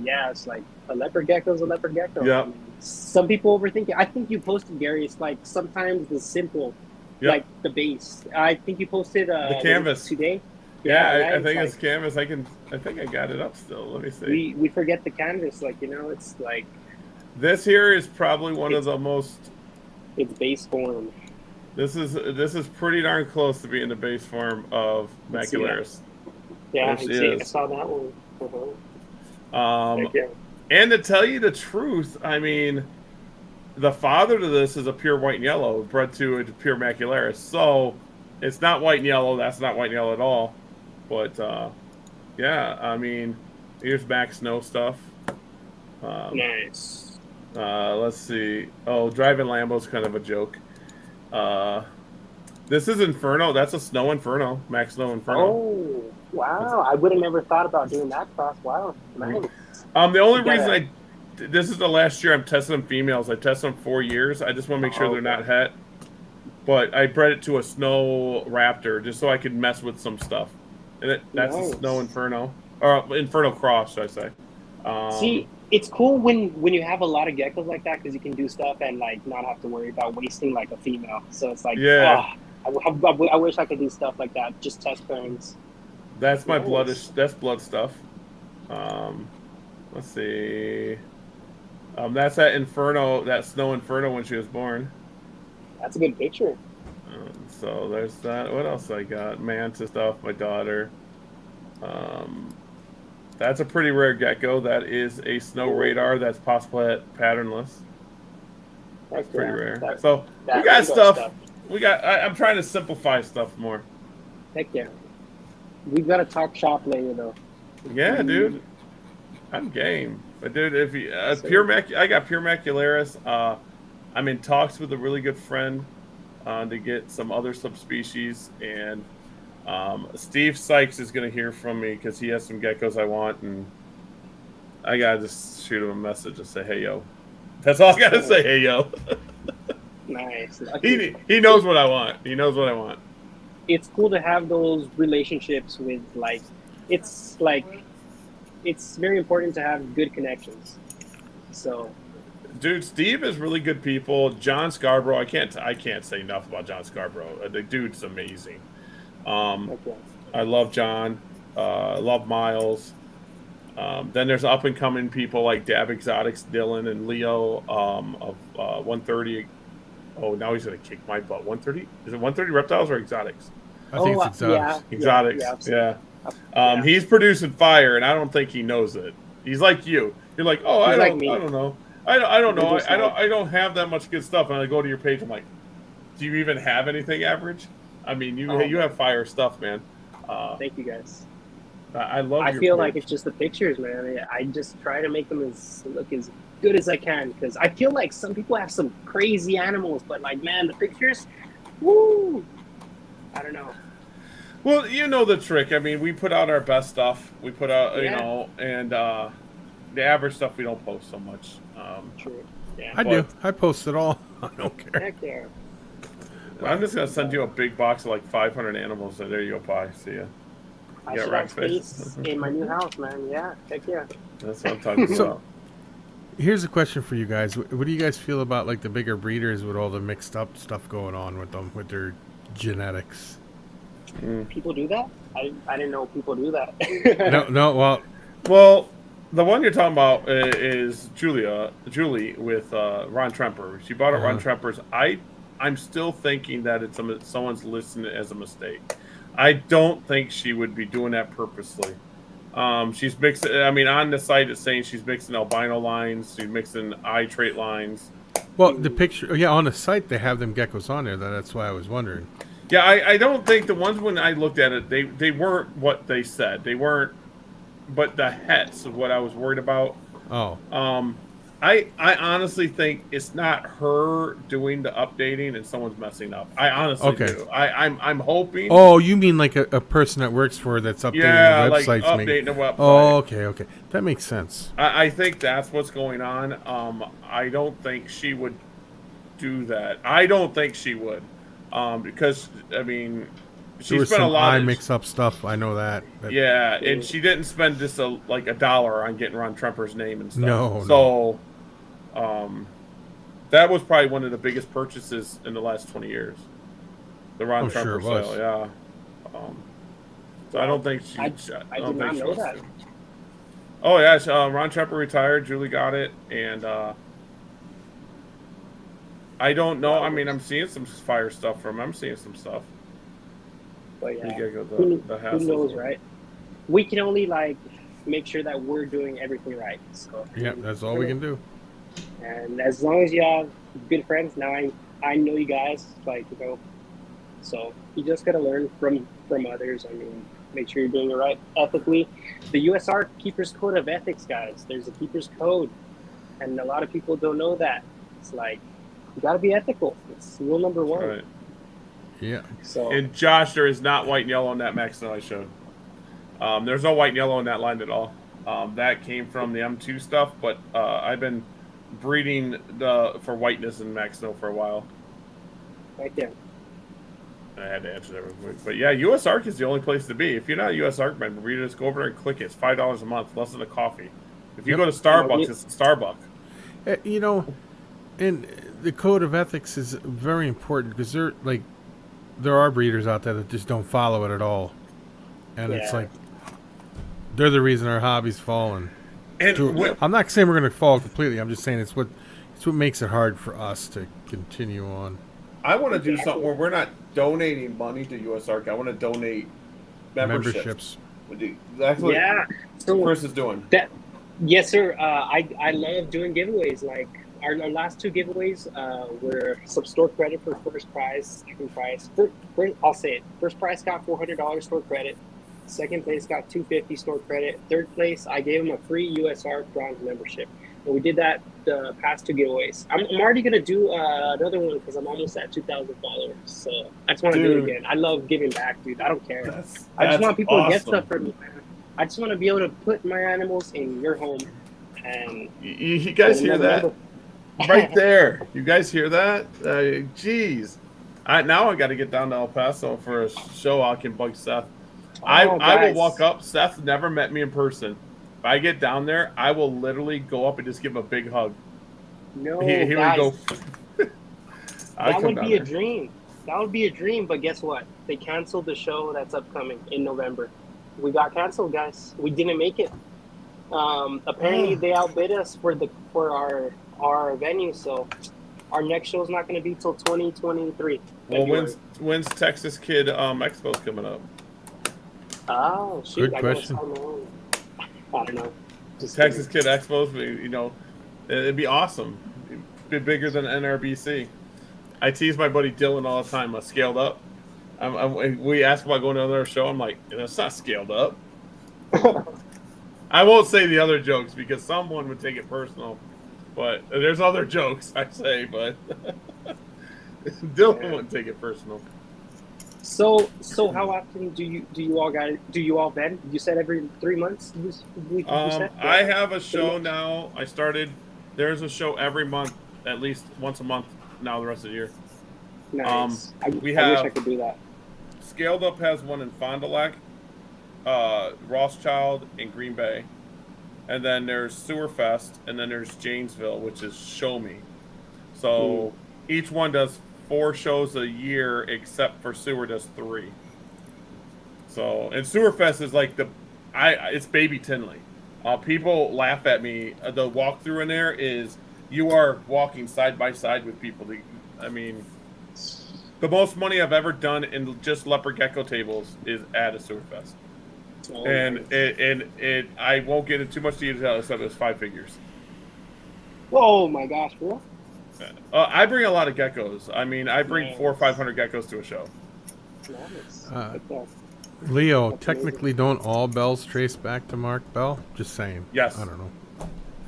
Speaker 2: yeah, it's like a leopard gecko is a leopard gecko.
Speaker 3: Yeah.
Speaker 2: I mean, some people overthink it. I think you posted, Gary. It's like sometimes the simple, like the base. I think you posted
Speaker 3: the canvas
Speaker 2: today.
Speaker 3: Yeah, right? I think it's canvas. I think I got it up still. Let me see.
Speaker 2: We forget the canvas. Like, you know, it's like
Speaker 3: this here is probably one of the most.
Speaker 2: It's base form.
Speaker 3: This is pretty darn close to being the base form of Macularis.
Speaker 2: Yeah, I saw that one.
Speaker 3: And to tell you the truth, I mean, the father to this is a pure white and yellow, bred to a pure Macularis. So it's not white and yellow. That's not white and yellow at all. But yeah, I mean, here's Max Snow stuff.
Speaker 2: Nice.
Speaker 3: Let's see. Oh, driving Lambo's kind of a joke. This is Inferno. That's a Snow Inferno. Max Snow Inferno.
Speaker 2: Oh, wow. I would have never thought about doing that cross. Wow. Nice.
Speaker 3: The only reason this is the last year I'm testing them females. I tested them 4 years. I just want to make sure they're not het. But I bred it to a Snow Raptor just so I could mess with some stuff. And that's a Snow Inferno. Or Inferno Cross, should I say.
Speaker 2: See, it's cool when you have a lot of geckos like that because you can do stuff and like not have to worry about wasting like a female. So it's like, I wish I could do stuff like that. Just test pairings.
Speaker 3: That's my that's blood stuff. Let's see. That's that Inferno, that Snow Inferno when she was born.
Speaker 2: That's a good picture.
Speaker 3: So there's that. What else I got? Manta stuff. My daughter. That's a pretty rare gecko. That is a Snow Radar. That's possibly patternless. That's pretty rare. So we got stuff. We got. I'm trying to simplify stuff more.
Speaker 2: Heck yeah. We've got to talk shop later though.
Speaker 3: Yeah, dude. I'm game. But dude, if you I got pure Macularis. I'm in talks with a really good friend to get some other subspecies, and Steve Sykes is going to hear from me because he has some geckos I want, and I gotta just shoot him a message and say, "Hey yo," that's all I gotta say. Hey yo.
Speaker 2: Nice.
Speaker 3: He knows what I want. He knows what I want.
Speaker 2: it's cool to have those relationships with it's very important to have good connections. So,
Speaker 3: Dude, Steve is really good people. John Scarborough, I can't say enough about John Scarborough. The dude's amazing.
Speaker 2: okay.
Speaker 3: I love John. I love Miles. Then there's up and coming people like Dab Exotics, Dylan and Leo of 130. Oh, now he's gonna kick my butt. 130? Is it 130 Reptiles or Exotics?
Speaker 4: I think it's exotics.
Speaker 3: Exotics. Yeah. He's producing fire, and I don't think he knows it. He's like you. You're like, oh, I don't know. I don't know. I don't have that much good stuff. And I go to your page. I'm like, do you even have anything average? I mean, you have fire stuff, man.
Speaker 2: Thank you guys.
Speaker 3: I love.
Speaker 2: I feel like it's just the pictures, man. I just try to make them look as good as I can because I feel like some people have some crazy animals, but like, man, the pictures, woo! I don't know.
Speaker 3: Well, you know the trick. I mean, we put out our best stuff. We put out, and the average stuff we don't post so much.
Speaker 2: True. Yeah.
Speaker 4: I do. I post it all. I don't care.
Speaker 2: Heck yeah.
Speaker 3: I'm just gonna send you a big box of like 500 animals. So there you go, pie. See ya.
Speaker 2: I should have space in my new house, man. Yeah. Heck yeah.
Speaker 3: That's what I'm talking about.
Speaker 4: Here's a question for you guys. What do you guys feel about like the bigger breeders with all the mixed up stuff going on with them, with their genetics?
Speaker 2: People do that? I didn't know people do that.
Speaker 4: No.
Speaker 3: Well, the one you're talking about is Julie with Ron Tremper. She bought it Ron Tremper's. I'm still thinking that it's someone's listing it as a mistake. I don't think she would be doing that purposely. She's mixing. I mean, on the site it's saying she's mixing albino lines. She's mixing eye trait lines.
Speaker 4: Well, the picture, on the site they have them geckos on there. That's why I was wondering.
Speaker 3: Yeah, I don't think the ones when I looked at it, they weren't what they said. They weren't, but the hets is what I was worried about.
Speaker 4: Oh.
Speaker 3: I honestly think it's not her doing the updating and someone's messing up. I honestly do. I'm hoping.
Speaker 4: Oh, you mean like a person that works for her that's updating the websites?
Speaker 3: Like updating the website.
Speaker 4: Oh, okay. That makes sense.
Speaker 3: I think that's what's going on. I don't think she would do that. I don't think she would. Because I mean, she spent a lot of
Speaker 4: mix-up stuff. I know that.
Speaker 3: Yeah, and she didn't spend just like $1 on getting Ron Tremper's name and stuff.
Speaker 4: No.
Speaker 3: That was probably one of the biggest purchases in the last 20 years. The Ron Tremper sale, yeah. So I don't think she.
Speaker 2: I did not know that.
Speaker 3: Oh yeah, Ron Tremper retired. Julie got it, and I don't know. I mean, I'm seeing some fire stuff from him. I'm seeing some stuff.
Speaker 2: But yeah, who knows, right? We can only make sure that we're doing everything right. So
Speaker 4: yeah, that's all we can do.
Speaker 2: And as long as you have good friends, now I know you guys, so you just gotta learn from others. I mean, make sure you're doing it right ethically. The USR Keeper's Code of Ethics, guys. There's a Keeper's Code, and a lot of people don't know that. It's like you gotta be ethical. It's rule number 1.
Speaker 3: Right.
Speaker 4: Yeah.
Speaker 3: So, and Josh, there is not white and yellow in that Max that I showed. There's no white and yellow in that line at all. That came from the M2 stuff, but I've been breeding for whiteness in Max Snow for a while.
Speaker 2: Right there.
Speaker 3: I had to answer that real quick. But yeah, US Arc is the only place to be. If you're not a US Arc member, you just go over there and click it. It's $5 a month, less than a coffee. If you go to Starbucks, it's Starbucks.
Speaker 4: And the code of ethics is very important because there are breeders out there that just don't follow it at all, and it's like they're the reason our hobby's falling. And I'm not saying we're going to fall completely. I'm just saying it's what makes it hard for us to continue on.
Speaker 3: I want to do something where we're not donating money to USARC. I want to donate memberships. That's what Chris is doing.
Speaker 2: Yes, sir. I love doing giveaways. Like our last 2 giveaways were some store credit for first prize, second prize. I'll say it. First prize got $400 store credit. Second place got $250 store credit. Third place, I gave them a free USR bronze membership. And we did that the past 2 giveaways. I'm already going to do another one because I'm almost at 2,000 followers. So I just want to do it again. I love giving back, dude. I don't care. I just want people to get stuff from me, man. I just want to be able to put my animals in your home. And
Speaker 3: you guys hear that? Right there. You guys hear that? Jeez. Now I got to get down to El Paso for a show. I can bug Seth.
Speaker 2: Oh,
Speaker 3: I will
Speaker 2: guys.
Speaker 3: walk up. Seth never met me in person. If I get down there, I will literally go up and just give him a big hug.
Speaker 2: No,
Speaker 3: He
Speaker 2: guys,
Speaker 3: would go.
Speaker 2: that would be a dream. That would be a dream, but guess what? They canceled the show that's upcoming in November. We got canceled, guys. We didn't make it. Apparently, they outbid us for our venue, so our next show is not going to be till 2023.
Speaker 3: Well,
Speaker 2: February.
Speaker 3: when's Texas Kid Expo's coming up?
Speaker 2: Oh, shoot.
Speaker 4: Good question.
Speaker 2: I don't know. Just
Speaker 3: Texas Kid Expos, you know, it'd be awesome. It'd be bigger than NRBC. I tease my buddy Dylan all the time. Scaled up. We ask about going to another show. I'm like, it's not scaled up. I won't say the other jokes because someone would take it personal. But there's other jokes I say, but Dylan wouldn't take it personal.
Speaker 2: So how often do you all vend? You said every 3 months. You said?
Speaker 3: I have a show now. There's a show every month, at least once a month now the rest of the year.
Speaker 2: Nice. I wish
Speaker 3: have
Speaker 2: I could do that.
Speaker 3: Scaled Up has one in Fond du Lac, Rothschild, and Green Bay. And then there's Sewer Fest, and then there's Janesville, which is Show Me. So each one does 4 shows a year, except for Sewer does 3. So, and Sewer Fest is like it's Baby Tinley. People laugh at me. The walkthrough in there is you are walking side by side with people. I mean, the most money I've ever done in just leopard gecko tables is at a Sewer Fest.
Speaker 2: Oh,
Speaker 3: And
Speaker 2: nice.
Speaker 3: I won't get into too much detail except it's 5 figures.
Speaker 2: Oh my gosh, bro!
Speaker 3: I bring a lot of geckos. I mean, I bring
Speaker 2: Nice.
Speaker 3: 400 or 500 geckos to a show.
Speaker 2: Nice.
Speaker 4: Leo,
Speaker 2: That's
Speaker 4: technically, don't all bells trace back to Mark Bell? Just saying.
Speaker 3: Yes.
Speaker 4: I don't know.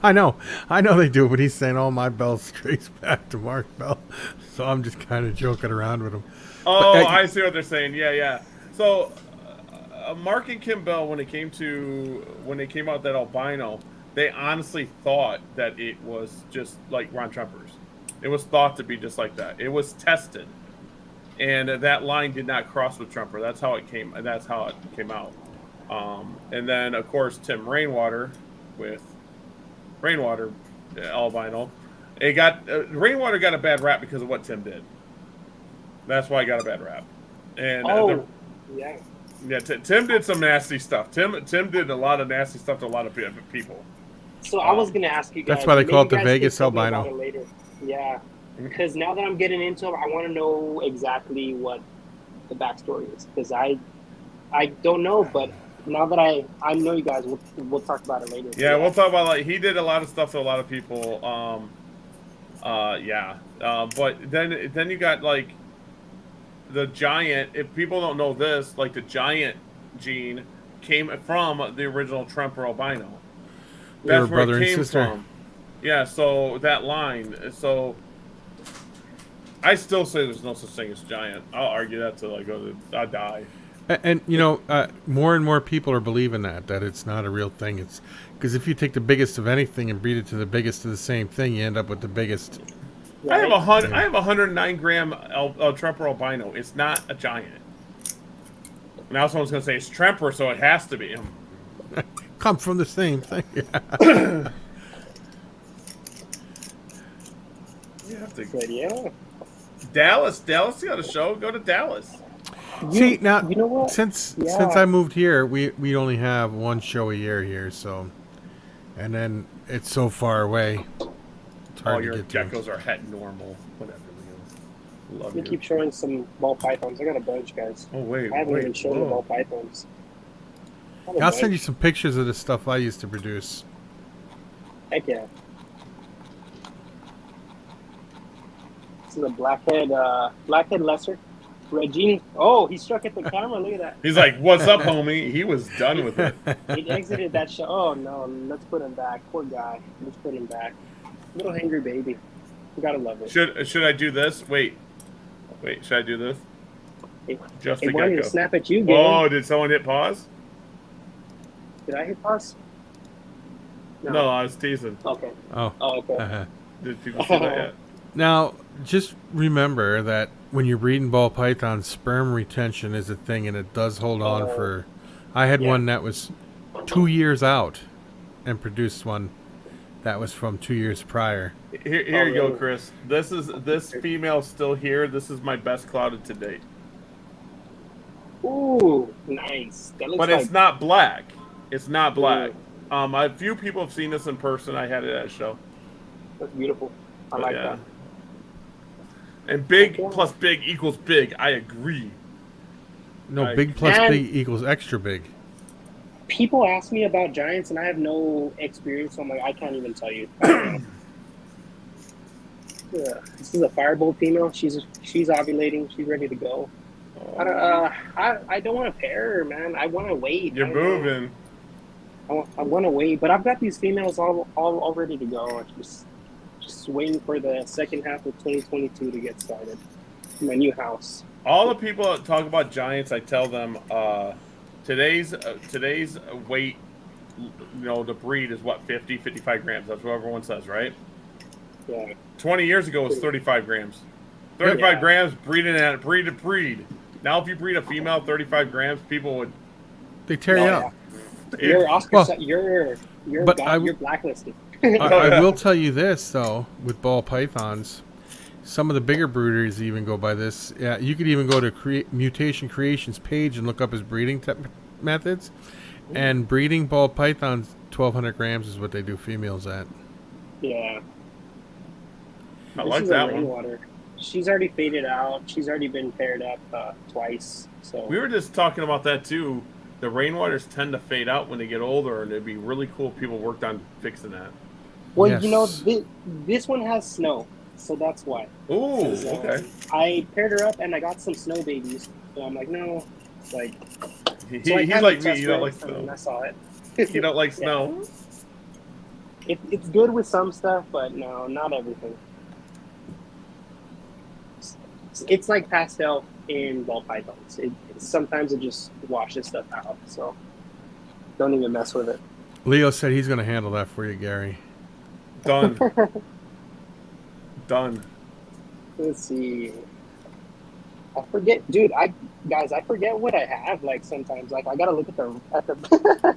Speaker 4: I know they do, but he's saying all my bells trace back to Mark Bell. So I'm just kind of joking around with him.
Speaker 3: Oh,
Speaker 4: But,
Speaker 3: I see what they're saying. Yeah. So, Mark and Kim Bell, when they came out that albino, they honestly thought that it was just like Ron Tremper's. It was thought to be just like that. It was tested, and that line did not cross with Tremper. That's how it came. That's how it came out. And then, of course, Tim Rainwater with Rainwater albino. Rainwater got a bad rap because of what Tim did. That's why he got a bad rap. And
Speaker 2: yeah.
Speaker 3: yeah, Tim did some nasty stuff. Tim did a lot of nasty stuff to a lot of people.
Speaker 2: So I was gonna ask you guys.
Speaker 4: That's why they
Speaker 2: maybe
Speaker 4: call it the
Speaker 2: you guys
Speaker 4: Vegas
Speaker 2: can tell me
Speaker 4: albino.
Speaker 2: about it later. Yeah, because now that I'm getting into it, I want to know exactly what the backstory is. Because I don't know, but now that I know you guys, we'll talk about it later.
Speaker 3: Yeah, we'll talk about he did a lot of stuff to a lot of people. But then you got like the giant. If people don't know this, like the giant gene came from the original Tremper albino.
Speaker 4: They were
Speaker 3: That's where
Speaker 4: brother
Speaker 3: it
Speaker 4: and
Speaker 3: came
Speaker 4: sister.
Speaker 3: from. Yeah, so that line. So I still say there's no such thing as giant. I'll argue that till I die.
Speaker 4: And you know, more and more people are believing that it's not a real thing. It's because if you take the biggest of anything and breed it to the biggest of the same thing, you end up with the biggest.
Speaker 3: I have 109 gram Tremper albino. It's not a giant. Now someone's gonna say it's Tremper, so it has to be.
Speaker 4: Come from the same thing.
Speaker 3: You have to.
Speaker 2: But yeah.
Speaker 3: Dallas, you got a show. Go to Dallas.
Speaker 4: See now,
Speaker 2: you know what?
Speaker 4: since
Speaker 2: Yeah.
Speaker 4: I moved here, we only have one show a year here, so, and then it's so far away. It's hard
Speaker 3: All
Speaker 4: to
Speaker 3: your
Speaker 4: get to.
Speaker 3: geckos are het normal. Whatever. Love
Speaker 2: We
Speaker 3: you.
Speaker 2: keep showing some ball pythons. I got a bunch, guys.
Speaker 3: Oh wait,
Speaker 2: I haven't even shown the
Speaker 3: whoa.
Speaker 2: ball pythons. I got a
Speaker 4: I'll send you
Speaker 2: bunch.
Speaker 4: some pictures of the stuff I used to produce.
Speaker 2: Heck yeah. This is a blackhead lesser. Red genie. Oh, he struck at the camera. Look at that.
Speaker 3: He's like, "What's up, homie?" He was done with it.
Speaker 2: He exited that show. Oh no, let's put him back. Poor guy. Let's put him back. Little hangry baby. You gotta love it.
Speaker 3: Should I do this? Wait. Should I do this? Just
Speaker 2: He
Speaker 3: a
Speaker 2: wanted to
Speaker 3: gecko.
Speaker 2: snap at you, game.
Speaker 3: Oh, did someone hit pause?
Speaker 2: Did I hit pause?
Speaker 3: No, I was teasing.
Speaker 2: Okay.
Speaker 4: Oh.
Speaker 2: Oh, okay.
Speaker 3: Did people see that yet?
Speaker 4: Now, just remember that when you're breeding ball pythons, sperm retention is a thing, and it does hold on for. I had
Speaker 2: Yeah.
Speaker 4: one that was 2 years out, and produced one that was from 2 years prior.
Speaker 3: Here you go,
Speaker 2: really?
Speaker 3: Chris. This female still here. This is my best clouded to date.
Speaker 2: Ooh, nice. That looks
Speaker 3: But
Speaker 2: like
Speaker 3: it's not black. It's not black. A few people have seen this in person. I had it at a show.
Speaker 2: that's beautiful. I
Speaker 3: But
Speaker 2: like
Speaker 3: yeah.
Speaker 2: that.
Speaker 3: And big
Speaker 2: Okay.
Speaker 3: plus big equals big. I agree.
Speaker 4: No,
Speaker 3: Like-
Speaker 4: big plus
Speaker 2: And-
Speaker 4: big equals extra big.
Speaker 2: People ask me about giants, and I have no experience, so I'm like, I can't even tell you. I don't know. Yeah, this is a firebolt female. She's ovulating. She's ready to go. I don't want to pair her, man. I want to wait.
Speaker 3: You're
Speaker 2: I don't know.
Speaker 3: moving.
Speaker 2: I want to wait, but I've got these females all ready to go. Just waiting for the second half of 2022 to get started. My new house.
Speaker 3: All the people that talk about giants, I tell them today's weight, the breed is what, 50, 55 grams. That's what everyone says, right?
Speaker 2: Yeah.
Speaker 3: 20 years ago it was 35 grams. 35
Speaker 2: Yeah.
Speaker 3: grams, breeding at breed to breed. Now if you breed a female 35 grams, people would.
Speaker 4: They tear you
Speaker 2: Oh,
Speaker 4: up.
Speaker 2: You're Oscar.
Speaker 4: Well,
Speaker 2: You're
Speaker 4: but I-
Speaker 2: you're blacklisted.
Speaker 4: I will tell you this though, with ball pythons, some of the bigger breeders even go by this. Yeah, you could even go to Mutation Creations page and look up his breeding methods. And breeding ball pythons, 1,200 grams is what they do females at.
Speaker 2: Yeah.
Speaker 3: I
Speaker 2: This
Speaker 3: like
Speaker 2: is
Speaker 3: that
Speaker 2: a
Speaker 3: one.
Speaker 2: rainwater. She's already faded out. She's already been paired up twice. So
Speaker 3: We were just talking about that too. The rainwaters tend to fade out when they get older, and it'd be really cool if people worked on fixing that.
Speaker 2: well,
Speaker 4: Yes.
Speaker 2: this one has snow, so that's why.
Speaker 3: Ooh,
Speaker 2: So,
Speaker 3: okay.
Speaker 2: I paired her up and I got some snow babies. So I'm like, no, like.
Speaker 3: He's
Speaker 2: So I
Speaker 3: like
Speaker 2: kinda
Speaker 3: me.
Speaker 2: test
Speaker 3: You don't
Speaker 2: it,
Speaker 3: like
Speaker 2: and then
Speaker 3: snow.
Speaker 2: I saw it.
Speaker 3: You don't like
Speaker 2: Yeah.
Speaker 3: snow.
Speaker 2: It's good with some stuff, but no, not everything. It's like pastel in ball pythons. Sometimes it just washes stuff out, so don't even mess with it.
Speaker 4: Leo said he's going to handle that for you, Gary.
Speaker 3: Done. Done.
Speaker 2: Let's see. I forget, dude. I forget what I have. Like sometimes, like I gotta look at the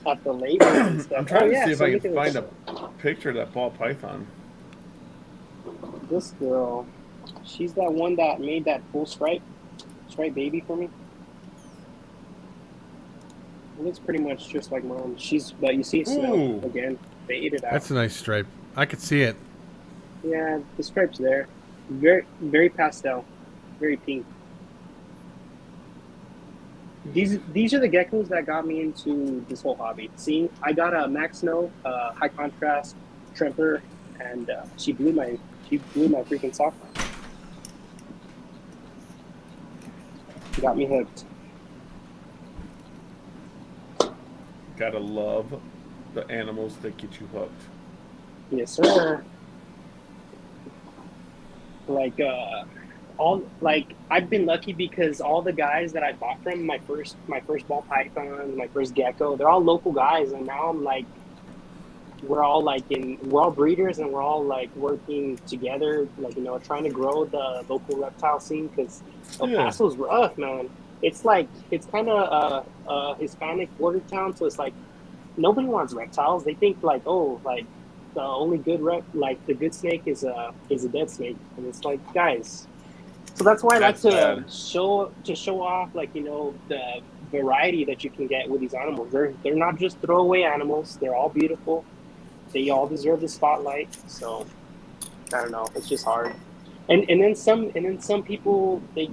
Speaker 2: at the labels and stuff.
Speaker 3: I'm trying to
Speaker 2: yeah,
Speaker 3: see if
Speaker 2: so
Speaker 3: I
Speaker 2: look
Speaker 3: can
Speaker 2: at
Speaker 3: find a picture of that ball python.
Speaker 2: this girl. She's that one that made that full stripe baby for me. It looks pretty much just like mom. But you see snow
Speaker 3: Ooh.
Speaker 2: again. They ate it out.
Speaker 4: That's a nice stripe. I could see it.
Speaker 2: Yeah, the stripe's there. Very, very pastel. Very pink. These are the geckos that got me into this whole hobby. See, I got a Max Snow, high contrast Tremper, and she blew my freaking sock. Got me hooked.
Speaker 3: Gotta love the animals that get you hooked.
Speaker 2: Yes, sir. I've been lucky because all the guys that I bought from my first ball python, my first gecko, they're all local guys, and now I'm like, we're all breeders, and we're all like working together, like trying to grow the local reptile scene because El
Speaker 3: Yeah.
Speaker 2: Paso's rough, man. It's kind of a Hispanic border town, so it's like nobody wants reptiles. They think like, oh, like the only good the good snake is a dead snake, and it's like, guys. So that's why I like
Speaker 3: That's
Speaker 2: to show off, like the variety that you can get with these animals. They're not just throwaway animals. They're all beautiful. They all deserve the spotlight. So I don't know. It's just hard. And then some people they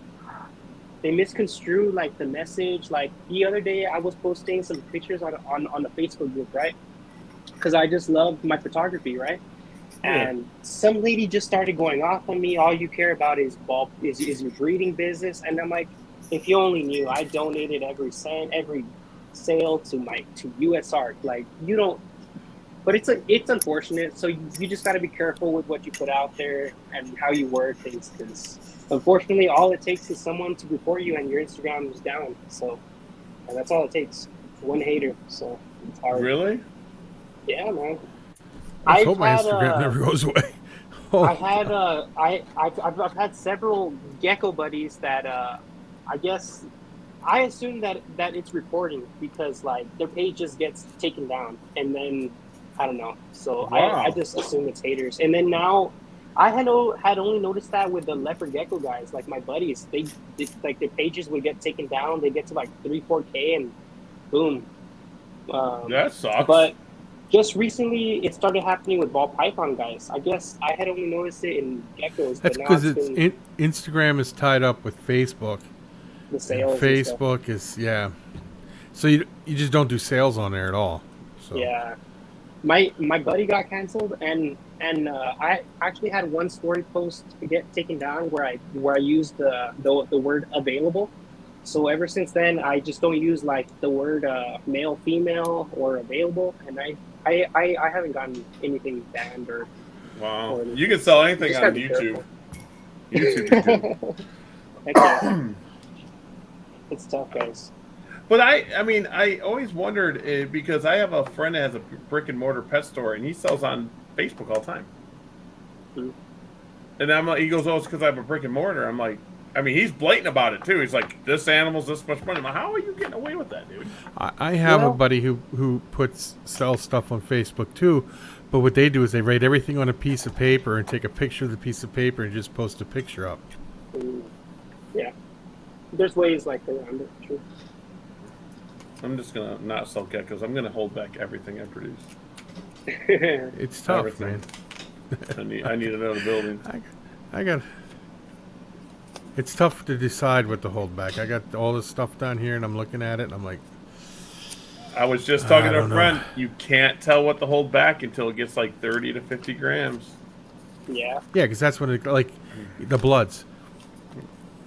Speaker 2: misconstrue like the message. Like the other day, I was posting some pictures on the Facebook group, right? Because I just love my photography, right?
Speaker 3: Yeah.
Speaker 2: And some lady just started going off on me. All you care about is your breeding business. And I'm like, if you only knew, I donated every cent, every sale to USARK. Like you don't. But it's unfortunate. So you just got to be careful with what you put out there and how you word things, because unfortunately, all it takes is someone to report you and your Instagram is down. So, and that's all it takes. One hater. So it's hard.
Speaker 3: Really?
Speaker 2: Yeah, man.
Speaker 4: I hope my
Speaker 2: I've had,
Speaker 4: Instagram never goes away.
Speaker 2: I had I've had several gecko buddies that I guess I assume that it's reporting because like their page just gets taken down and then I don't know. So I
Speaker 3: Wow.
Speaker 2: just assume it's haters. And then now I had only noticed that with the leopard gecko guys, like my buddies, they like their pages would get taken down. They get to like 3-4K and boom.
Speaker 3: That sucks.
Speaker 2: But just recently, it started happening with ball python guys. I guess I had only noticed it in geckos,
Speaker 4: That's
Speaker 2: but now
Speaker 4: because
Speaker 2: it's
Speaker 4: it's
Speaker 2: been
Speaker 4: Instagram is tied up with Facebook.
Speaker 2: the
Speaker 4: And
Speaker 2: sales. And stuff.
Speaker 4: Facebook is So you just don't do sales on there at all. So
Speaker 2: Yeah, my buddy got canceled, and I actually had one story post to get taken down where I used the word available. So ever since then, I just don't use like the word male, female, or available, and I haven't gotten anything banned or.
Speaker 3: Wow.
Speaker 2: Or
Speaker 3: You can sell anything
Speaker 2: just
Speaker 3: on
Speaker 2: gotta be
Speaker 3: YouTube.
Speaker 2: careful.
Speaker 3: YouTube.
Speaker 2: It's tough, guys.
Speaker 3: But I always wondered because I have a friend that has a brick and mortar pet store and he sells on Facebook all the time.
Speaker 2: Mhm.
Speaker 3: And I'm like, he goes, "Oh, it's because I have a brick and mortar." I'm like, he's blatant about it too. He's like, "This animal's this much money." I'm like, "How are you getting away with that, dude?"
Speaker 4: I have a
Speaker 2: Well-
Speaker 4: buddy who sells stuff on Facebook too, but what they do is they write everything on a piece of paper and take a picture of the piece of paper and just post a picture up.
Speaker 2: Yeah, there's ways like around it. True.
Speaker 3: I'm just gonna not sell geckos. I'm gonna hold back everything I produce.
Speaker 4: It's tough,
Speaker 3: Everything.
Speaker 4: man.
Speaker 3: I need another building.
Speaker 4: I got. It's tough to decide what to hold back. I got all this stuff down here, and I'm looking at it, and I'm like,
Speaker 3: I was just talking
Speaker 4: I
Speaker 3: to a
Speaker 4: don't know.
Speaker 3: friend. You can't tell what to hold back until it gets like 30 to 50 grams.
Speaker 2: Yeah.
Speaker 4: yeah, because that's when it like the bloods.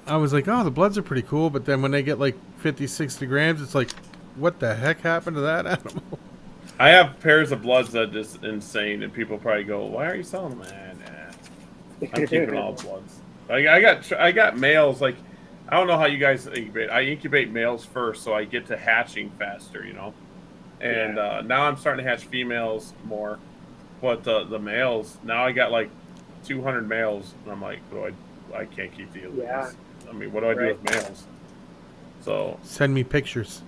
Speaker 4: I was like, oh, the bloods are pretty cool, but then when they get like 50, 60 grams, it's like, what the heck happened to that animal?
Speaker 3: I have pairs of bloods that are just insane, and people probably go, "Why are you selling them?" Nah. I'm keeping all bloods. I got males. Like, I don't know how you guys incubate. I incubate males first, so I get to hatching faster, you know. And now I'm starting to hatch females more, but the males now I got like 200 males, and I'm like, I can't keep the elites.
Speaker 2: Yeah.
Speaker 3: What do I do with males? So
Speaker 4: Send me pictures.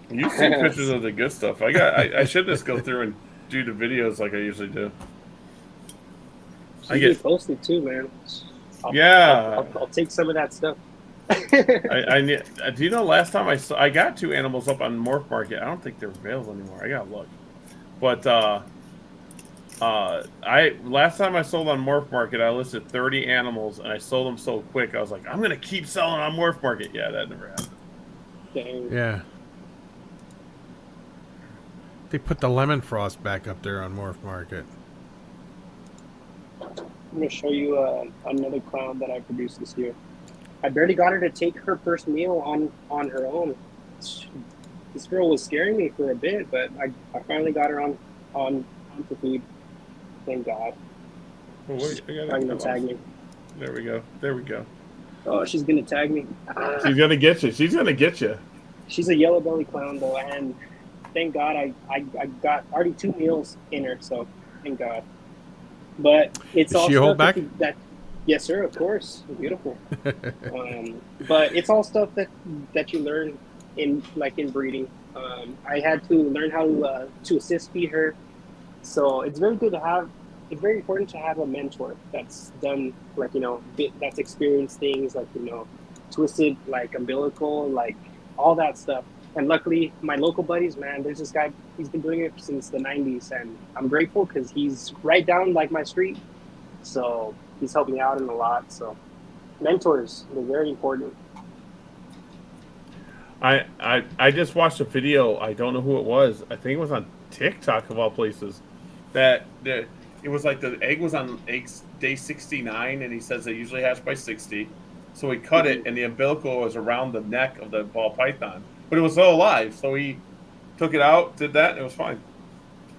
Speaker 3: you see pictures of the good stuff. I should just go through and do the videos like I usually do.
Speaker 2: I get posted too, man. I'll take some of that stuff.
Speaker 3: I need. Do you know? Last time I got 2 animals up on Morph Market. I don't think they're available anymore. I gotta look. But last time I sold on Morph Market, I listed 30 animals and I sold them so quick. I was like, I'm gonna keep selling on Morph Market. Yeah, that never happened.
Speaker 2: Dang.
Speaker 4: Yeah. They put the lemon frost back up there on Morph Market.
Speaker 2: I'm gonna show you another clown that I produced this year. I barely got her to take her first meal on her own. This girl was scaring me for a bit, but I finally got her on for food. Thank God.
Speaker 3: Oh, wait,
Speaker 2: She's gonna tag me.
Speaker 3: There we go. There we go.
Speaker 2: Oh, she's gonna tag me.
Speaker 3: She's gonna get you. She's gonna get you.
Speaker 2: She's a yellow belly clown though, and thank God I got already 2 meals in her, so thank God. But it's
Speaker 4: Is
Speaker 2: all
Speaker 4: she a
Speaker 2: stuff
Speaker 4: holdback?
Speaker 2: that yes, sir, of course, beautiful. But it's all stuff that you learn in breeding. I had to learn how to assist feed her, so it's very good to have. It's very important to have a mentor that's done that's experienced things twisted umbilical all that stuff. And luckily, my local buddies, man, there's this guy, he's been doing it since the 90s, and I'm grateful because he's right down my street. So he's helped me out in a lot. So mentors, they're very important.
Speaker 3: I just watched a video. I don't know who it was. I think it was on TikTok of all places. That it was like the egg was on day 69, and he says they usually hatch by 60. So he cut it, and the umbilical was around the neck of the ball python. But it was still alive, so he took it out, did that, and it was fine.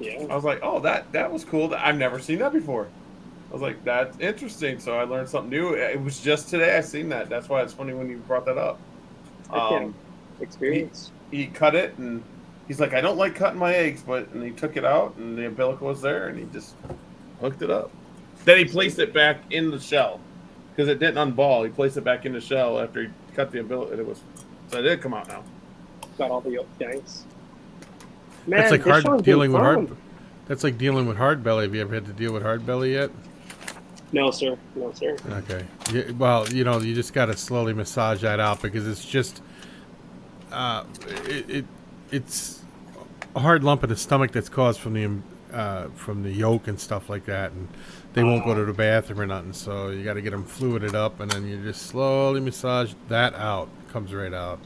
Speaker 2: Yeah.
Speaker 3: I was like, oh, that was cool. I've never seen that before. I was like, that's interesting. So I learned something new. It was just today I seen that. That's why it's funny when you brought that up.
Speaker 2: Experience.
Speaker 3: He cut it, and he's like, I don't like cutting my eggs, and he took it out, and the umbilical was there, and he just hooked it up. Then he placed it back in the shell because it didn't unball. He placed it back in the shell after he cut the umbilical. So it did come out now.
Speaker 2: Got all the yolk tanks. Man,
Speaker 4: That's like
Speaker 2: this show's
Speaker 4: hard
Speaker 2: been
Speaker 4: dealing with
Speaker 2: fun.
Speaker 4: hard. That's like dealing with hard belly. Have you ever had to deal with hard belly yet?
Speaker 2: No, sir. No, sir.
Speaker 4: Okay. Yeah, well, you know, you just got to slowly massage that out because it's just, it's a hard lump in the stomach that's caused from the yolk and stuff like that, and they won't go to the bathroom or nothing. So you got to get them fluided up, and then you just slowly massage that out. It comes right out.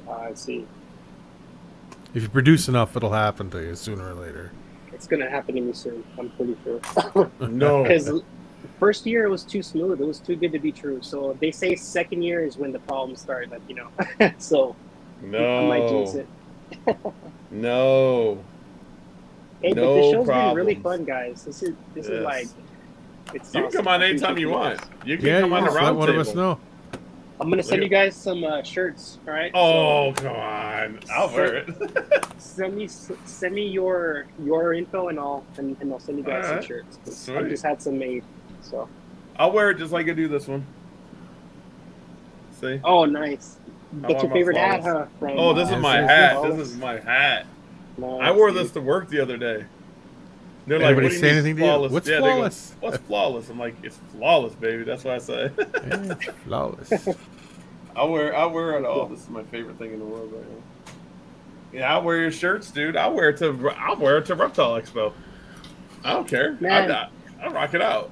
Speaker 2: I see.
Speaker 4: If you produce enough, it'll happen to you sooner or later.
Speaker 2: It's gonna happen to me soon. I'm pretty sure.
Speaker 3: No.
Speaker 2: Because first year it was too smooth. It was too good to be true. So they say second year is when the problems start. Like, you know. So I might jinx
Speaker 3: No.
Speaker 2: it.
Speaker 3: No.
Speaker 2: Hey,
Speaker 3: No
Speaker 2: but this show's been really
Speaker 3: problems.
Speaker 2: fun, guys. This is
Speaker 3: Yes.
Speaker 2: like, it's
Speaker 3: You can
Speaker 2: awesome.
Speaker 3: come on
Speaker 2: I
Speaker 3: anytime
Speaker 2: appreciate
Speaker 3: you want.
Speaker 2: guys.
Speaker 3: You can
Speaker 4: Yeah,
Speaker 3: come on the
Speaker 4: just let
Speaker 3: round
Speaker 4: one
Speaker 3: table.
Speaker 4: of us know.
Speaker 2: I'm gonna send you guys some shirts. All right.
Speaker 3: Oh, come on. I'll wear it.
Speaker 2: Send me your info and I'll send you guys some
Speaker 3: Alright.
Speaker 2: shirts. 'Cause
Speaker 3: Sweet.
Speaker 2: I just had some made. So.
Speaker 3: I'll wear it just like I do this one. See?
Speaker 2: Oh, nice.
Speaker 3: I
Speaker 2: That's
Speaker 3: want
Speaker 2: your
Speaker 3: my
Speaker 2: favorite hat,
Speaker 3: flawless.
Speaker 2: huh? From,
Speaker 3: Oh, this is
Speaker 4: Yes,
Speaker 3: my
Speaker 4: yes,
Speaker 3: hat.
Speaker 2: yes.
Speaker 3: This is my hat.
Speaker 2: Nice,
Speaker 3: I wore
Speaker 2: dude.
Speaker 3: this to work the other day. They're
Speaker 4: Anybody
Speaker 3: like, what do you
Speaker 4: say
Speaker 3: mean
Speaker 4: anything to you?
Speaker 3: flawless?
Speaker 4: What's
Speaker 3: Yeah, they go,
Speaker 4: flawless?
Speaker 3: What's flawless? I'm like, it's flawless, baby. That's what I say.
Speaker 4: Yeah, flawless.
Speaker 3: I'll wear it all. This is my favorite thing in the world right now. Yeah, I'll wear your shirts, dude. I'll wear it to Reptile Expo. I don't care.
Speaker 2: Man.
Speaker 3: I'll rock it out.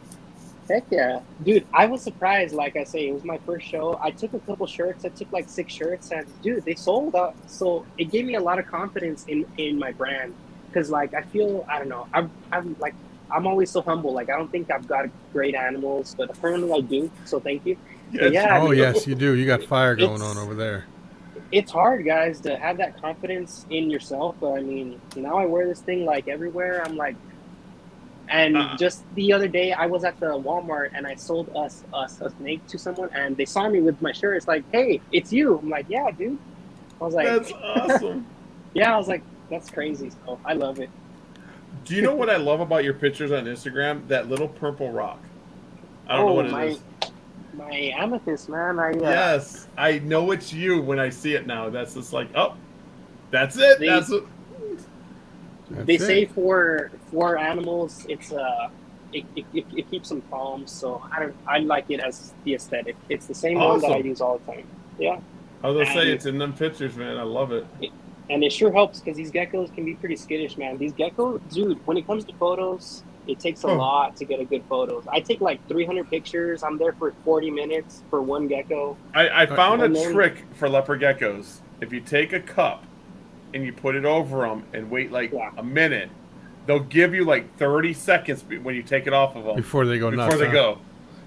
Speaker 2: Heck yeah. Dude, I was surprised. Like I say, it was my first show. I took a couple shirts. I took like 6 shirts. And, dude, they sold out. So it gave me a lot of confidence in my brand. Because, like, I feel, I don't know. I'm always so humble. Like, I don't think I've got great animals. But apparently I do. So thank you. But yeah, I
Speaker 4: Oh,
Speaker 2: mean,
Speaker 4: yes, you do. You got fire going
Speaker 2: It's-
Speaker 4: on over there.
Speaker 2: it's hard, guys, to have that confidence in yourself. But I mean, now I wear this thing like everywhere. I'm like, and just the other day, I was at the Walmart and I sold a snake to someone, and they saw me with my shirt. It's like, hey, it's you. I'm like, yeah, dude. I was like,
Speaker 3: That's awesome.
Speaker 2: yeah, I was like, that's crazy. So I love it.
Speaker 3: Do you know what I love about your pictures on Instagram? That little purple rock. I don't know what it is.
Speaker 2: My amethyst, man.
Speaker 3: Yes, I know it's you when I see it now. That's just like, oh, that's it.
Speaker 2: They-
Speaker 3: That's it.
Speaker 2: They
Speaker 4: That's
Speaker 2: say
Speaker 4: it.
Speaker 2: for animals, it's it keeps them calm. So I like it as the aesthetic. It's the same one that I
Speaker 3: Awesome.
Speaker 2: use all the time. Yeah.
Speaker 3: I was gonna say
Speaker 2: And-
Speaker 3: it's in them pictures, man. I love it.
Speaker 2: And it sure helps because these geckos can be pretty skittish, man. These geckos, dude, when it comes to photos, it takes a lot to get a good photos. I take like 300 pictures. I'm there for 40 minutes for one gecko.
Speaker 3: I found a
Speaker 2: And then-
Speaker 3: trick for leopard geckos. If you take a cup and you put it over them and wait like
Speaker 2: Yeah.
Speaker 3: a minute, they'll give you like 30 seconds when you take it off of them
Speaker 4: Before they go nuts.
Speaker 3: before they
Speaker 4: huh?
Speaker 3: go.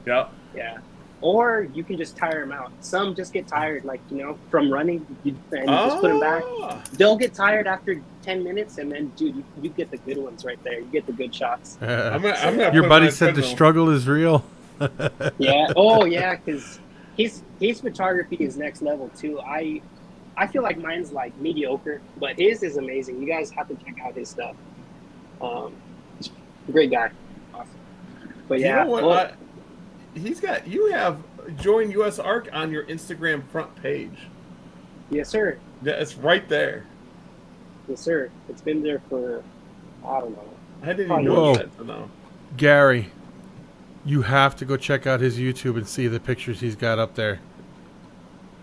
Speaker 3: Yeah.
Speaker 2: Yeah. Or you can just tire them out. Some just get tired, like, you know, from running, and you just put them back.
Speaker 3: Ah.
Speaker 2: They'll get tired after 10 minutes, and then, dude, you get the good ones right there. You get the good shots.
Speaker 3: I'm gonna
Speaker 4: Your
Speaker 3: put
Speaker 4: buddy
Speaker 3: my
Speaker 4: said the
Speaker 3: treadmill-
Speaker 4: struggle is real.
Speaker 2: Yeah. Oh, yeah, because his photography is next level, too. I feel like mine's, like, mediocre, but his is amazing. You guys have to check out his stuff. He's a great guy. Awesome. But, yeah.
Speaker 3: You know what?
Speaker 2: well,
Speaker 3: You have joined US Arc on your Instagram front page.
Speaker 2: yes, sir.
Speaker 3: Yeah, it's right there.
Speaker 2: Yes, sir. It's been there for, I don't know.
Speaker 3: I didn't
Speaker 2: Oh,
Speaker 3: even know
Speaker 4: whoa.
Speaker 3: that till now.
Speaker 4: Gary, you have to go check out his YouTube and see the pictures he's got up there.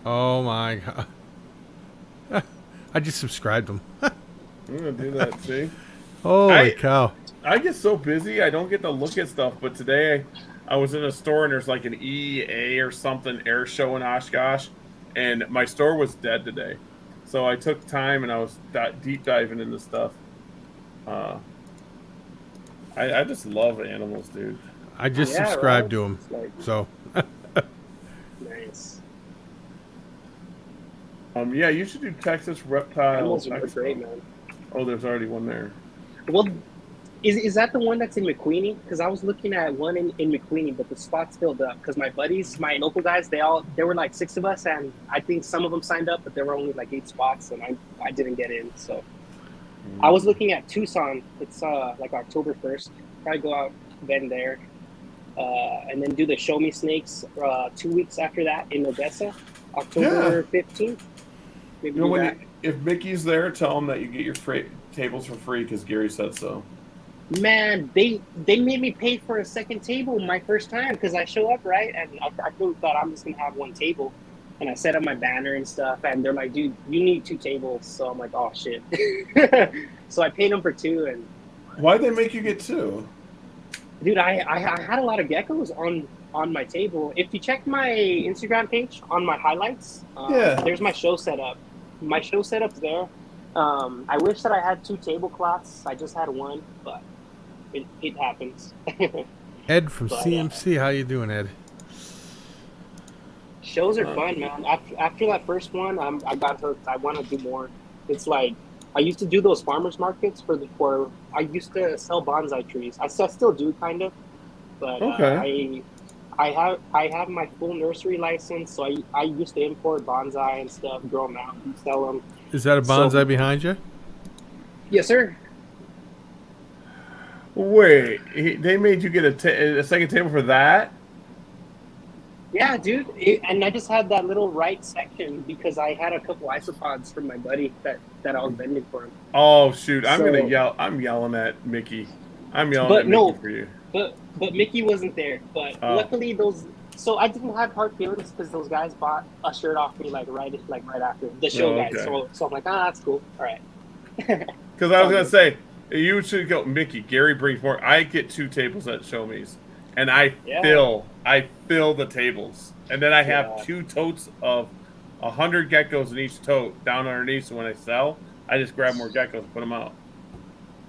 Speaker 4: Oh my god. I just subscribed him.
Speaker 3: I'm gonna do that. See,
Speaker 4: Holy cow.
Speaker 3: I get so busy I don't get to look at stuff. But today I was in a store and there's like an EA or something air show in Oshkosh, and my store was dead today. So I took time and I was deep diving into stuff. I just love animals, dude.
Speaker 4: I just
Speaker 2: Yeah,
Speaker 4: subscribed
Speaker 2: right?
Speaker 4: to him.
Speaker 2: It's like,
Speaker 4: So,
Speaker 2: nice.
Speaker 3: Yeah, you should do Texas Reptiles.
Speaker 2: Animals are great, man.
Speaker 3: Oh, there's already one there.
Speaker 2: Well, is that the one that's in McQueenie? Because I was looking at one in McQueenie, but the spot's filled up. Because my buddies, my local guys, there were like 6 of us, and I think some of them signed up, but there were only like 8 spots, and I didn't get in. So I was looking at Tucson. It's like October 1st. Probably go out then there. and then do the Show Me Snakes 2 weeks after that in Odessa,
Speaker 3: Yeah.
Speaker 2: October 15th. Maybe
Speaker 3: You know,
Speaker 2: do that.
Speaker 3: if Mickey's there, tell him that you get your tables for free because Gary said so.
Speaker 2: Man, they made me pay for a second table my first time because I show up, right, and I really thought I'm just gonna have one table, and I set up my banner and stuff, and they're like, dude, you need 2 tables. So I'm like, oh shit. So I paid them for 2, and
Speaker 3: Why'd they make you get 2?
Speaker 2: dude, I had a lot of geckos on my table. If you check my Instagram page on my highlights, there's my show setup. My show setup's there. I wish that I had 2 tablecloths. I just had 1, but it happens.
Speaker 4: Ed from CMC, how you doing, Ed?
Speaker 2: Shows are fun, man. After that first one, I got hooked. I want to do more. It's like I used to do those farmers markets for. I used to sell bonsai trees. I still do kind of, but I have my full nursery license, so I used to import bonsai and stuff, grow them out, and sell them.
Speaker 4: Is that a bonsai behind you?
Speaker 2: Yes, sir.
Speaker 3: Wait, they made you get a second table for that?
Speaker 2: Yeah, dude. And I just had that little right section because I had a couple isopods from my buddy that I was bending for him.
Speaker 3: Oh shoot! I'm gonna yell. I'm yelling at Mickey. I'm yelling at Mickey for you.
Speaker 2: But Mickey wasn't there. But luckily those. So I didn't have hard feelings because those guys bought a shirt off me right after the show guys. So I'm like, that's cool. All right.
Speaker 3: Because I was gonna say you should go, Mickey. Gary brings more. I get 2 tables at Show Me's, and I fill the tables, and then I have 2 totes of 100 geckos in each tote down underneath. So when I sell, I just grab more geckos and put them out.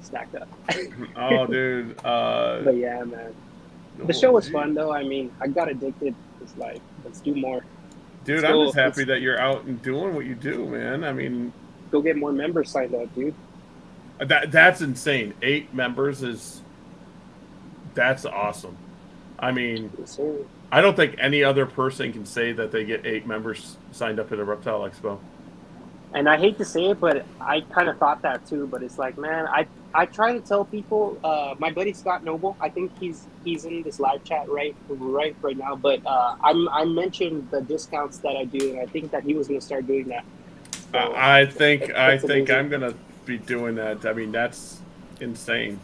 Speaker 2: Stacked up.
Speaker 3: Oh, dude.
Speaker 2: But yeah, man. The show was fun, though. I mean, I got addicted. It's like, let's do more.
Speaker 3: Dude, I'm just happy that you're out and doing what you do, man. I mean,
Speaker 2: go get more members signed up, dude.
Speaker 3: That's insane. 8 members that's awesome. I mean,
Speaker 2: Yes, sir.
Speaker 3: I don't think any other person can say that they get 8 members signed up at a reptile expo.
Speaker 2: And I hate to say it, but I kind of thought that too. But it's like, man, I try to tell people. My buddy Scott Noble, I think he's in this live chat right now. But I mentioned the discounts that I do, and I think that he was going to start doing that. So,
Speaker 3: I think I'm going to be doing that. I mean, that's insane.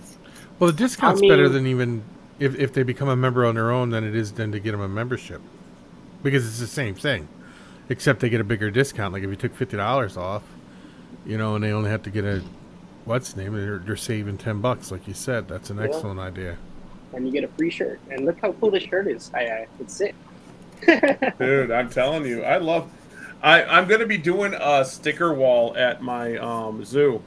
Speaker 4: Well, the discount's better than even if they become a member on their own than it is then to get them a membership, because it's the same thing, except they get a bigger discount. Like if you took $50 off, and they only have to get they're saving $10, like you said. That's an excellent idea.
Speaker 2: And you get a free shirt. And look how cool this shirt is. It's sick.
Speaker 3: Dude, I'm telling you, I'm going to be doing a sticker wall at my zoo.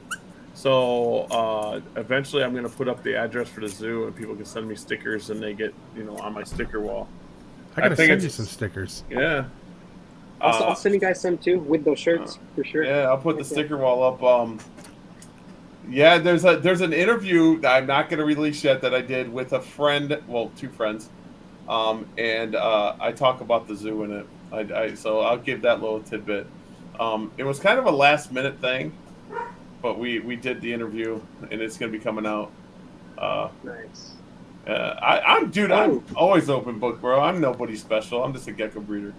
Speaker 3: So eventually I'm going to put up the address for the zoo, and people can send me stickers, and they get, on my sticker wall.
Speaker 4: I got to send you some stickers.
Speaker 3: Yeah.
Speaker 2: I'll send you guys some too with those shirts for sure.
Speaker 3: Yeah, I'll put the sticker wall up. Yeah, there's an interview that I'm not going to release yet that I did with a friend, well, 2 friends, and I talk about the zoo in it. So I'll give that little tidbit. It was kind of a last minute thing, but we did the interview, and it's going to be coming out.
Speaker 2: Nice.
Speaker 3: I'm always open book, bro. I'm nobody special. I'm just a gecko breeder.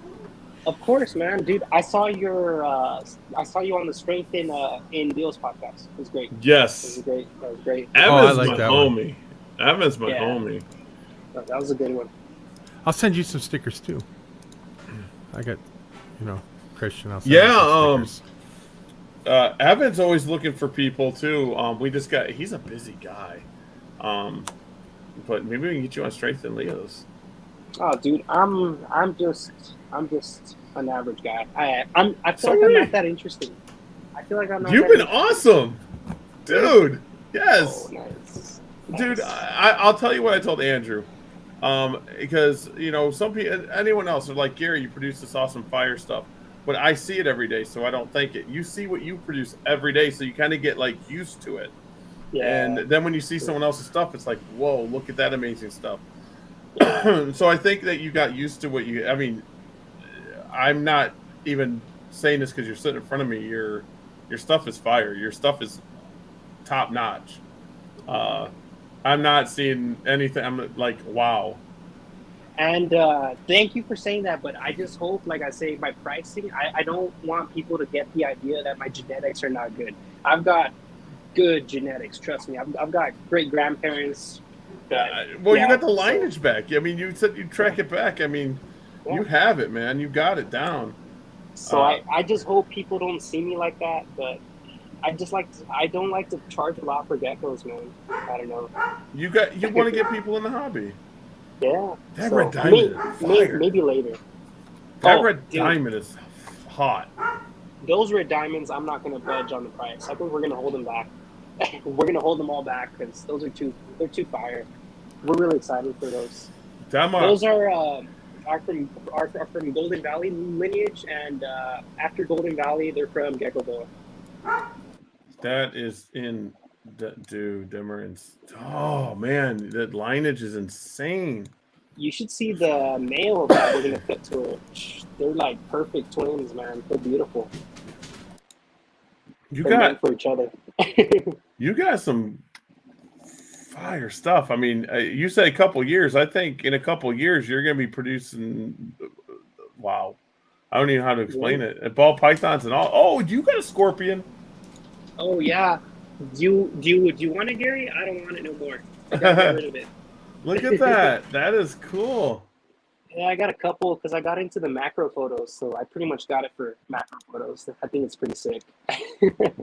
Speaker 2: Of course, man, dude. I saw you on the Strength in Deals podcast. It was great.
Speaker 3: Yes,
Speaker 2: That was great.
Speaker 3: Evan's my homie. Evan's my homie.
Speaker 2: That was a good one.
Speaker 4: I'll send you some stickers too. I got, Christian. I'll send you some stickers.
Speaker 3: Evan's always looking for people too. He's a busy guy. But maybe we can get you on Strength and Leo's.
Speaker 2: Oh, dude, I'm just an average guy. I feel like I'm not that interesting. I feel like I'm not.
Speaker 3: You've been awesome, dude. Yes.
Speaker 2: Oh, nice.
Speaker 3: Dude, I'll tell you what I told Andrew. Because some people, anyone else are like, Gary, you produce this awesome fire stuff, but I see it every day, so I don't think it. You see what you produce every day, so you kind of get like used to it. Yeah. And then when you see someone else's stuff, it's like, whoa, look at that amazing stuff. So I think that you got used to what you. I mean, I'm not even saying this because you're sitting in front of me. Your stuff is fire. Your stuff is top notch. I'm not seeing anything. I'm like, wow.
Speaker 2: And thank you for saying that, but I just hope, like I say, my pricing, I don't want people to get the idea that my genetics are not good. I've got good genetics, trust me. I've got great grandparents.
Speaker 3: Well, you got the lineage back. I mean, you said you track it back. I mean, you have it, man. You got it down.
Speaker 2: So I just hope people don't see me like that, but I don't like to charge a lot for geckos, man. I don't know.
Speaker 3: You want to get people in the hobby.
Speaker 2: Yeah.
Speaker 3: That red diamond is fire.
Speaker 2: Maybe later.
Speaker 3: That red diamond is hot.
Speaker 2: Those red diamonds, I'm not going to budge on the price. I think we're going to hold them back. We're going to hold them all back because they're too fire. We're really excited for those. Those are from Golden Valley lineage, and after Golden Valley, they're from Geckos.
Speaker 3: That is in. Dude, them are oh man, that lineage is insane.
Speaker 2: You should see the male that we're gonna put to it. They're like perfect twins, man. They're beautiful. They're meant for each other.
Speaker 3: You got some fire stuff. I mean, you say a couple years. I think in a couple years you're gonna be producing. Wow, I don't even know how to explain it. Ball pythons and all. Oh, you got a scorpion.
Speaker 2: Oh yeah. Do you want it, Gary? I don't want it no more. I got to get rid of it.
Speaker 3: Look at that. That is cool.
Speaker 2: Yeah, I got a couple because I got into the macro photos, so I pretty much got it for macro photos. I think it's pretty sick.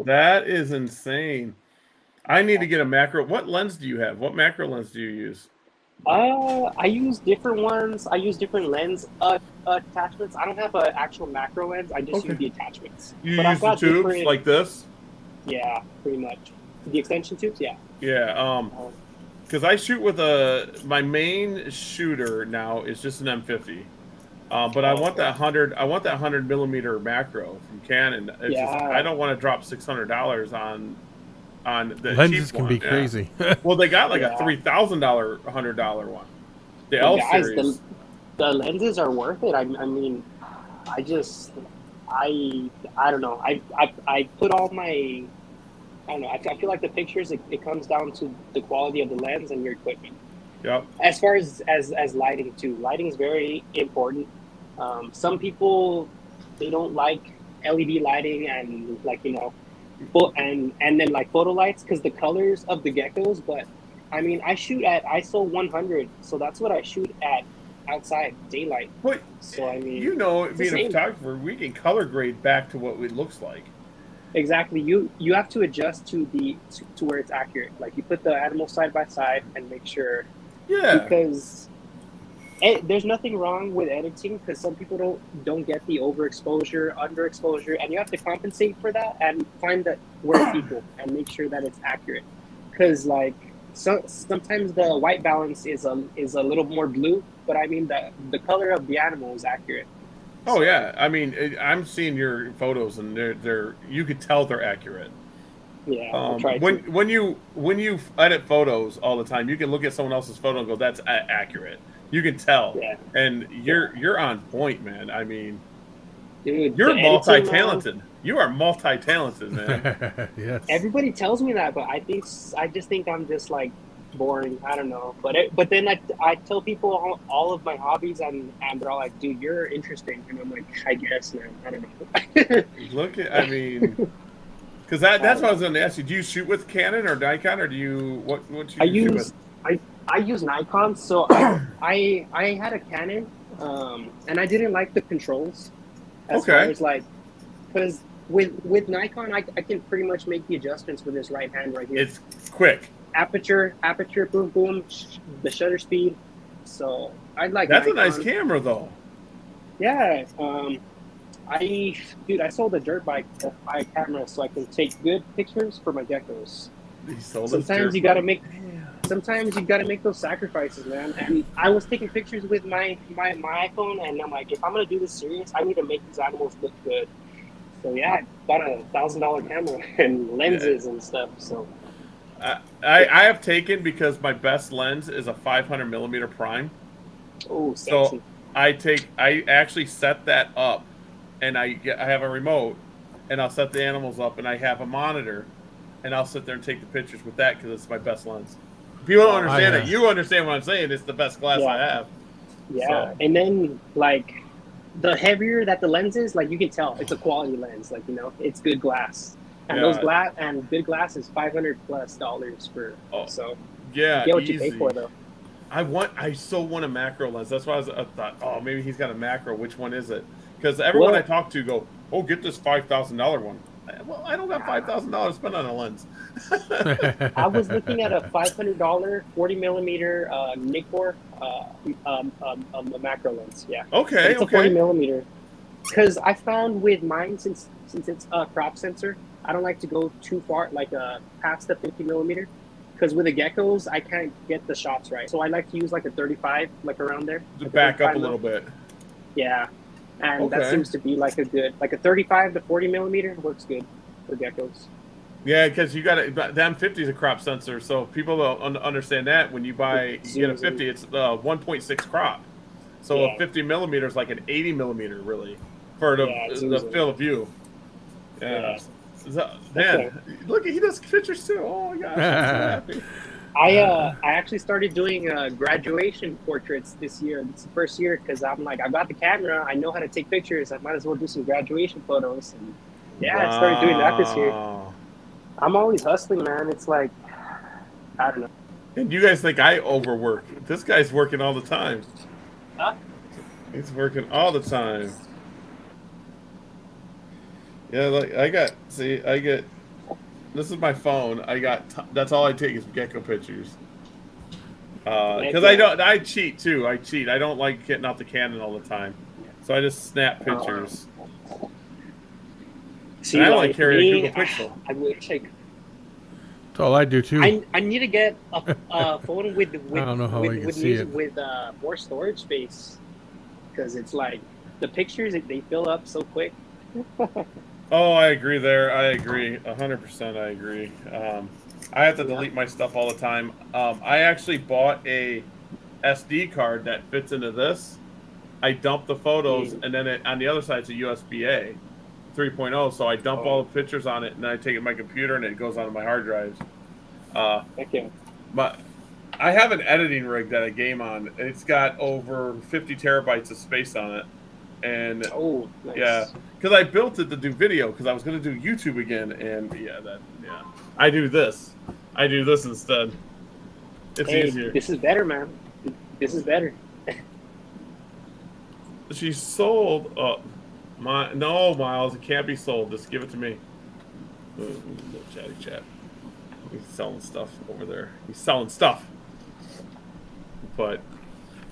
Speaker 3: That is insane. I need to get a macro. What lens do you have? What macro lens do you use?
Speaker 2: I use different ones. I use different lens attachments. I don't have an actual macro lens. I just use the attachments.
Speaker 3: You use the tubes like this?
Speaker 2: Yeah, pretty much. The extension tubes, yeah.
Speaker 3: Yeah, because I shoot with my main shooter now is just an M50, but I want that 100 millimeter macro from Canon. It's just, I don't want to drop $600 on the
Speaker 4: lenses
Speaker 3: cheap
Speaker 4: can
Speaker 3: one.
Speaker 4: be crazy.
Speaker 3: Well, they got like a $3,000 $100 one. The L series.
Speaker 2: The lenses are worth it. I mean, I don't know. I put all my. I don't know. I feel like the pictures, it comes down to the quality of the lens and your equipment.
Speaker 3: Yep.
Speaker 2: As far as lighting too, lighting is very important. Some people, they don't like LED lighting and and then like photo lights because the colors of the geckos. But I mean, I shoot at ISO 100, so that's what I shoot at outside daylight.
Speaker 3: But
Speaker 2: so I mean,
Speaker 3: being a photographer, we can color grade back to what it looks like.
Speaker 2: Exactly. You have to adjust to where it's accurate. Like you put the animals side by side and make sure.
Speaker 3: Yeah.
Speaker 2: Because there's nothing wrong with editing because some people don't get the overexposure, underexposure, and you have to compensate for that and find that where it's equal and make sure that it's accurate. Because sometimes the white balance is a little more blue, but I mean the color of the animal is accurate.
Speaker 3: Oh yeah, I mean, I'm seeing your photos, and they're you could tell they're accurate.
Speaker 2: Yeah.
Speaker 3: When you edit photos all the time, you can look at someone else's photo and go, "That's accurate." You can tell, and you're on point, man. I mean,
Speaker 2: dude,
Speaker 3: you're multi-talented. You are multi-talented, man.
Speaker 4: Yes.
Speaker 2: Everybody tells me that, but I just think I'm just like boring. I don't know, but then I tell people all of my hobbies and they're all like, dude, you're interesting, and I'm like, I guess, man, I don't know.
Speaker 3: I mean, because that's what I was going to ask you. Do you shoot with Canon or Nikon, or do you what you shoot with?
Speaker 2: I use Nikon, so I had a Canon, and I didn't like the controls as far as because with Nikon I can pretty much make the adjustments with this right hand right here.
Speaker 3: It's quick.
Speaker 2: Aperture, boom, boom, the shutter speed. So I'd like.
Speaker 3: That's
Speaker 2: Nikon.
Speaker 3: a nice camera, though.
Speaker 2: Yeah. I sold a dirt bike camera so I can take good pictures for my geckos. Sometimes you gotta make those sacrifices, man. And I was taking pictures with my iPhone, and I'm like, if I'm gonna do this serious, I need to make these animals look good. So yeah, I bought a $1,000 camera and lenses and stuff. So.
Speaker 3: I have taken because my best lens is a 500 millimeter prime.
Speaker 2: Oh, sexy.
Speaker 3: So I actually set that up, and I have a remote, and I'll set the animals up, and I have a monitor, and I'll sit there and take the pictures with that because it's my best lens. People don't understand it. You understand what I'm saying? It's the best glass I have.
Speaker 2: Yeah,
Speaker 3: So,
Speaker 2: and then like the heavier that the lens is, like you can tell it's a quality lens. Like it's good glass, and those
Speaker 3: yeah.
Speaker 2: glass and good glass is $500+ for.
Speaker 3: Oh,
Speaker 2: So you
Speaker 3: yeah,
Speaker 2: get what you pay for
Speaker 3: easy.
Speaker 2: though.
Speaker 3: I so want a macro lens. That's why I thought, oh, maybe he's got a macro. Which one is it? Because everyone I
Speaker 2: Well,
Speaker 3: talk to go, oh, get this $5,000 one. Well, I don't got $5,000 spent on a lens.
Speaker 2: I was looking at a $500 40 millimeter Nikkor a macro lens. Yeah, but
Speaker 3: Okay,
Speaker 2: it's a 40
Speaker 3: okay.
Speaker 2: millimeter. Because I found with mine, since it's a crop sensor, I don't like to go too far, like past the 50 millimeter. Because with the geckos, I can't get the shots right. So I like to use like a 35, like around there.
Speaker 3: To
Speaker 2: Like
Speaker 3: back up a
Speaker 2: 35
Speaker 3: little
Speaker 2: mil.
Speaker 3: bit.
Speaker 2: Yeah, and that
Speaker 3: Okay.
Speaker 2: seems to be like like a 35 to 40 millimeter works good for geckos.
Speaker 3: Yeah, because you got to, the M50 is a crop sensor, so people don't understand that when you
Speaker 2: It
Speaker 3: get a
Speaker 2: zooms in.
Speaker 3: 50, it's 1.6 crop. So a
Speaker 2: Yeah,
Speaker 3: 50 millimeter is like an 80 millimeter, really, for
Speaker 2: yeah, it
Speaker 3: the
Speaker 2: zooms in.
Speaker 3: field of view.
Speaker 2: Yeah.
Speaker 3: Yeah. So,
Speaker 2: Okay.
Speaker 3: man, look, he does pictures too. Oh my gosh, I'm so happy.
Speaker 2: I actually started doing graduation portraits this year. It's the first year because I'm like, I got the camera. I know how to take pictures. I might as well do some graduation photos. And yeah, I started doing that this year.
Speaker 3: Wow.
Speaker 2: I'm always hustling, man. It's like, I don't know.
Speaker 3: And you guys think I overwork? This guy's working all the time.
Speaker 2: Huh?
Speaker 3: He's working all the time. Yeah, like I get. This is my phone. That's all I take is gecko pictures. Because I cheat too. I cheat. I don't like getting out the Canon all the time, so I just snap pictures.
Speaker 2: See,
Speaker 3: And I only
Speaker 2: like
Speaker 3: carry
Speaker 2: me,
Speaker 3: a Google Pixel.
Speaker 2: I wish I could.
Speaker 4: That's all I do too.
Speaker 2: I need to get a phone with
Speaker 4: I don't know how I can see
Speaker 2: music
Speaker 4: it.
Speaker 2: with more storage space, because it's like the pictures they fill up so quick.
Speaker 3: Oh, I agree there. I agree. 100% I agree. I have to delete my stuff all the time. I actually bought a SD card that fits into this. I dump the photos, and then on the other side, it's a USB-A 3.0. So I dump all the pictures on it, and then I take it to my computer, and it goes onto my hard drives.
Speaker 2: Okay.
Speaker 3: But I have an editing rig that I game on. It's got over 50 terabytes of space on it. And
Speaker 2: Oh, nice.
Speaker 3: yeah, because I built it to do video because I was going to do YouTube again, and I do this. I do this instead. It's easier.
Speaker 2: This is better, man. This is better.
Speaker 3: She sold. No, Miles, it can't be sold. Just give it to me. Little chatty chat. He's selling stuff over there. He's selling stuff. But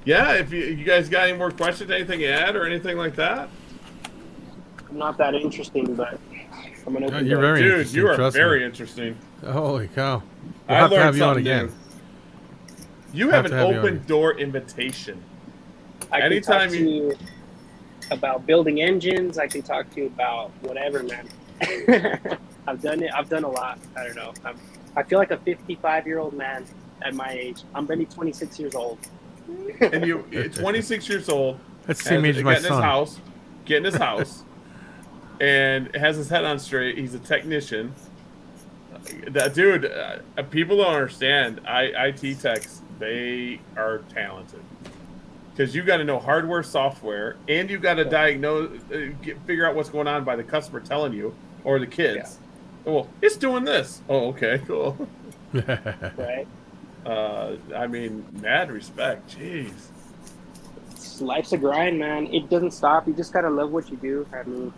Speaker 3: yeah, if you guys got any more questions, anything to add or anything like that?
Speaker 2: I'm not that interesting, but I'm gonna.
Speaker 4: Oh, you're very
Speaker 3: Dude,
Speaker 4: interesting.
Speaker 3: you are
Speaker 4: trust
Speaker 3: very
Speaker 4: me.
Speaker 3: interesting.
Speaker 4: Holy cow! We'll
Speaker 3: I
Speaker 4: have to
Speaker 3: learned
Speaker 4: have you on
Speaker 3: something
Speaker 4: again.
Speaker 3: new. You have an
Speaker 4: to have you
Speaker 3: open
Speaker 4: on.
Speaker 3: door invitation.
Speaker 2: I can
Speaker 3: Anytime
Speaker 2: talk to you about building engines. I can talk to you about whatever, man. I've done it. I've done a lot. I don't know. I feel like a 55-year-old man at my age. I'm barely 26 years old.
Speaker 3: And you, 26 years old,
Speaker 4: That's the same age as my son.
Speaker 3: get in his house, and has his head on straight. He's a technician. That dude, people don't understand. IT techs, they are talented because you got to know hardware, software, and you got to diagnose, figure out what's going on by the customer telling you or the kids. Well, it's doing this. Oh, okay, cool.
Speaker 2: Right.
Speaker 3: I mean, mad respect. Jeez.
Speaker 2: Life's a grind, man. It doesn't stop. You just gotta love what you do. I mean,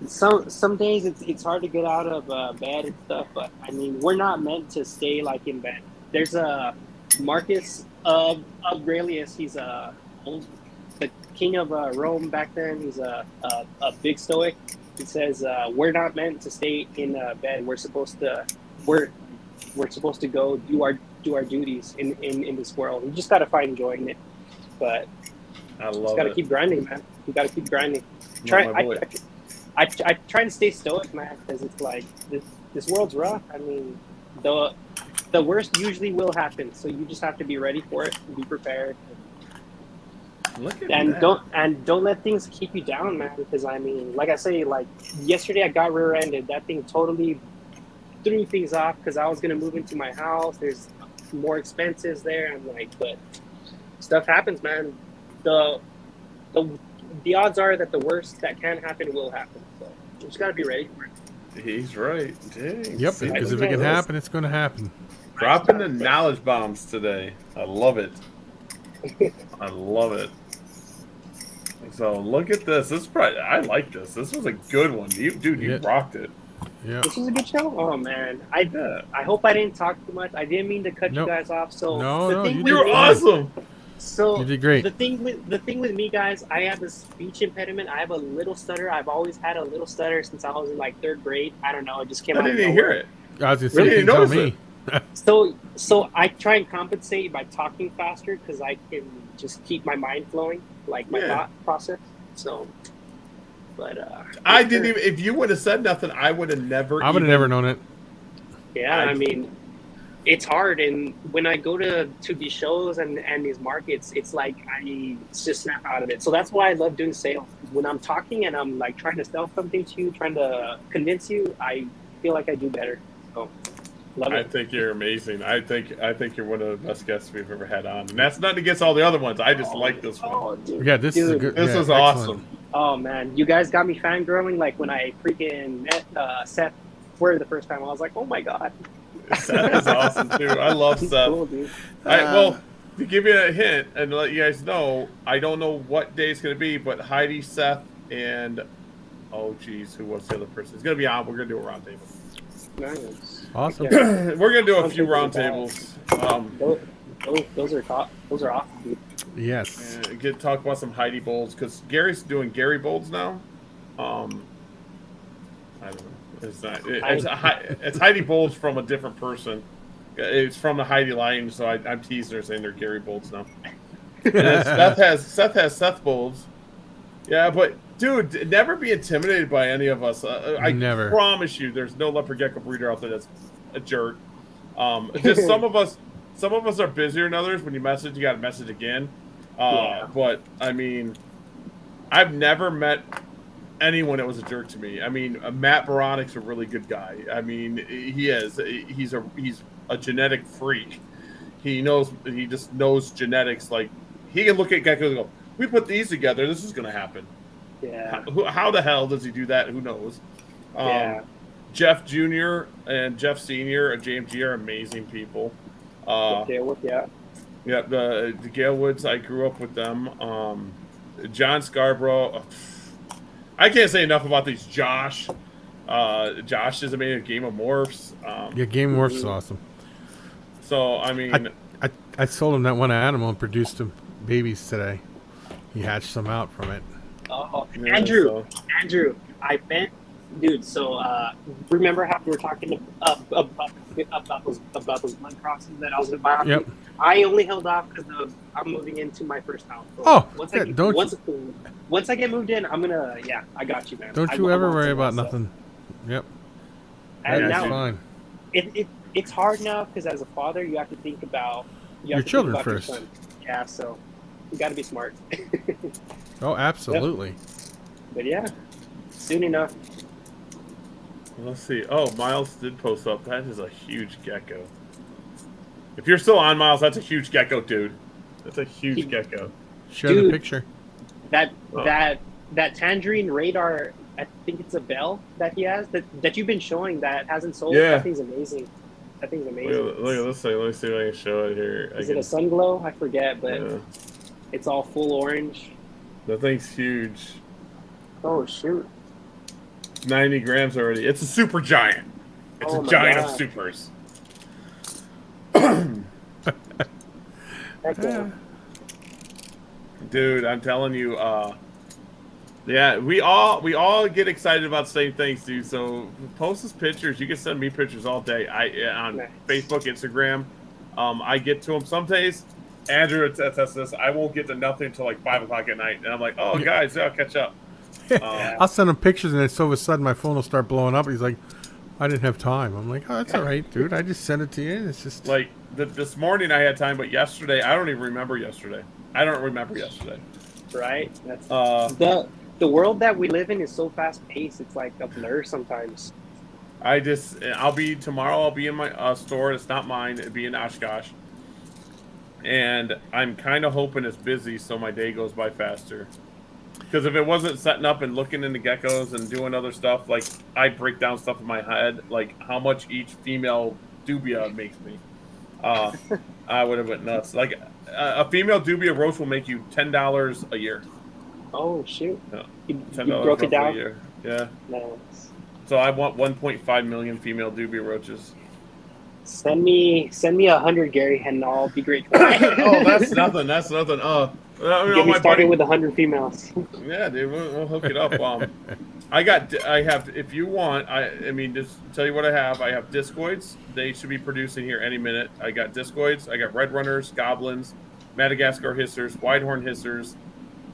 Speaker 2: some days it's hard to get out of bed and stuff, but I mean, we're not meant to stay like in bed. There's a Marcus Aurelius. He's the king of Rome back then. He's a big Stoic. He says we're not meant to stay in bed. We're supposed to go do our duties in this world. You just gotta find joy in it. But
Speaker 3: I love
Speaker 2: just gotta
Speaker 3: it.
Speaker 2: keep grinding, man. You gotta keep grinding.
Speaker 3: My
Speaker 2: I try to stay stoic, man, because it's like this world's rough. I mean, the worst usually will happen, so you just have to be ready for it and be prepared.
Speaker 3: Look at
Speaker 2: And
Speaker 3: that.
Speaker 2: don't let things keep you down, man. Because I mean, like I say, like yesterday I got rear-ended. That thing totally threw things off because I was gonna move into my house. There's more expenses there. I'm like, but stuff happens, man. the the odds are that the worst that can happen will happen. So you just gotta be ready for it.
Speaker 3: He's right. Dang.
Speaker 4: Yep,
Speaker 3: See?
Speaker 4: because if it can happen, it's going to happen.
Speaker 3: Dropping the knowledge bombs today. I love it. I love it. So look at this. This is probably, I like this. This was a good one. You rocked it.
Speaker 4: Yeah.
Speaker 2: This was a good show. Oh man, I hope I didn't talk too much. I didn't mean to cut you guys off. So
Speaker 4: No,
Speaker 2: thing
Speaker 4: you
Speaker 2: with
Speaker 3: You were
Speaker 2: me-
Speaker 3: awesome.
Speaker 2: So
Speaker 4: You did great.
Speaker 2: The thing with me, guys, I have a speech impediment. I have a little stutter. I've always had a little stutter since I was in like 3rd grade. I don't know. It just came
Speaker 3: I
Speaker 2: out.
Speaker 3: didn't
Speaker 2: of
Speaker 3: even
Speaker 2: nowhere.
Speaker 3: hear it.
Speaker 4: I was going to say,
Speaker 3: Really?
Speaker 4: you can tell
Speaker 3: Notice
Speaker 4: me.
Speaker 2: So I try and compensate by talking faster because I can just keep my mind flowing, like my thought process. So, but
Speaker 3: I didn't even. If you would have said nothing, I would have never.
Speaker 4: I would have never known it.
Speaker 2: yeah, I mean, it's hard. And when I go to these shows and these markets, it's like I just snap out of it. So that's why I love doing sales. When I'm talking and I'm like trying to sell something to you, trying to convince you, I feel like I do better. So. Love
Speaker 3: I
Speaker 2: it.
Speaker 3: think you're amazing. I think you're one of the best guests we've ever had on, and that's nothing against all the other ones. I just like this one.
Speaker 2: Oh, dude.
Speaker 4: Yeah, this is a
Speaker 2: Dude.
Speaker 4: good.
Speaker 3: This
Speaker 4: yeah,
Speaker 3: was
Speaker 4: excellent.
Speaker 3: awesome.
Speaker 2: Oh man, you guys got me fangirling like when I freaking met Seth for the first time. I was like, oh my god.
Speaker 3: Seth is awesome too. I love
Speaker 2: He's
Speaker 3: Seth.
Speaker 2: cool, dude.
Speaker 3: Well, to give you a hint and let you guys know, I don't know what day it's going to be, but Heidi, Seth, and oh geez, who was the other person? It's going to be on. We're going to do a roundtable.
Speaker 2: Nice.
Speaker 4: Awesome.
Speaker 2: Okay.
Speaker 3: We're going to do a
Speaker 2: Sounds
Speaker 3: few
Speaker 2: like a
Speaker 3: roundtables.
Speaker 2: Those are top. Those are awesome, dude.
Speaker 4: Yes.
Speaker 3: Get talk about some Heidi bowls because Gary's doing Gary bowls now. I don't know. It's not. It's Heidi bowls from a different person. It's from the Heidi line, so I'm teasing her saying they're Gary bowls now. And then Seth has Seth bowls. Yeah, but dude, never be intimidated by any of us. I
Speaker 4: Never.
Speaker 3: promise you, there's no leopard gecko breeder out there that's a jerk. Just some of us are busier than others. When you message, you got to message again. But I mean, I've never met anyone that was a jerk to me. I mean, Matt Baronic's a really good guy. I mean, he's a genetic freak. He just knows genetics. Like he can look at geckos and go, "We put these together. This is going to happen."
Speaker 2: Yeah.
Speaker 3: How the hell does he do that? Who knows?
Speaker 2: Yeah.
Speaker 3: Jeff Jr. and Jeff Sr. and JMG are amazing people.
Speaker 2: Yeah.
Speaker 3: Yeah, the Gale Woods, I grew up with them. John Scarborough. I can't say enough about these. Josh. Josh is amazing. Game of Morphs.
Speaker 4: Yeah, Game Morphs is awesome.
Speaker 3: So, I mean...
Speaker 4: I sold him that one animal and produced him babies today. He hatched some out from it.
Speaker 2: Oh,
Speaker 3: Yeah,
Speaker 2: Andrew, I bet, dude. So remember how we were talking about those blood crosses that I was going to buy? Off
Speaker 4: Yep.
Speaker 2: you? I only held off because I'm moving into my first house. So
Speaker 4: Oh,
Speaker 2: once
Speaker 4: yeah,
Speaker 2: once I get moved in, I'm gonna. Yeah, I got you, man.
Speaker 4: Don't
Speaker 2: I
Speaker 4: you ever
Speaker 2: want
Speaker 4: worry
Speaker 2: some
Speaker 4: about
Speaker 2: stuff.
Speaker 4: nothing. Yep.
Speaker 2: And
Speaker 4: That's
Speaker 2: now,
Speaker 4: fine.
Speaker 2: It's hard now because as a father, you have to think about
Speaker 4: Your children first.
Speaker 2: son. Yeah, so you got to be smart.
Speaker 4: Oh, absolutely.
Speaker 2: But yeah, soon enough.
Speaker 3: Let's see. Oh, Miles did post up. That is a huge gecko. If you're still on, Miles, that's a huge gecko, dude. That's a huge gecko.
Speaker 4: Share the
Speaker 2: Dude.
Speaker 4: picture.
Speaker 2: That tangerine radar, I think it's a bell that he has that you've been showing that hasn't sold.
Speaker 3: Yeah.
Speaker 2: That thing's amazing. That thing's amazing.
Speaker 3: Look at this thing. Let me see if I can show it here.
Speaker 2: Is it a sun glow? I forget, but
Speaker 3: Yeah.
Speaker 2: it's all full orange.
Speaker 3: That thing's huge.
Speaker 2: Oh shoot!
Speaker 3: 90 grams already. It's a super giant. It's
Speaker 2: Oh
Speaker 3: a
Speaker 2: my
Speaker 3: giant of
Speaker 2: God.
Speaker 3: supers.
Speaker 2: Heck yeah.
Speaker 3: Dude, I'm telling you, yeah, we all get excited about the same things, dude. So post us pictures. You can send me pictures all day. On
Speaker 2: Nice.
Speaker 3: Facebook, Instagram. I get to them some days. Andrew attests this. I won't get to nothing until like 5 o'clock at night, and I'm like, oh, guys, I'll catch up.
Speaker 4: I'll send him pictures, and then so all of a sudden my phone will start blowing up. He's like, I didn't have time. I'm like, oh, that's all right, dude. I just sent it to you. It's just
Speaker 3: Like this morning I had time, but yesterday I don't even remember yesterday. I don't remember yesterday.
Speaker 2: Right. That's
Speaker 3: Uh,
Speaker 2: the world that we live in is so fast paced. It's like a blur sometimes.
Speaker 3: I'll be tomorrow. I'll be in my store. It's not mine. It'll be in Oshkosh. and I'm kind of hoping it's busy so my day goes by faster. Because if it wasn't setting up and looking into geckos and doing other stuff, like I break down stuff in my head, like how much each female dubia makes me, I would have went nuts. Like a female dubia roach will make you $10 a year.
Speaker 2: Oh shoot!
Speaker 3: Yeah.
Speaker 2: You
Speaker 3: $10
Speaker 2: broke it down.
Speaker 3: a year. Yeah.
Speaker 2: Nice.
Speaker 3: So I want 1.5 million female dubia roaches.
Speaker 2: Send me 100, Gary, and I'll be great.
Speaker 3: Oh, that's nothing. That's nothing.
Speaker 2: Get me started with 100 females.
Speaker 3: Yeah, dude, we'll hook it up. I have. If you want, I mean, just tell you what I have. I have discoids. They should be producing here any minute. I got discoids. I got red runners, goblins, Madagascar hissers, widehorn hissers,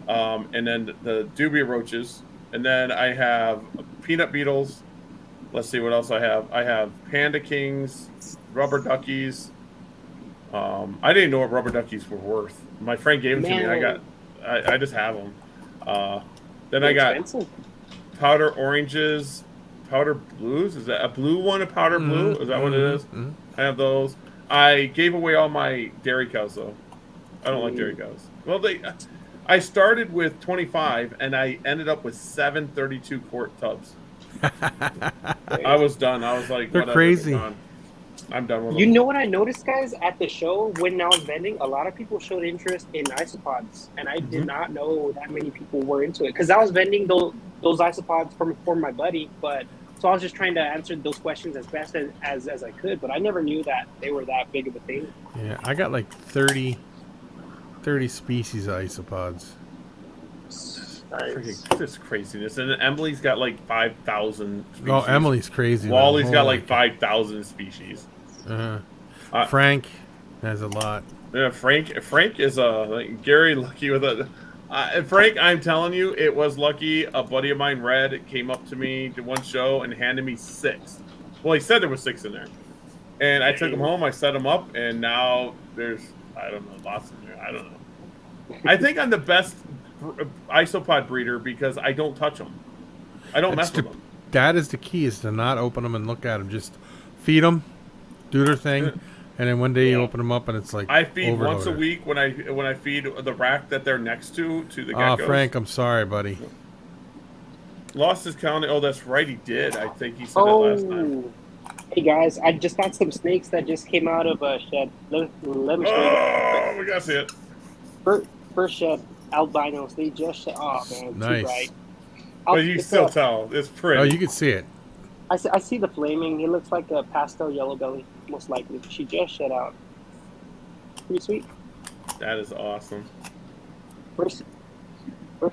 Speaker 3: and then the dubia roaches. And then I have peanut beetles. Let's see what else I have. I have panda kings, rubber duckies. I didn't know what rubber duckies were worth. My friend gave them to me. I just have them. Then I got powder oranges, powder blues. Is that a blue one? A powder blue? Is that what it is? I have those. I gave away all my dairy cows though. I don't like dairy cows. Well, I started with 25 and I ended up with 7 32-quart tubs. I was done. I was like,
Speaker 4: they're
Speaker 3: whatever,
Speaker 4: crazy.
Speaker 3: I'm done with them.
Speaker 2: You know what I noticed, guys, at the show when I was vending, a lot of people showed interest in isopods, and I did not know that many people were into it because I was vending those isopods for my buddy, but so I was just trying to answer those questions as best as I could, but I never knew that they were that big of a thing.
Speaker 4: Yeah, I got like 30 species of isopods.
Speaker 3: This craziness. And Emily's got like 5,000 species.
Speaker 4: Oh, Emily's crazy.
Speaker 3: Wally's got like 5,000 species.
Speaker 4: Frank has a lot.
Speaker 3: Yeah, Frank is like Gary lucky with a. Frank, I'm telling you, it was lucky. A buddy of mine, Red, came up to me to one show and handed me 6. Well, he said there was 6 in there, and I took them home. I set them up, and now there's lots in there. I don't know. I think I'm the best isopod breeder because I don't touch them. I don't mess with them.
Speaker 4: That is the key: is to not open them and look at them. Just feed them, do their thing, and then one day you open them up and it's like
Speaker 3: I feed
Speaker 4: overloaded.
Speaker 3: Once a week when I feed the rack that they're next to the geckos.
Speaker 4: Oh, Frank, I'm sorry, buddy.
Speaker 3: Lost his count. Oh, that's right, he did. I think he said it last time.
Speaker 2: Hey guys, I just got some snakes that just came out of a shed. Let me show you.
Speaker 3: Oh, we gotta see it.
Speaker 2: First shed. Albinos, they just man,
Speaker 4: nice.
Speaker 2: Too bright.
Speaker 3: But you still tell it's pretty.
Speaker 4: Oh, you can see it.
Speaker 2: I see the flaming. It looks like a pastel yellow belly, most likely. She just shed out. Pretty sweet.
Speaker 3: That is awesome.
Speaker 2: First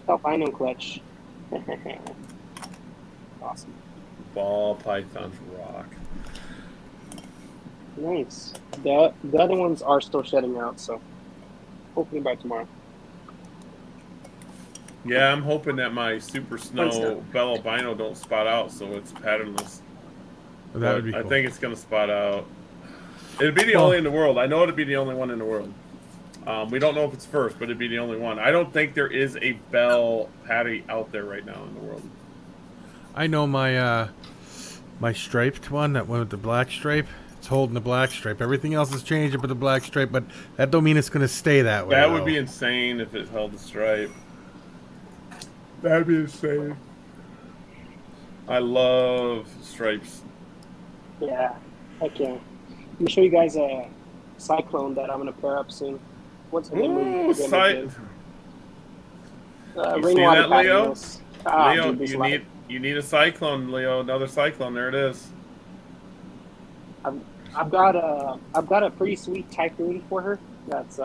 Speaker 2: albino clutch. Awesome.
Speaker 3: Ball pythons rock.
Speaker 2: Nice. The other ones are still shedding out, so hopefully by tomorrow.
Speaker 3: Yeah, I'm hoping that my super snow bell albino don't spot out, so it's patternless.
Speaker 4: That would be cool.
Speaker 3: I think it's gonna spot out. It'd be the only in the world. I know it'd be the only one in the world. We don't know if it's first, but it'd be the only one. I don't think there is a bell patty out there right now in the world.
Speaker 4: I know my my striped one that went with the black stripe. It's holding the black stripe. Everything else is changing but the black stripe, but that don't mean it's going to stay that way.
Speaker 3: That would be insane if it held the stripe. That'd be insane. I love stripes.
Speaker 2: Yeah, heck yeah. Let me show you guys a cyclone that I'm going to pair up soon. What's the name?
Speaker 3: Ooh, you see
Speaker 2: rainwater
Speaker 3: that, Leo?
Speaker 2: Leo,
Speaker 3: Leo, you need a cyclone, Leo. Another cyclone. There it is.
Speaker 2: I've got a pretty sweet typhoon for her. That's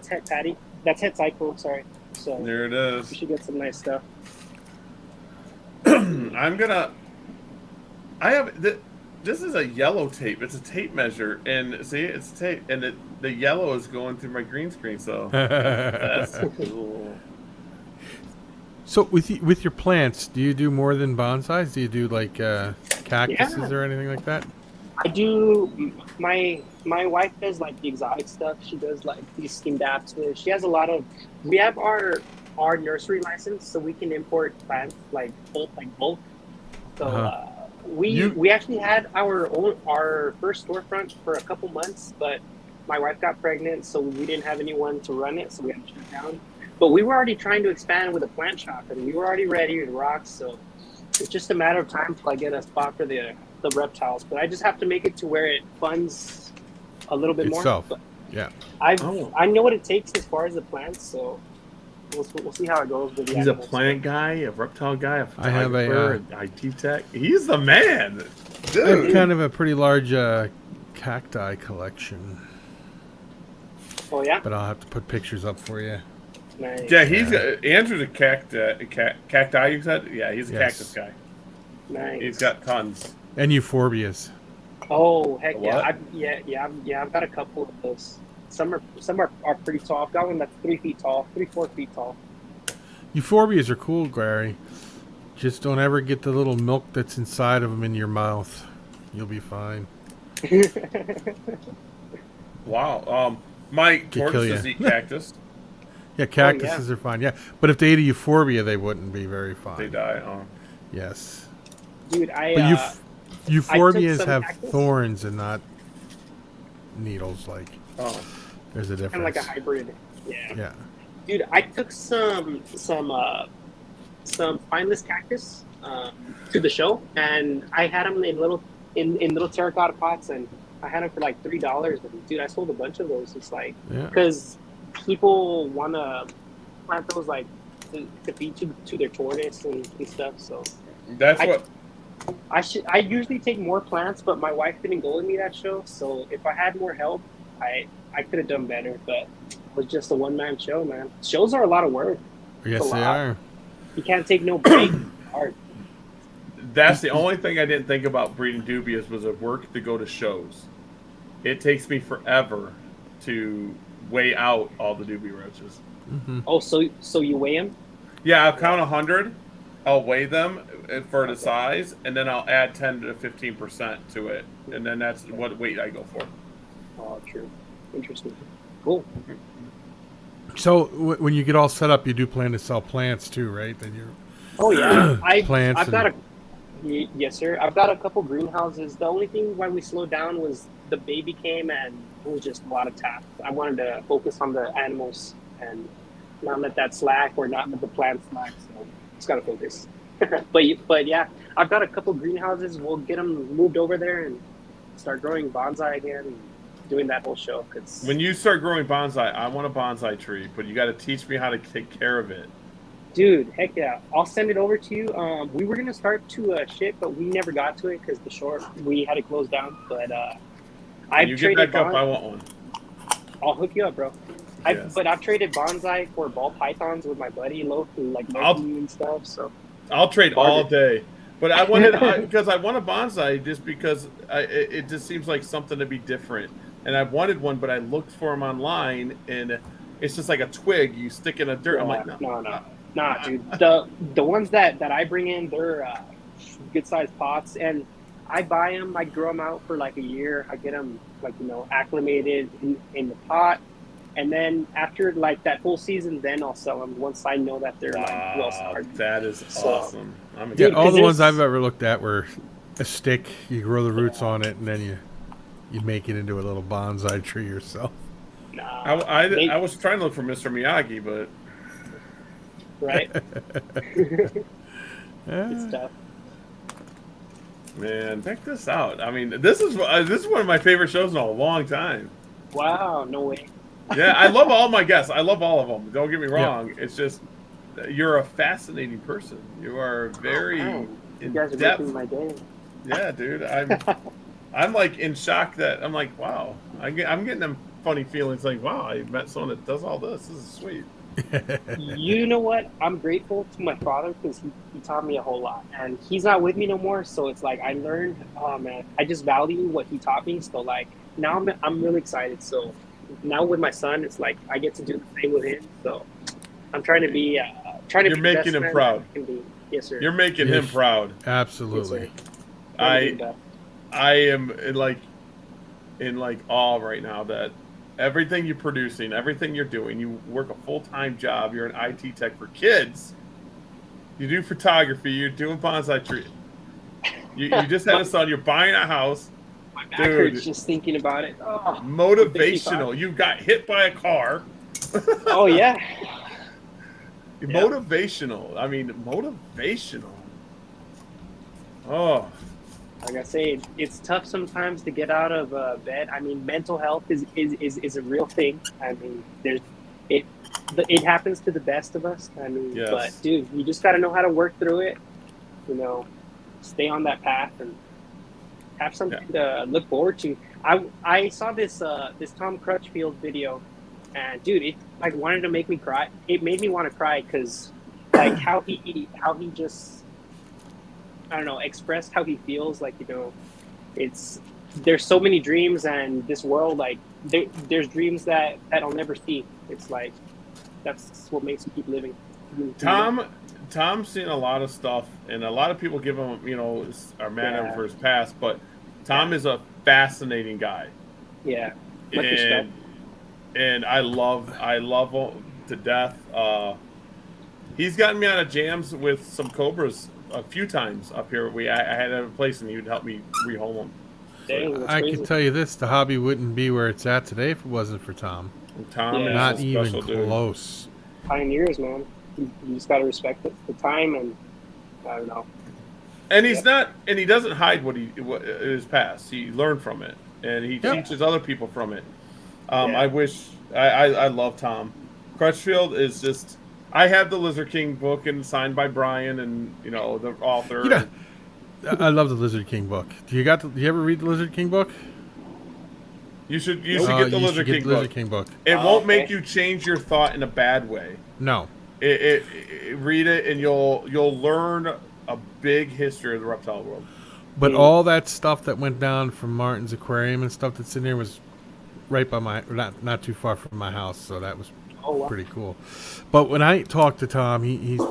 Speaker 2: het patty. That's het cyclone. Sorry. So
Speaker 3: there it is.
Speaker 2: We should get some nice stuff.
Speaker 3: This is a yellow tape. It's a tape measure, and see, it's tape, and the yellow is going through my green screen. So that's cool.
Speaker 4: So with your plants, do you do more than bonsais? Do you do like cactuses or anything like that?
Speaker 2: I do. My wife does like the exotic stuff. She does like these steamed apps. She has a lot of. We have our nursery license, so we can import plants like bulk. So we actually had our first storefront for a couple months, but my wife got pregnant, so we didn't have anyone to run it, so we had to shut down. But we were already trying to expand with a plant shop, and we were already ready to rock. So it's just a matter of time till I get a spot for the reptiles. But I just have to make it to where it funds a little bit
Speaker 4: Itself.
Speaker 2: more. But
Speaker 4: Yeah.
Speaker 2: I know what it takes as far as the plants, so we'll see how it goes with the
Speaker 3: He's a
Speaker 2: animals.
Speaker 3: plant guy, a reptile guy, a
Speaker 4: I have
Speaker 3: photographer, an IT tech. He's the man,
Speaker 4: I
Speaker 3: dude.
Speaker 4: have kind of a pretty large cacti collection,
Speaker 2: Oh yeah,
Speaker 4: but I'll have to put pictures up for you.
Speaker 2: nice.
Speaker 3: Yeah, he's Andrew's a cacti. You said, yeah, he's a
Speaker 4: Yes.
Speaker 3: cactus guy.
Speaker 2: Nice.
Speaker 3: He's got tons.
Speaker 4: And euphorbias.
Speaker 2: Oh heck
Speaker 3: What?
Speaker 2: yeah! I've got a couple of those. Some are pretty tall. I've got one that's 3 feet tall, 4 feet tall.
Speaker 4: Euphorbias are cool, Gary. Just don't ever get the little milk that's inside of them in your mouth. You'll be fine.
Speaker 3: Wow. My
Speaker 4: kill
Speaker 3: tortoises
Speaker 4: ya.
Speaker 3: eat cactus.
Speaker 4: Yeah, cactuses are fine. Yeah, but if they ate a euphorbia, they wouldn't be very fine.
Speaker 3: They die. Oh.
Speaker 4: Yes.
Speaker 2: Dude,
Speaker 4: But euphorbias
Speaker 2: some
Speaker 4: have
Speaker 2: cactus.
Speaker 4: thorns and not needles. Like,
Speaker 3: Oh.
Speaker 4: there's a
Speaker 2: kind of
Speaker 4: difference.
Speaker 2: like a hybrid. Yeah.
Speaker 4: Yeah.
Speaker 2: Dude, I took some spineless cactus to the show, and I had them in little terracotta pots, and I had them for like $3. And dude, I sold a bunch of those. It's like
Speaker 4: Yeah.
Speaker 2: because people want to plant those like to feed to their tortoise and stuff. So
Speaker 3: That's
Speaker 2: I-
Speaker 3: what.
Speaker 2: I usually take more plants, but my wife didn't go with me that show. So if I had more help, I could have done better. But it was just a one-man show, man. Shows are a lot of work.
Speaker 4: Yes,
Speaker 2: a
Speaker 4: they
Speaker 2: lot.
Speaker 4: are.
Speaker 2: You can't take no break. Hard.
Speaker 3: That's the only thing I didn't think about breeding dubias was the work to go to shows. It takes me forever to weigh out all the dubia roaches.
Speaker 4: Hmm.
Speaker 2: Oh, so you weigh them?
Speaker 3: Yeah, I'll count 100. I'll weigh them for the size, and then I'll add 10 to 15% to it, and then that's what weight I go for.
Speaker 2: Oh, true. Interesting. Cool.
Speaker 4: So when you get all set up, you do plan to sell plants too, right? Then you're
Speaker 2: Oh yeah,
Speaker 4: Plants
Speaker 2: I've got yes sir. I've got a couple greenhouses. The only thing why we slowed down was the baby came and it was just a lot of tasks. I wanted to focus on the animals and not let that slack or not let the plants slack. So just gotta focus. but yeah, I've got a couple greenhouses. We'll get them moved over there and start growing bonsai again. And doing that whole show. Cause
Speaker 3: When you start growing bonsai, I want a bonsai tree, but you got to teach me how to take care of it.
Speaker 2: dude, heck yeah, I'll send it over to you. We were gonna start to ship, but we never got to it because we had it closed down. But
Speaker 3: When you get back up, I want one.
Speaker 2: I'll hook you up, bro.
Speaker 3: Yes.
Speaker 2: But I've traded bonsai for ball pythons with my buddy Loki, like Loki and stuff. So
Speaker 3: I'll trade
Speaker 2: Bargain.
Speaker 3: all day. But I wanted because I want a bonsai just because it just seems like something to be different. And I wanted one, but I looked for them online, and it's just like a twig you stick in a dirt. I'm like, no.
Speaker 2: Nah, dude. The ones that I bring in, they're good sized pots, and I buy them. I grow them out for like a year. I get them acclimated in the pot, and then after like that full season, then I'll sell them once I know that they're like well started.
Speaker 3: That is
Speaker 2: So-
Speaker 3: awesome. I'm
Speaker 4: Yeah,
Speaker 2: Dude,
Speaker 4: all
Speaker 2: 'cause
Speaker 4: the ones
Speaker 2: there's-
Speaker 4: I've ever looked at were a stick. You grow the roots on it, and then you make it into a little bonsai tree yourself.
Speaker 2: Nah,
Speaker 3: I was trying to look for Mr. Miyagi, but
Speaker 2: right?
Speaker 4: Yeah.
Speaker 2: Good stuff.
Speaker 3: man, check this out. I mean, this is one of my favorite shows in a long time.
Speaker 2: Wow, no way.
Speaker 3: Yeah, I love all my guests. I love all of them. Don't get me
Speaker 4: Yeah.
Speaker 3: wrong. It's just you're a fascinating person. You are very
Speaker 2: Wow. You
Speaker 3: in
Speaker 2: guys are
Speaker 3: depth.
Speaker 2: making my day.
Speaker 3: Yeah, dude. I'm like in shock that I'm like, wow. I'm getting them funny feelings like, wow, I met someone that does all this. This is sweet.
Speaker 2: You know what? I'm grateful to my father because he taught me a whole lot, and he's not with me no more. So it's like I learned. Oh man, I just value what he taught me. So like now I'm really excited. So now with my son, it's like I get to do the same with him. So I'm trying to be
Speaker 3: You're
Speaker 2: be the
Speaker 3: making
Speaker 2: best
Speaker 3: him
Speaker 2: man
Speaker 3: proud.
Speaker 2: I can be. Yes, sir.
Speaker 3: You're making him
Speaker 4: Yes.
Speaker 3: proud.
Speaker 4: Absolutely.
Speaker 2: Trying to be the best.
Speaker 3: I am in like awe right now that everything you're producing, everything you're doing, you work a full-time job, you're an IT tech for kids, you do photography, you're doing bonsai tree. You just had a son, you're buying a house,
Speaker 2: My back
Speaker 3: Dude.
Speaker 2: hurts just thinking about it. Oh,
Speaker 3: Motivational. You got hit by a car.
Speaker 2: oh yeah.
Speaker 3: Motivational. I mean, motivational. Oh.
Speaker 2: Like I say, it's tough sometimes to get out of bed. I mean, mental health is a real thing. I mean, it happens to the best of us. I mean,
Speaker 3: Yes.
Speaker 2: but dude, you just got to know how to work through it. You know, stay on that path and have something to look forward to. I saw this Tom Crutchfield video, and dude, it like wanted to make me cry. It made me want to cry because like how he just, I don't know, expressed how he feels. Like, you know, there's so many dreams, and this world, like there's dreams that I'll never see. It's like that's what makes me keep living.
Speaker 3: Tom's seen a lot of stuff, and a lot of people give him, you know, are mad at him for his past, but Tom is a fascinating guy.
Speaker 2: Yeah, much respect.
Speaker 3: And I love him to death. He's gotten me out of jams with some cobras a few times up here. I had a place, and he would help me rehome them.
Speaker 2: Dang, that's
Speaker 4: I
Speaker 2: crazy.
Speaker 4: can tell you this: the hobby wouldn't be where it's at today if it wasn't for Tom.
Speaker 3: Tom is
Speaker 4: Not
Speaker 3: a
Speaker 4: even
Speaker 3: special dude.
Speaker 4: close.
Speaker 2: Pioneers, man. You just got to respect the time, and I don't know.
Speaker 3: And he's not, and he doesn't hide what his past. He learned from it, and he teaches other people from it. I love Tom. Crutchfield is just. I have the Lizard King book and signed by Brian, and you know the author.
Speaker 4: You know, I love the Lizard King book. Do you ever read the Lizard King book?
Speaker 3: You should get the Lizard King book. It won't make you change your thought in a bad way.
Speaker 4: No.
Speaker 3: Read it, and you'll learn a big history of the reptile world.
Speaker 4: But all that stuff that went down from Martin's aquarium and stuff that's in there was right by not too far from my house, so that was pretty cool. But when I talked to Tom,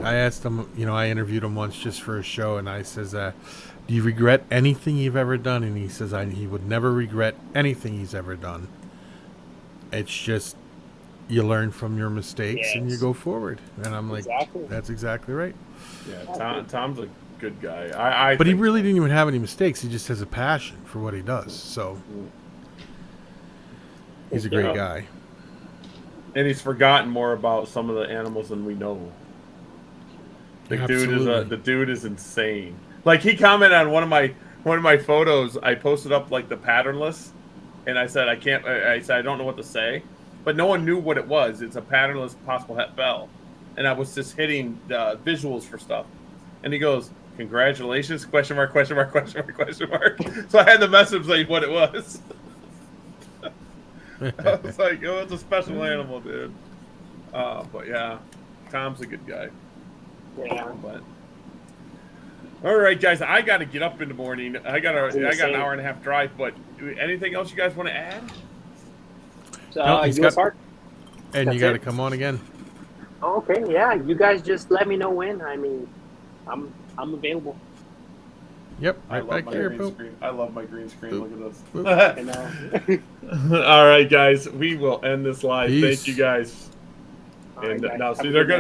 Speaker 4: I asked him, you know, I interviewed him once just for a show, and I says, do you regret anything you've ever done? And he says he would never regret anything he's ever done. It's just you learn from your mistakes and you go forward. And I'm like, that's exactly right.
Speaker 3: Yeah, Tom's a good guy.
Speaker 4: But he really didn't even have any mistakes. He just has a passion for what he does. So he's a great guy.
Speaker 3: And he's forgotten more about some of the animals than we know. The dude is insane. Like, he commented on one of my photos. I posted up like the patternless, and I said I don't know what to say, but no one knew what it was. It's a patternless possible het bell, and I was just hitting visuals for stuff, and he goes, "Congratulations?" Question mark, question mark, question mark, question mark. So I had the message like what it was. I was like, "Oh, it's a special animal, dude." But yeah, Tom's a good guy.
Speaker 2: Yeah.
Speaker 3: But all right, guys, I got to get up in the morning. I got an hour and a half drive. But anything else you guys want to add?
Speaker 2: US Art.
Speaker 4: And you got to come on again.
Speaker 2: Okay, yeah. You guys just let me know when. I mean, I'm available.
Speaker 4: Yep,
Speaker 3: I
Speaker 4: right
Speaker 3: love
Speaker 4: back here,
Speaker 3: green
Speaker 4: Poop.
Speaker 3: screen. I love my green screen.
Speaker 4: Boop.
Speaker 3: Look at this.
Speaker 2: I know.
Speaker 3: All right, guys, we will end this live.
Speaker 4: Peace.
Speaker 3: Thank you, guys.
Speaker 2: All right,
Speaker 3: And
Speaker 2: guys.
Speaker 3: now,
Speaker 2: Have
Speaker 3: see,
Speaker 2: a
Speaker 3: they're
Speaker 2: good
Speaker 3: going to
Speaker 2: night.